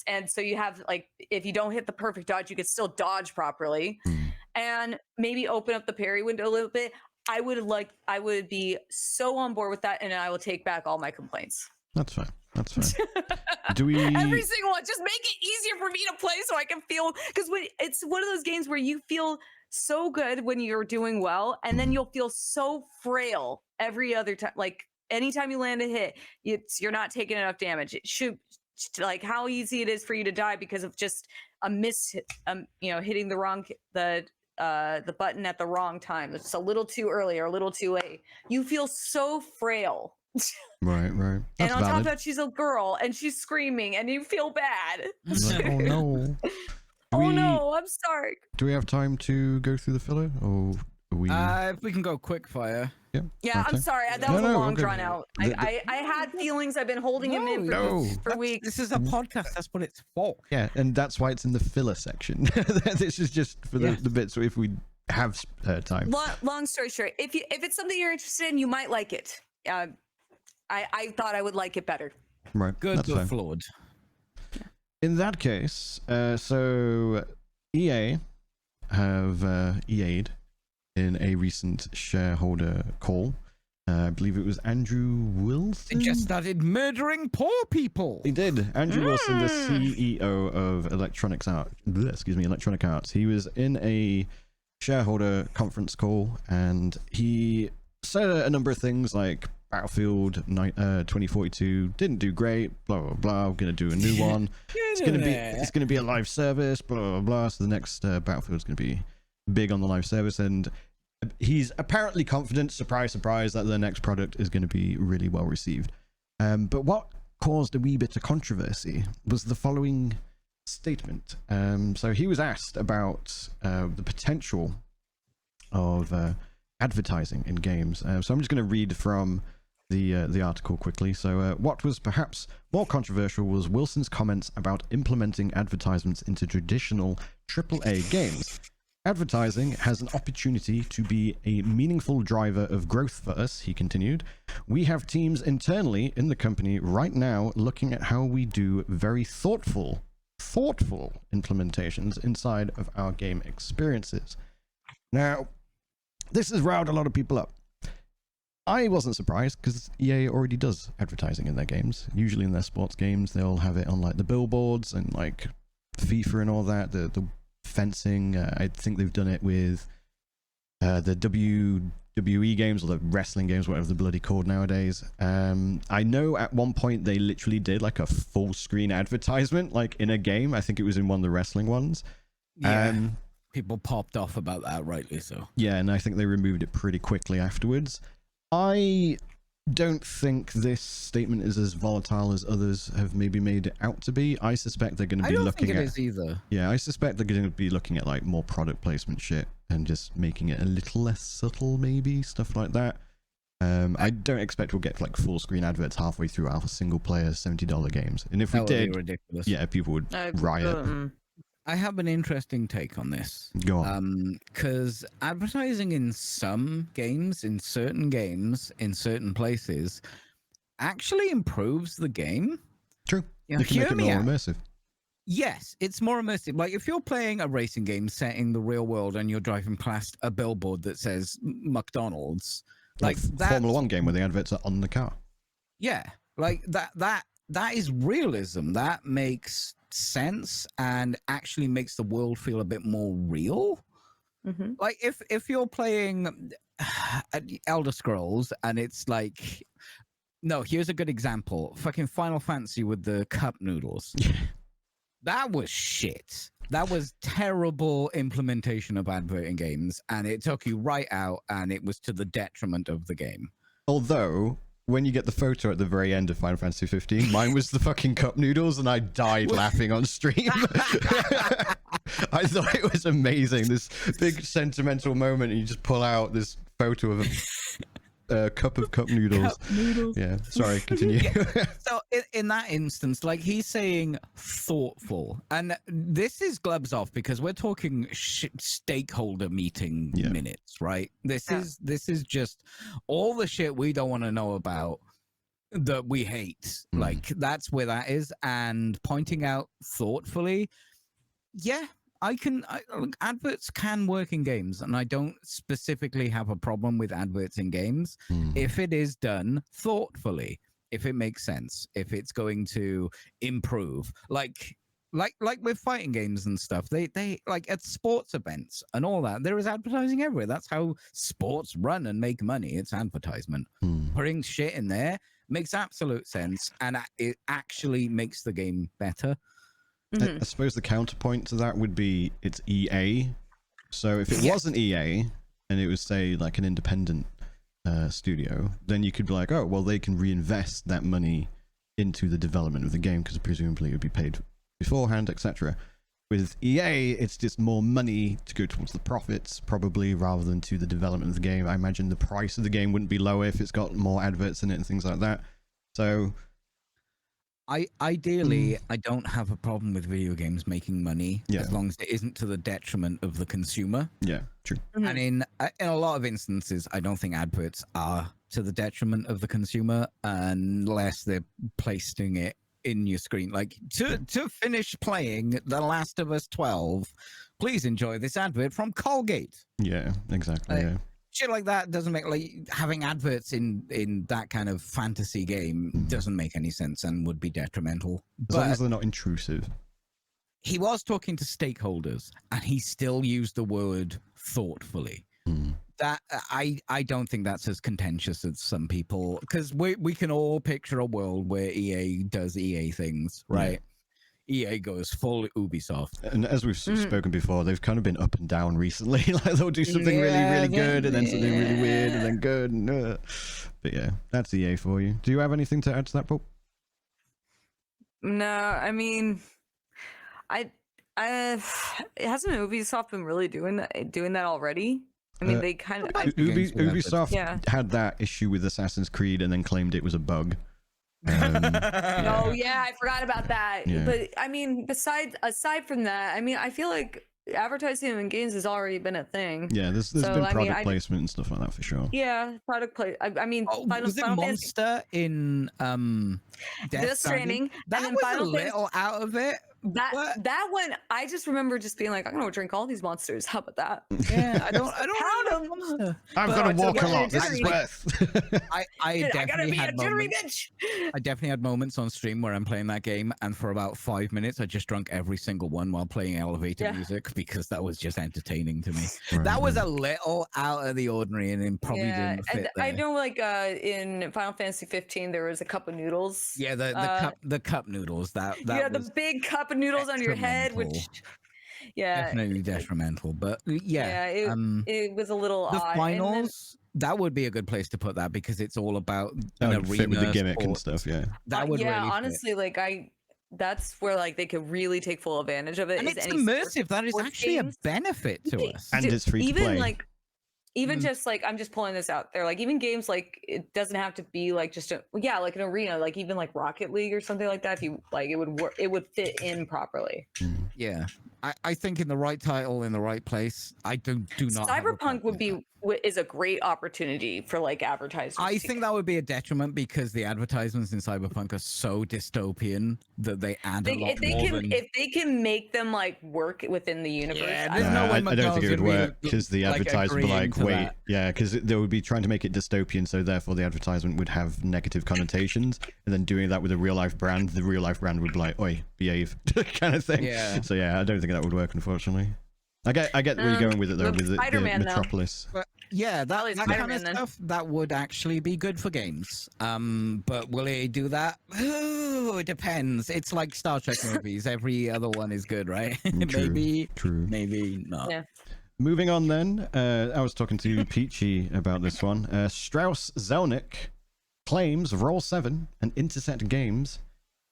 Speaker 2: and so you have like if you don't hit the perfect dodge, you could still dodge properly, and maybe open up the parry window a little bit. I would be so on board with that, and I will take back all my complaints.
Speaker 1: That's fine. That's fine. Do we?
Speaker 2: Every single one. Just make it easier for me to play so I can feel, because it's one of those games where you feel so good when you're doing well, and then you'll feel so frail every other time. Like anytime you land a hit, you're not taking enough damage. It should, like how easy it is for you to die because of just a miss, hitting the button at the wrong time. It's a little too early or a little too late. You feel so frail.
Speaker 1: Right.
Speaker 2: And
Speaker 1: That's
Speaker 2: on top of
Speaker 1: valid.
Speaker 2: that, she's a girl and she's screaming, and you feel bad.
Speaker 1: Like, oh no.
Speaker 2: Oh no, I'm sorry.
Speaker 1: Do we have time to go through the filler, or are we?
Speaker 3: If we can go quick fire.
Speaker 2: Yeah, I'm
Speaker 1: okay.
Speaker 2: sorry. That
Speaker 1: No,
Speaker 2: was a
Speaker 1: no,
Speaker 2: long
Speaker 1: okay.
Speaker 2: drawn out. I had feelings. I've been holding him in
Speaker 1: No.
Speaker 2: for weeks.
Speaker 3: This is a podcast. That's what it's for.
Speaker 1: Yeah, and that's why it's in the filler section. This is just for the bits if we have time.
Speaker 2: Long story short, if it's something you're interested in, you might like it. I thought I would like it better.
Speaker 1: Right.
Speaker 3: Good
Speaker 1: That's
Speaker 3: but
Speaker 1: fine.
Speaker 3: flawed.
Speaker 1: In that case, so EA have EA'd in a recent shareholder call. I believe it was Andrew Wilson.
Speaker 3: They just started murdering poor people.
Speaker 1: He did. Andrew Wilson, the CEO of Electronic Arts. He was in a shareholder conference call, and he said a number of things like Battlefield 2042 didn't do great, blah blah blah. We're gonna do a new one. It's gonna be a live service, blah blah blah. So the next Battlefield's gonna be big on the live service, and he's apparently confident, surprise surprise, that the next product is going to be really well received. But what caused a wee bit of controversy was the following statement. So he was asked about the potential of advertising in games. So I'm just going to read from the article quickly. So what was perhaps more controversial was Wilson's comments about implementing advertisements into traditional AAA games. Advertising has an opportunity to be a meaningful driver of growth for us, he continued. We have teams internally in the company right now looking at how we do very thoughtful implementations inside of our game experiences. Now, this has riled a lot of people up. I wasn't surprised because EA already does advertising in their games. Usually in their sports games, they'll have it on like the billboards and like FIFA and all that, the fencing. I think they've done it with the WWE games or the wrestling games, whatever they're bloody called nowadays. I know at one point they literally did like a full screen advertisement like in a game. I think it was in one of the wrestling ones.
Speaker 3: Yeah, people popped off about that, rightly so.
Speaker 1: Yeah, and I think they removed it pretty quickly afterwards. I don't think this statement is as volatile as others have maybe made it out to be. I suspect they're going to be looking at...
Speaker 3: I don't think it is either.
Speaker 1: Yeah, I suspect they're going to be looking at like more product placement shit and just making it a little less subtle, maybe, stuff like that. I don't expect we'll get like full screen adverts halfway through our single player $70 games. And if we
Speaker 3: That would be
Speaker 1: did,
Speaker 3: ridiculous.
Speaker 1: yeah, people would riot.
Speaker 3: I have an interesting take on this.
Speaker 1: Go on.
Speaker 3: Because advertising in some games, in certain places, actually improves the game.
Speaker 1: True.
Speaker 3: Yeah,
Speaker 1: You can make it more immersive.
Speaker 3: Yes, it's more immersive. Like if you're playing a racing game set in the real world and you're driving past a billboard that says McDonald's, like that
Speaker 1: Formula One game where the adverts are on the car.
Speaker 3: Yeah, like that is realism. That makes sense and actually makes the world feel a bit more real.
Speaker 2: Mm-hmm.
Speaker 3: Like if you're playing Elder Scrolls and it's like, no, here's a good example. Fucking Final Fantasy with the cup noodles. That was shit. That was terrible implementation of advert in games, and it took you right out, and it was to the detriment of the game.
Speaker 1: Although, when you get the photo at the very end of Final Fantasy 15, mine was the fucking cup noodles, and I died laughing on stream. I thought it was amazing. This big sentimental moment, and you just pull out this photo of a cup of cup noodles.
Speaker 3: Cup noodles.
Speaker 1: Yeah, sorry, continue.
Speaker 3: So in that instance, like he's saying thoughtful, and this is gloves off because we're talking stakeholder meeting minutes, right? This is just all the shit we don't want to know about that we hate. Like that's where that is, and pointing out thoughtfully, adverts can work in games, and I don't specifically have a problem with adverts in games if it is done thoughtfully, if it makes sense, if it's going to improve, like with fighting games and stuff. They like at sports events and all that, there is advertising everywhere. That's how sports run and make money. It's advertisement. Putting shit in there makes absolute sense, and it actually makes the game better.
Speaker 1: I suppose the counterpoint to that would be it's EA. So if it wasn't EA and it was, say, like an independent studio, then you could be like, oh, well, they can reinvest that money into the development of the game because presumably it would be paid beforehand, etc. With EA, it's just more money to go towards the profits, probably, rather than to the development of the game. I imagine the price of the game wouldn't be lower if it's got more adverts in it and things like that. So...
Speaker 3: Ideally, I don't have a problem with video games making money as long as it isn't to the detriment of the consumer.
Speaker 1: Yeah, true.
Speaker 3: And in a lot of instances, I don't think adverts are to the detriment of the consumer unless they're placing it in your screen. Like to finish playing The Last of Us 12, please enjoy this advert from Colgate.
Speaker 1: Yeah, exactly. Yeah.
Speaker 3: Shit like that doesn't make, like, having adverts in that kind of fantasy game doesn't make any sense and would be detrimental.
Speaker 1: As long as they're not intrusive.
Speaker 3: He was talking to stakeholders, and he still used the word thoughtfully. That I don't think that's as contentious as some people, because we can all picture a world where EA does EA things, right? Yeah. EA goes full Ubisoft.
Speaker 1: And as we've spoken before, they've kind of been up and down recently. Like they'll do something really good and then something really weird and then good. And, but yeah, that's EA for you. Do you have anything to add to that, Paul?
Speaker 2: No, I mean, hasn't Ubisoft been really doing that already? I mean, they kind of
Speaker 1: Ubisoft had that issue with Assassin's Creed and then claimed it was a bug.
Speaker 2: Oh yeah, I forgot about that. Yeah. But I mean, aside from that, I mean, I feel like advertising in games has already been a thing.
Speaker 1: Yeah, there's been product placement and stuff like that for sure.
Speaker 2: Yeah, product play. I mean,
Speaker 3: was it Monster in
Speaker 2: Death Stranding?
Speaker 3: That was a little out of it.
Speaker 2: That one, I just remember just being like, I'm gonna drink all these monsters. How about that?
Speaker 3: Yeah, I don't pound
Speaker 1: them. I'm gonna walk a lot. This is worth.
Speaker 3: I definitely had moments. I definitely had moments on stream where I'm playing that game, and for about 5 minutes, I just drunk every single one while playing elevator music because that was just entertaining to me. Right. That was a little out of the ordinary, and it probably didn't fit.
Speaker 2: I know, like in Final Fantasy 15, there was a cup of noodles.
Speaker 3: Yeah, the cup noodles. That
Speaker 2: the big cup of noodles on your head, which
Speaker 3: definitely detrimental. But
Speaker 2: it was a little
Speaker 3: the
Speaker 2: odd.
Speaker 3: Finals, that would be a good place to put that because it's all about an arena
Speaker 1: fit with the gimmick
Speaker 3: sport.
Speaker 1: And stuff. Yeah,
Speaker 3: that would really
Speaker 2: honestly
Speaker 3: fit.
Speaker 2: Like that's where like they could really take full advantage of it.
Speaker 3: And it's immersive. That is actually a benefit to us.
Speaker 1: And it's free to play.
Speaker 2: Even just like, I'm just pulling this out there, like even games, like it doesn't have to be like just like an arena, like even like Rocket League or something like that. If you like, it would work, it would fit in properly.
Speaker 3: Yeah, I think in the right title, in the right place. I do not.
Speaker 2: Cyberpunk is a great opportunity for like advertising.
Speaker 3: I think that would be a detriment because the advertisements in Cyberpunk are so dystopian that they add a lot more.
Speaker 2: If they can make them like work within the universe,
Speaker 3: I
Speaker 1: don't think it would work because the advertisement would be like, wait, because they would be trying to make it dystopian, so therefore the advertisement would have negative connotations, and then doing that with a real life brand, the real life brand would be like, oi, behave, kind of thing. Yeah. So yeah, I don't think that would work, unfortunately. I get where you're going with it though, with the Metropolis.
Speaker 3: yeah, that kind of
Speaker 2: Spider-Man, then.
Speaker 3: stuff, that would actually be good for games. But will it do that? Oh, it depends. It's like Star Trek movies. Every other one is good, right? Maybe not.
Speaker 2: Yeah.
Speaker 1: Moving on then, I was talking to Peachy about this one. Strauss Zelnick claims Roll7 and Intercept Games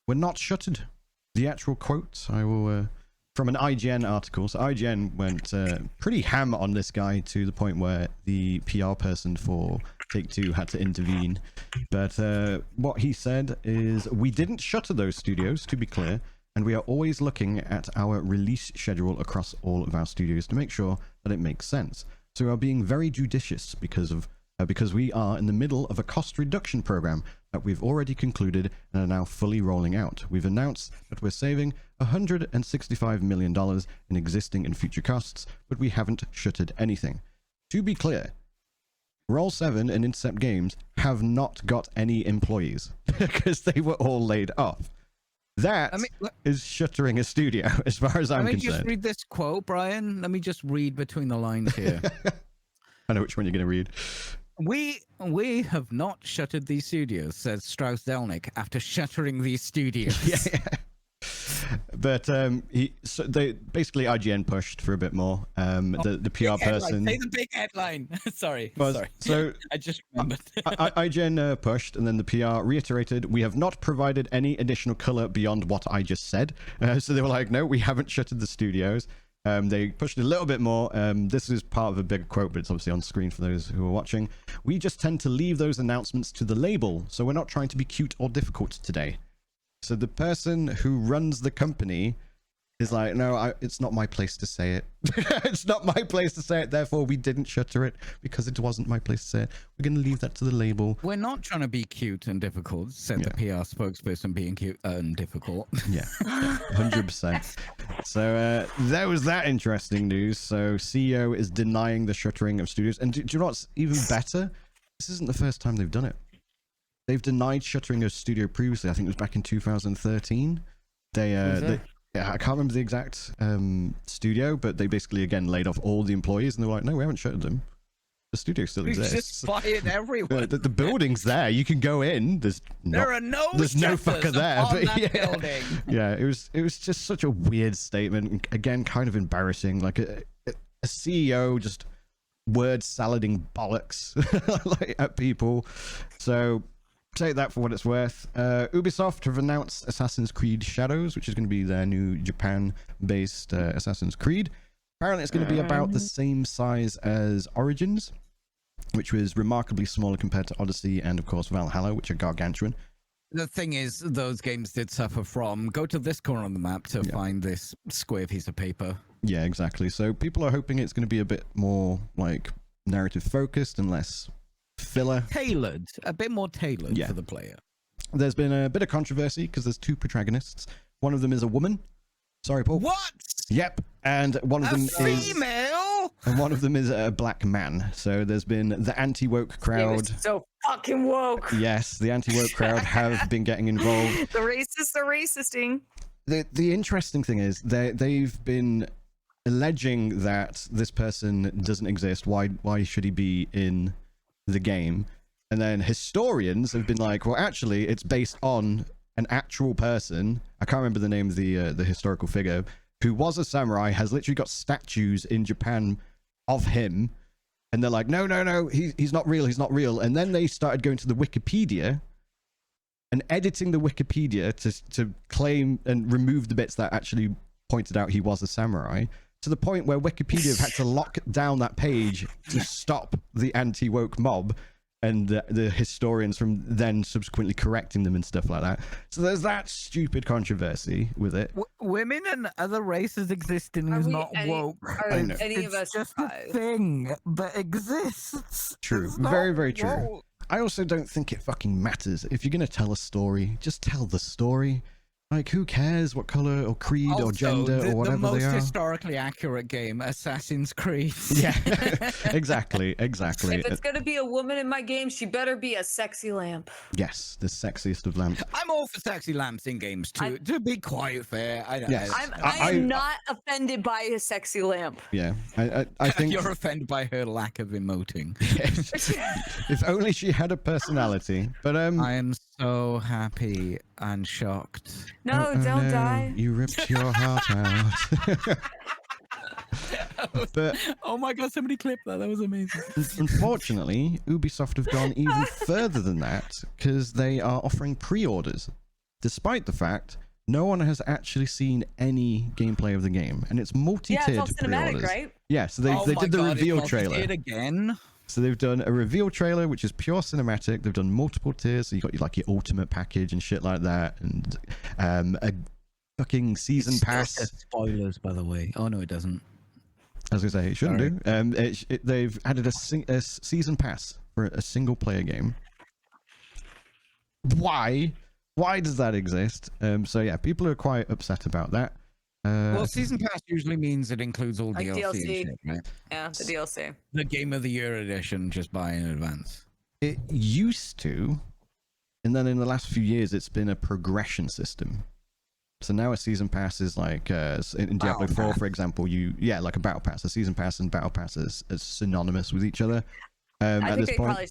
Speaker 1: were not shuttered. The actual quote, I will, from an IGN article. So IGN went pretty ham on this guy to the point where the PR person for Take-Two had to intervene. But what he said is, we didn't shutter those studios, to be clear, and we are always looking at our release schedule across all of our studios to make sure that it makes sense. So we are being very judicious because we are in the middle of a cost reduction program that we've already concluded and are now fully rolling out. We've announced that we're saving $165 million in existing and future costs, but we haven't shuttered anything. To be clear, Roll7 and Intercept Games have not got any employees because they were all laid off. That is shuttering a studio, as far as I'm concerned.
Speaker 3: Let me just read this quote, Brian. Let me just read between the lines here.
Speaker 1: I know which one you're going to read.
Speaker 3: We have not shuttered these studios, says Strauss Zelnick, after shuttering these studios.
Speaker 1: Yeah. But they basically IGN pushed for a bit more. The PR person.
Speaker 3: Say the big headline. Sorry.
Speaker 1: So
Speaker 3: I just remembered.
Speaker 1: IGN pushed, and then the PR reiterated, we have not provided any additional color beyond what I just said. So they were like, no, we haven't shuttered the studios. They pushed it a little bit more. This is part of a big quote, but it's obviously on screen for those who are watching. We just tend to leave those announcements to the label, so we're not trying to be cute or difficult today. So the person who runs the company is like, no, it's not my place to say it. It's not my place to say it. Therefore, we didn't shutter it because it wasn't my place to say it. We're going to leave that to the label.
Speaker 3: We're not trying to be cute and difficult, said the PR spokesperson, being cute and difficult.
Speaker 1: Yeah, 100%. So there was that interesting news. So CEO is denying the shuttering of studios. And do you know what's even better? This isn't the first time they've done it. They've denied shuttering a studio previously. I think it was back in 2013. I can't remember the exact studio, but they basically again laid off all the employees, and they were like, "No, we haven't shuttered them. The studio still exists.
Speaker 3: Just fired everyone.
Speaker 1: The building's there. You can go in. There's no fucker there. But
Speaker 3: building.
Speaker 1: Yeah, it was just such a weird statement. Again, kind of embarrassing. Like a CEO just word salading bollocks like, at people. So. Take that for what it's worth. Ubisoft have announced Assassin's Creed Shadows, which is going to be their new Japan-based Assassin's Creed. Apparently, it's going to be about the same size as Origins, which was remarkably smaller compared to Odyssey and, of course, Valhalla, which are gargantuan.
Speaker 3: The thing is, those games did suffer from go to this corner on the map to find this square piece of paper. Yeah,
Speaker 1: exactly. So people are hoping it's going to be a bit more like narrative focused and less filler,
Speaker 3: a bit more tailored for the player.
Speaker 1: There's been a bit of controversy because there's two protagonists. One of them is a woman. Sorry, Paul.
Speaker 3: What?
Speaker 1: Yep. And one of them is
Speaker 3: female.
Speaker 1: And one of them is a black man. So there's been the anti-woke crowd.
Speaker 2: So fucking woke.
Speaker 1: Yes, the anti-woke crowd have been getting involved.
Speaker 2: The racists are racisting.
Speaker 1: The interesting thing is they've been alleging that this person doesn't exist. Why should he be in the game? And then historians have been like, well, actually it's based on an actual person. I can't remember the name of the historical figure who was a samurai, has literally got statues in Japan of him, and they're like, no, he's not real. And then they started going to the Wikipedia and editing the Wikipedia to claim and remove the bits that actually pointed out he was a samurai, to the point where Wikipedia have had to lock down that page to stop the anti-woke mob and the historians from then subsequently correcting them and stuff like that. So there's that stupid controversy with it.
Speaker 3: Women and other races existing is not woke.
Speaker 2: Are any of us
Speaker 3: just a thing that exists.
Speaker 1: True. Very, very true. Woke. I also don't think it fucking matters. If you're going to tell a story, just tell the story. Like, who cares what color or creed
Speaker 3: Also,
Speaker 1: or gender or whatever
Speaker 3: the most
Speaker 1: they are?
Speaker 3: historically accurate game, Assassin's Creed.
Speaker 1: Yeah, exactly.
Speaker 2: If it's gonna be a woman in my game, she better be a sexy lamp.
Speaker 1: Yes, the sexiest of lamps.
Speaker 3: I'm all for sexy lamps in games too. To be quite fair,
Speaker 1: Yes.
Speaker 2: I am not offended by a sexy lamp.
Speaker 1: Yeah, I think
Speaker 3: you're offended by her lack of emoting.
Speaker 1: if only she had a personality. But
Speaker 3: I am so happy and shocked.
Speaker 2: No, don't die.
Speaker 1: You ripped your heart out. But
Speaker 3: oh my god, somebody clipped that. That was amazing.
Speaker 1: Unfortunately, Ubisoft have gone even further than that because they are offering pre-orders, despite the fact no one has actually seen any gameplay of the game, and it's multi-tiered
Speaker 2: Yeah, it's all cinematic,
Speaker 1: pre-orders.
Speaker 2: right?
Speaker 1: Yeah, so they did the reveal trailer.
Speaker 3: Again.
Speaker 1: So they've done a reveal trailer, which is pure cinematic. They've done multiple tiers, so you got like your ultimate package and shit like that, and a fucking season pass.
Speaker 3: Spoilers, by the way. Oh no, it doesn't.
Speaker 1: I was gonna say it shouldn't do. They've added a season pass for a single player game. Why? Why does that exist? So yeah, people are quite upset about that.
Speaker 3: Well, season pass usually means it includes all
Speaker 2: Like
Speaker 3: DLC,
Speaker 2: DLC.
Speaker 3: and shit, right?
Speaker 2: Yeah, the DLC.
Speaker 3: The Game of the Year edition, just buy in advance.
Speaker 1: It used to, and then in the last few years, it's been a progression system. So now a season pass is like in Diablo 4, for example, like a battle pass. A season pass and battle pass is synonymous with each other.
Speaker 2: I think they probably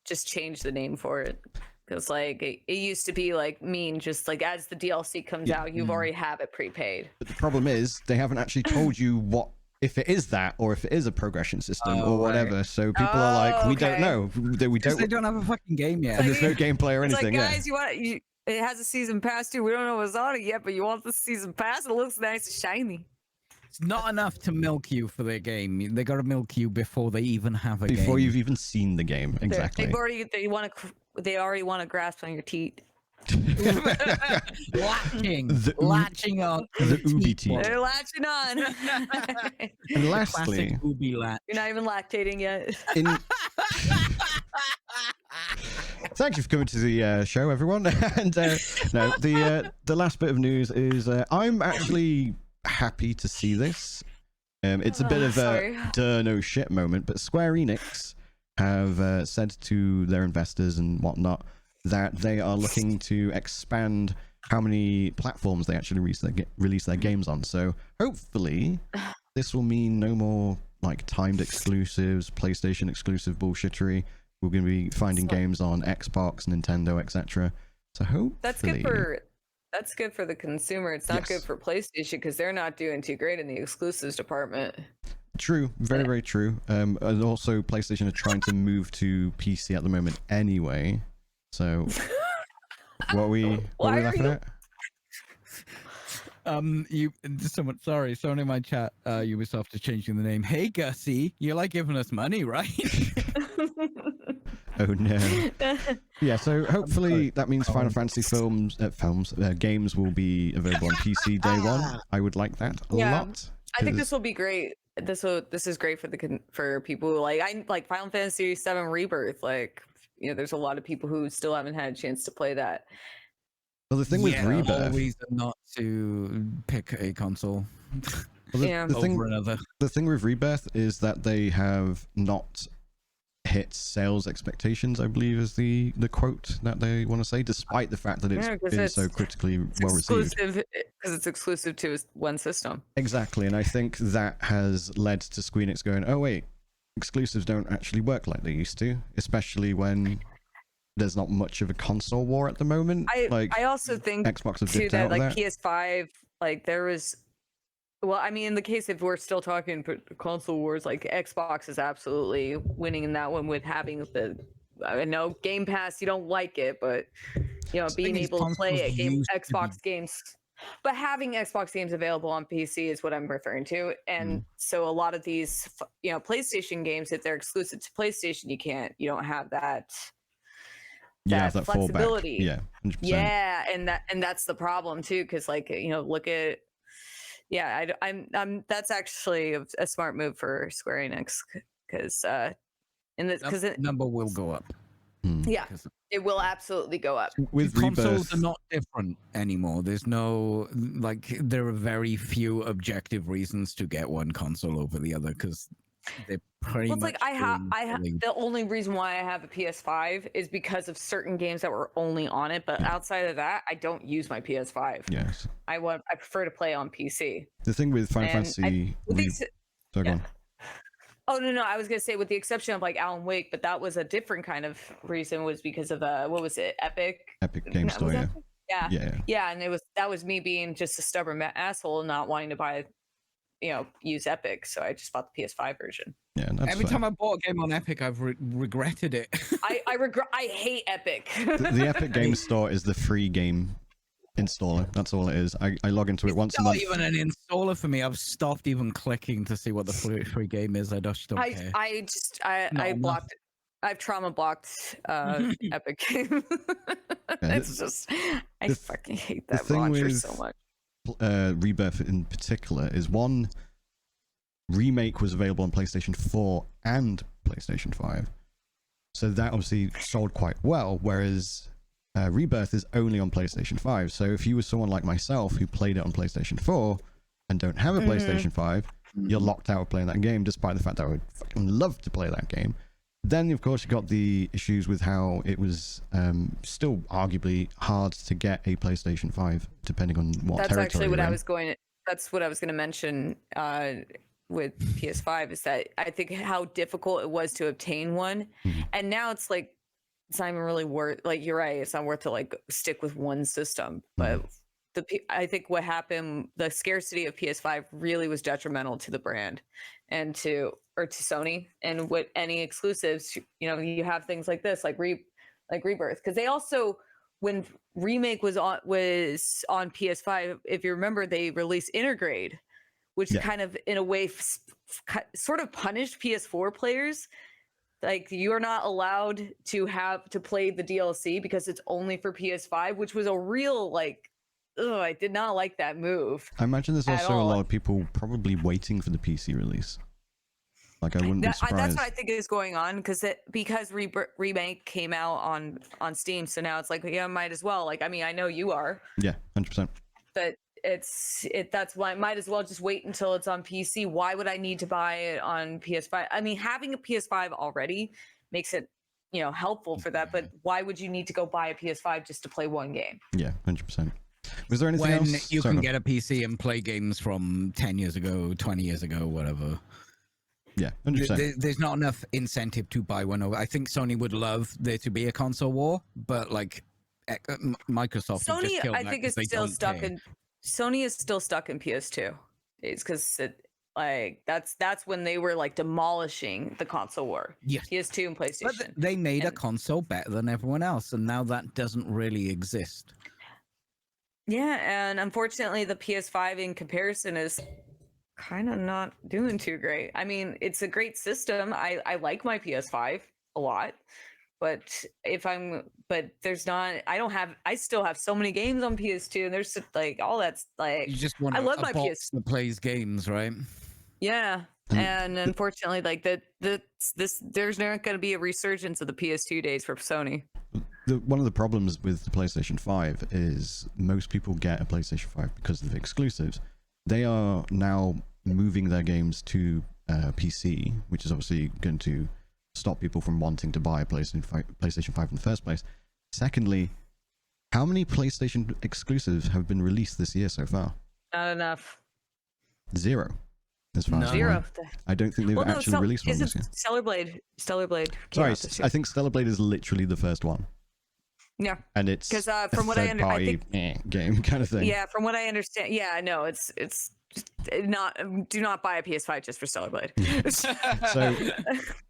Speaker 2: just change the name for it. Because like it used to be like just like as the DLC comes out, you've already have it prepaid.
Speaker 1: But the problem is they haven't actually told you what if it is that or if it is a progression system or whatever. Right. So people are like, we don't know. We don't.
Speaker 3: They don't have a fucking game yet.
Speaker 1: And there's no gameplay or anything.
Speaker 2: It's like, guys, it has a season pass too. We don't know what's on it yet, but you want the season pass? It looks nice and shiny.
Speaker 3: It's not enough to milk you for their game. They got to milk you before they even have a game.
Speaker 1: Before you've even seen the game, exactly.
Speaker 2: They already want to grasp on your teeth.
Speaker 3: Latching on
Speaker 1: the ubi teeth.
Speaker 2: They're latching on.
Speaker 1: And lastly,
Speaker 3: ubi latch.
Speaker 2: You're not even lactating yet.
Speaker 1: Thank you for coming to the show, everyone. And no, the last bit of news is I'm actually happy to see this. It's a bit of a duh no shit moment, but Square Enix have said to their investors and whatnot that they are looking to expand how many platforms they actually release their games on. So hopefully this will mean no more like timed exclusives, PlayStation exclusive bullshittery. We're going to be finding games on Xbox, Nintendo, etc. So hopefully
Speaker 2: that's good for the consumer. It's not good for PlayStation because they're not doing too great in the exclusives department.
Speaker 1: True, very, very true. And also PlayStation are trying to move to PC at the moment anyway. So what are we laughing at? Someone in my chat, Ubisoft is changing the name. Hey Gussie, you like giving us money, right? Oh no. Yeah, so hopefully that means Final Fantasy games will be available on PC day one. I would like that a lot.
Speaker 2: I think this will be great. This is great for people who like Final Fantasy VII Rebirth. Like, there's a lot of people who still haven't had a chance to play that.
Speaker 1: Well, the thing with Rebirth,
Speaker 3: always not to pick a console.
Speaker 1: Well, the thing with Rebirth is that they have not hit sales expectations, I believe is the quote that they want to say, despite the fact that it's been so critically well received.
Speaker 2: Because it's exclusive to one system.
Speaker 1: Exactly, and I think that has led to Square Enix going, oh wait, exclusives don't actually work like they used to, especially when there's not much of a console war at the moment.
Speaker 2: I also think
Speaker 1: Xbox have
Speaker 2: too
Speaker 1: dipped
Speaker 2: that
Speaker 1: out
Speaker 2: like
Speaker 1: of that.
Speaker 2: PS5, like there was. Well, I mean, in the case if we're still talking console wars, like Xbox is absolutely winning in that one with having I know Game Pass, you don't like it, but being able to play Xbox games, but having Xbox games available on PC is what I'm referring to. And so a lot of these, PlayStation games, if they're exclusive to PlayStation, you don't have that flexibility.
Speaker 1: Fallback. Yeah, 100%.
Speaker 2: Yeah, and that's the problem too, because look at. Yeah, I'm. That's actually a smart move for Square Enix because
Speaker 3: number will go up.
Speaker 2: Yeah, it will absolutely go up.
Speaker 1: With
Speaker 3: consoles
Speaker 1: Rebirth,
Speaker 3: are not different anymore. There's no there are very few objective reasons to get one console over the other because they're pretty
Speaker 2: Well, it's
Speaker 3: much.
Speaker 2: like I have the only reason why I have a PS5 is because of certain games that were only on it. But outside of that, I don't use my PS5.
Speaker 1: yes.
Speaker 2: I prefer to play on PC.
Speaker 1: The thing with Final Fantasy, sorry, go on.
Speaker 2: Oh no, I was gonna say with the exception of like Alan Wake, but that was a different kind of reason. Was because of what was it, Epic
Speaker 1: Game Store,
Speaker 2: yeah.
Speaker 1: Yeah,
Speaker 2: And that was me being just a stubborn asshole, not wanting to buy, use Epic. So I just bought the PS5 version.
Speaker 1: Yeah, that's
Speaker 3: Every
Speaker 1: fair.
Speaker 3: time I bought a game on Epic, I've regretted it.
Speaker 2: I hate Epic.
Speaker 1: The Epic Game Store is the free game installer. That's all it is. I log into it once a month.
Speaker 3: Not even an installer for me. I've stopped even clicking to see what the free game is. I just don't care.
Speaker 2: I blocked. I've trauma blocked Epic Game. It's just I fucking hate that launcher so much.
Speaker 1: Rebirth in particular is one remake was available on PlayStation 4 and PlayStation 5, so that obviously sold quite well. Whereas Rebirth is only on PlayStation 5. So if you were someone like myself who played it on PlayStation 4 and don't have a PlayStation 5, you're locked out of playing that game, despite the fact that I would fucking love to play that game. Then, of course, you got the issues with how it was still arguably hard to get a PlayStation 5, depending on what
Speaker 2: That's
Speaker 1: territory
Speaker 2: actually what
Speaker 1: you're
Speaker 2: I
Speaker 1: in.
Speaker 2: was going. That's what I was going to mention with PS5 is that I think how difficult it was to obtain one, and now it's like it's not even really worth. Like you're right, it's not worth to like stick with one system. But I think what happened, the scarcity of PS5 really was detrimental to the brand and to Sony, and with any exclusives, you have things like this, like Rebirth, because they also, when Remake was on PS5, if you remember, they released Intergrade, which kind of in a way sort of punished PS4 players. Like you are not allowed to play the DLC because it's only for PS5, which was a real I did not like that move.
Speaker 1: I imagine there's also a lot of people probably waiting for the PC release. Like I wouldn't be surprised.
Speaker 2: That's what I think is going on because Remake came out on Steam, so now it's like might as well. Like I mean, I know you are.
Speaker 1: Yeah, 100%.
Speaker 2: But that's why I might as well just wait until it's on PC. Why would I need to buy it on PS5? I mean, having a PS5 already makes it helpful for that. But why would you need to go buy a PS5 just to play one game?
Speaker 1: Yeah, 100%. Was there anything
Speaker 3: when
Speaker 1: else?
Speaker 3: You can get a PC and play games from 10 years ago, 20 years ago, whatever.
Speaker 1: Yeah, 100%.
Speaker 3: There's not enough incentive to buy one over. I think Sony would love there to be a console war, but like Microsoft,
Speaker 2: Sony, I think is still stuck in. Sony is still stuck in PS2. It's because that's when they were like demolishing the console war.
Speaker 3: Yes.
Speaker 2: PS2 and PlayStation.
Speaker 3: But they made a console better than everyone else, and now that doesn't really exist.
Speaker 2: Yeah, and unfortunately, the PS5 in comparison is kind of not doing too great. I mean, it's a great system. I like my PS5 a lot, but I still have so many games on PS2, and there's like all that's like
Speaker 3: you just want
Speaker 2: I love my
Speaker 3: PS that plays games, right?
Speaker 2: Yeah, and unfortunately, like there's not going to be a resurgence of the PS2 days for Sony.
Speaker 1: One of the problems with the PlayStation 5 is most people get a PlayStation 5 because of the exclusives. They are now moving their games to PC, which is obviously going to stop people from wanting to buy a PlayStation 5 in the first place. Secondly, how many PlayStation exclusives have been released this year so far?
Speaker 2: Not enough.
Speaker 1: 0. As far as
Speaker 2: Zero.
Speaker 1: I don't think they've actually released one this year.
Speaker 2: Stellar Blade.
Speaker 1: Sorry, I think Stellar Blade is literally the first one.
Speaker 2: Yeah,
Speaker 1: and it's
Speaker 2: because from what I understand, I think
Speaker 1: game kind of thing.
Speaker 2: Yeah, from what I understand, yeah, no, it's not. Do not buy a PS5 just for Stellar Blade.
Speaker 1: So,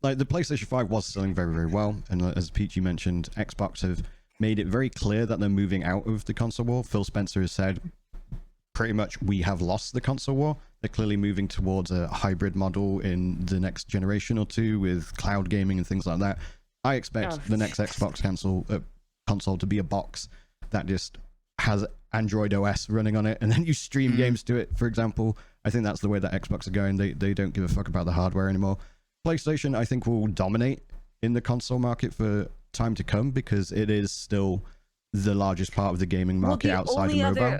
Speaker 1: like the PlayStation 5 was selling very, very well, and as Peachy mentioned, Xbox have made it very clear that they're moving out of the console war. Phil Spencer has said, pretty much, we have lost the console war. They're clearly moving towards a hybrid model in the next generation or two with cloud gaming and things like that. I expect the next Xbox console to be a box that just has Android OS running on it, and then you stream games to it, for example. I think that's the way that Xbox are going. They don't give a fuck about the hardware anymore. PlayStation, I think, will dominate in the console market for time to come because it is still the largest part of the gaming market outside of mobile.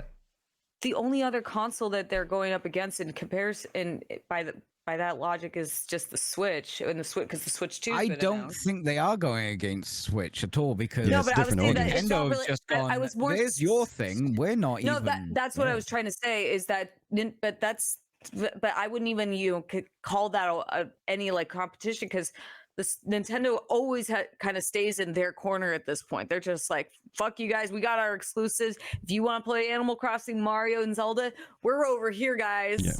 Speaker 2: The only other console that they're going up against in comparison, by that logic, is just the Switch, and the Switch, because the Switch 2.
Speaker 3: I don't think they are going against Switch at all, because
Speaker 1: Yeah,
Speaker 2: no,
Speaker 1: it's
Speaker 2: but I was saying that it's not
Speaker 3: Nintendo's
Speaker 2: really.
Speaker 3: just gone,
Speaker 2: I was more.
Speaker 3: There's your thing. We're not
Speaker 2: No,
Speaker 3: even.
Speaker 2: that's what I was trying to say. Is that, but I wouldn't even call that any like competition, because this Nintendo always kind of stays in their corner at this point. They're just like, fuck you guys, we got our exclusives. If you want to play Animal Crossing, Mario, and Zelda, we're over here, guys.
Speaker 1: Yeah.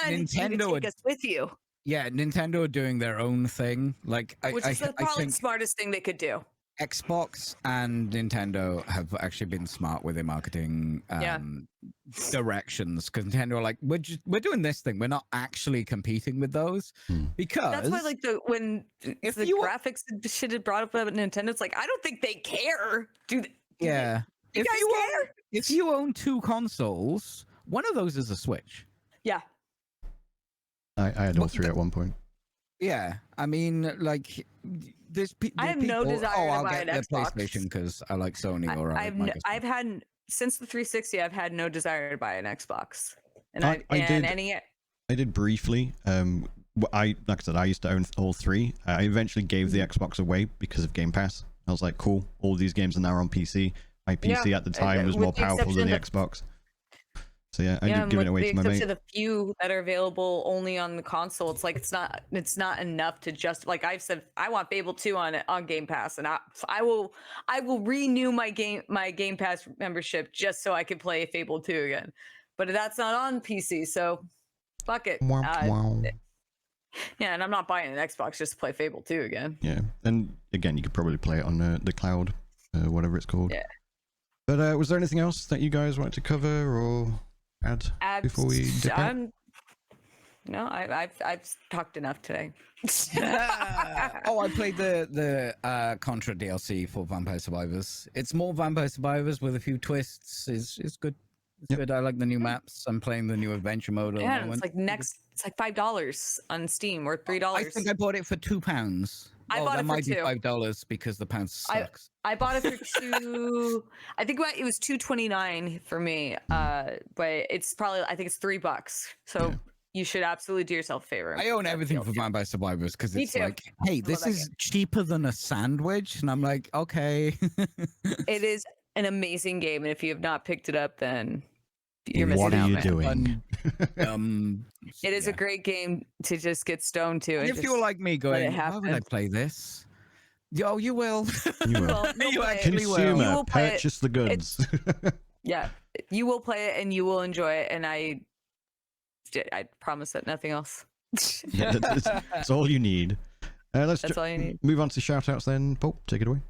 Speaker 2: And Nintendo you can take us with you.
Speaker 3: Yeah, Nintendo are doing their own thing. Like,
Speaker 2: which is probably the smartest thing they could do.
Speaker 3: Xbox and Nintendo have actually been smart with their marketing directions, because Nintendo are like, we're doing this thing, we're not actually competing with those, because
Speaker 2: that's why, like, when the graphics shit had brought up about Nintendo, it's like, I don't think they care. Do you guys care?
Speaker 3: If you own 2 consoles, one of those is a Switch.
Speaker 2: Yeah,
Speaker 1: I had all 3 at one point.
Speaker 3: Yeah, I mean, like,
Speaker 2: I have no desire to buy an
Speaker 3: I'll get the
Speaker 2: Xbox.
Speaker 3: PlayStation because I like Sony, or
Speaker 2: I've had since the 360. I've had no desire to buy an Xbox, and
Speaker 1: I did briefly. Like I said, I used to own all 3. I eventually gave the Xbox away because of Game Pass. I was like, cool, all these games are now on PC. My PC at the time was more powerful than the Xbox. So yeah, I did give it away to my mate.
Speaker 2: To the few that are available only on the console, it's like it's not enough to just, like I've said, I want Fable 2 on Game Pass, and I will renew my Game Pass membership just so I can play Fable 2 again. But that's not on PC, so fuck it. Yeah, and I'm not buying an Xbox just to play Fable 2 again.
Speaker 1: Yeah, and again, you could probably play it on the cloud, whatever it's called.
Speaker 2: Yeah.
Speaker 1: But was there anything else that you guys wanted to cover or add before we dip out?
Speaker 2: No, I've talked enough today.
Speaker 3: I played the Contra DLC for Vampire Survivors. It's more Vampire Survivors with a few twists. It's good. It's good. I like the new maps. I'm playing the new adventure mode.
Speaker 2: Yeah, it's like it's like $5 on Steam, or $3.
Speaker 3: I think I bought it for £2.
Speaker 2: I bought it for $2.
Speaker 3: $5 because the pound sucks.
Speaker 2: I bought it for $2. I think it was $2.29 for me. But it's probably, I think it's $3. So you should absolutely do yourself a favor.
Speaker 3: I own everything for Vampire Survivors because it's like, hey, this is cheaper than a sandwich, and I'm like, okay.
Speaker 2: It is an amazing game, and if you have not picked it up, then you're missing out.
Speaker 1: What are you doing?
Speaker 2: It is a great game to just get stoned to.
Speaker 3: And if you're like me going, how would I play this? Oh, you will.
Speaker 1: You will.
Speaker 3: You
Speaker 1: actually will. You will purchase the goods.
Speaker 2: Yeah, you will play it and you will enjoy it. And I promise that nothing else.
Speaker 1: Yeah, that's all you need.
Speaker 2: That's all you need.
Speaker 1: Move on to shout outs then. Paul, take it away.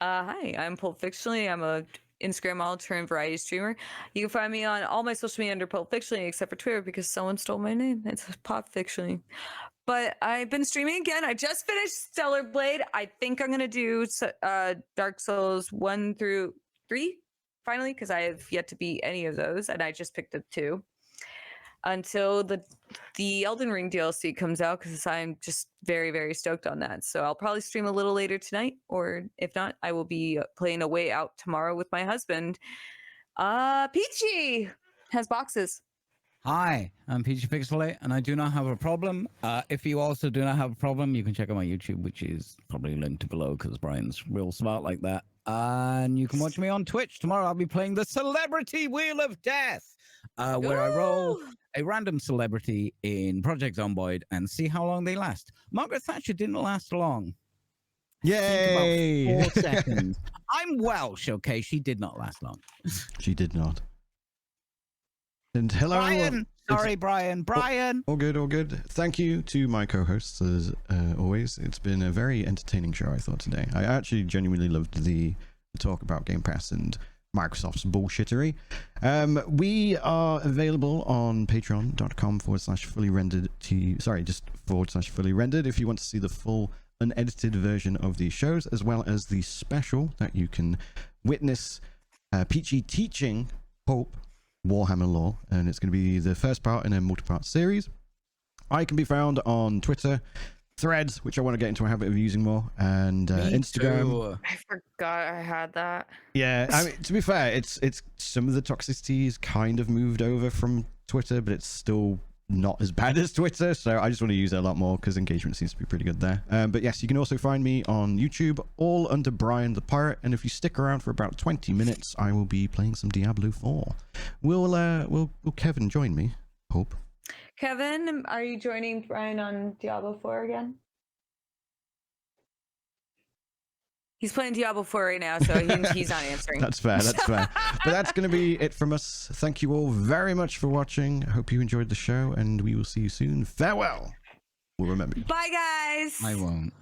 Speaker 2: Hi, I'm Pulp Fictionally. I'm a Instagram model turned variety streamer. You can find me on all my social media under Pulp Fictionally, except for Twitter because someone stole my name. It's Pop Fictionally. But I've been streaming again. I just finished Stellar Blade. I think I'm going to do Dark Souls 1 through 3 finally, because I have yet to beat any of those, and I just picked up 2 until the Elden Ring DLC comes out, because I'm just very, very stoked on that. So I'll probably stream a little later tonight, or if not, I will be playing A Way Out tomorrow with my husband. Peachy has boxes.
Speaker 3: Hi, I'm Peachy Pixelate, and I do not have a problem. If you also do not have a problem, you can check out my YouTube, which is probably linked below because Brian's real smart like that. And you can watch me on Twitch. Tomorrow I'll be playing the Celebrity Wheel of Death, where I roll a random celebrity in Project Zomboid and see how long they last. Margaret Thatcher didn't last long.
Speaker 1: Yay!
Speaker 3: Think about 4 seconds. I'm Welsh, okay? She did not last long.
Speaker 1: She did not. And hello,
Speaker 3: Brian. Sorry, Brian. Brian.
Speaker 1: All good, all good. Thank you to my co-hosts as always. It's been a very entertaining show, I thought, today. I actually genuinely loved the talk about Game Pass and Microsoft's bullshittery. We are available on patreon.com/fully rendered /fully rendered if you want to see the full unedited version of these shows, as well as the special that you can witness Peachy teaching Pulp Warhammer lore, and it's going to be the first part in a multi-part series. I can be found on Twitter, Threads, which I want to get into a habit of using more, and
Speaker 3: Me
Speaker 1: Instagram.
Speaker 3: too.
Speaker 2: I forgot I had that.
Speaker 1: Yeah, I mean, to be fair, it's some of the toxicity is kind of moved over from Twitter, but it's still not as bad as Twitter. So I just want to use it a lot more because engagement seems to be pretty good there. But yes, you can also find me on YouTube, all under Bryan the Pirate. And if you stick around for about 20 minutes, I will be playing some Diablo 4. Will Kevin join me? Hope.
Speaker 2: Kevin, are you joining Bryan on Diablo 4 again? He's playing Diablo 4 right now, so he's not answering.
Speaker 1: That's fair. That's fair. But that's going to be it from us. Thank you all very much for watching. I hope you enjoyed the show, and we will see you soon. Farewell. We'll remember you.
Speaker 2: Bye, guys.
Speaker 3: I won't.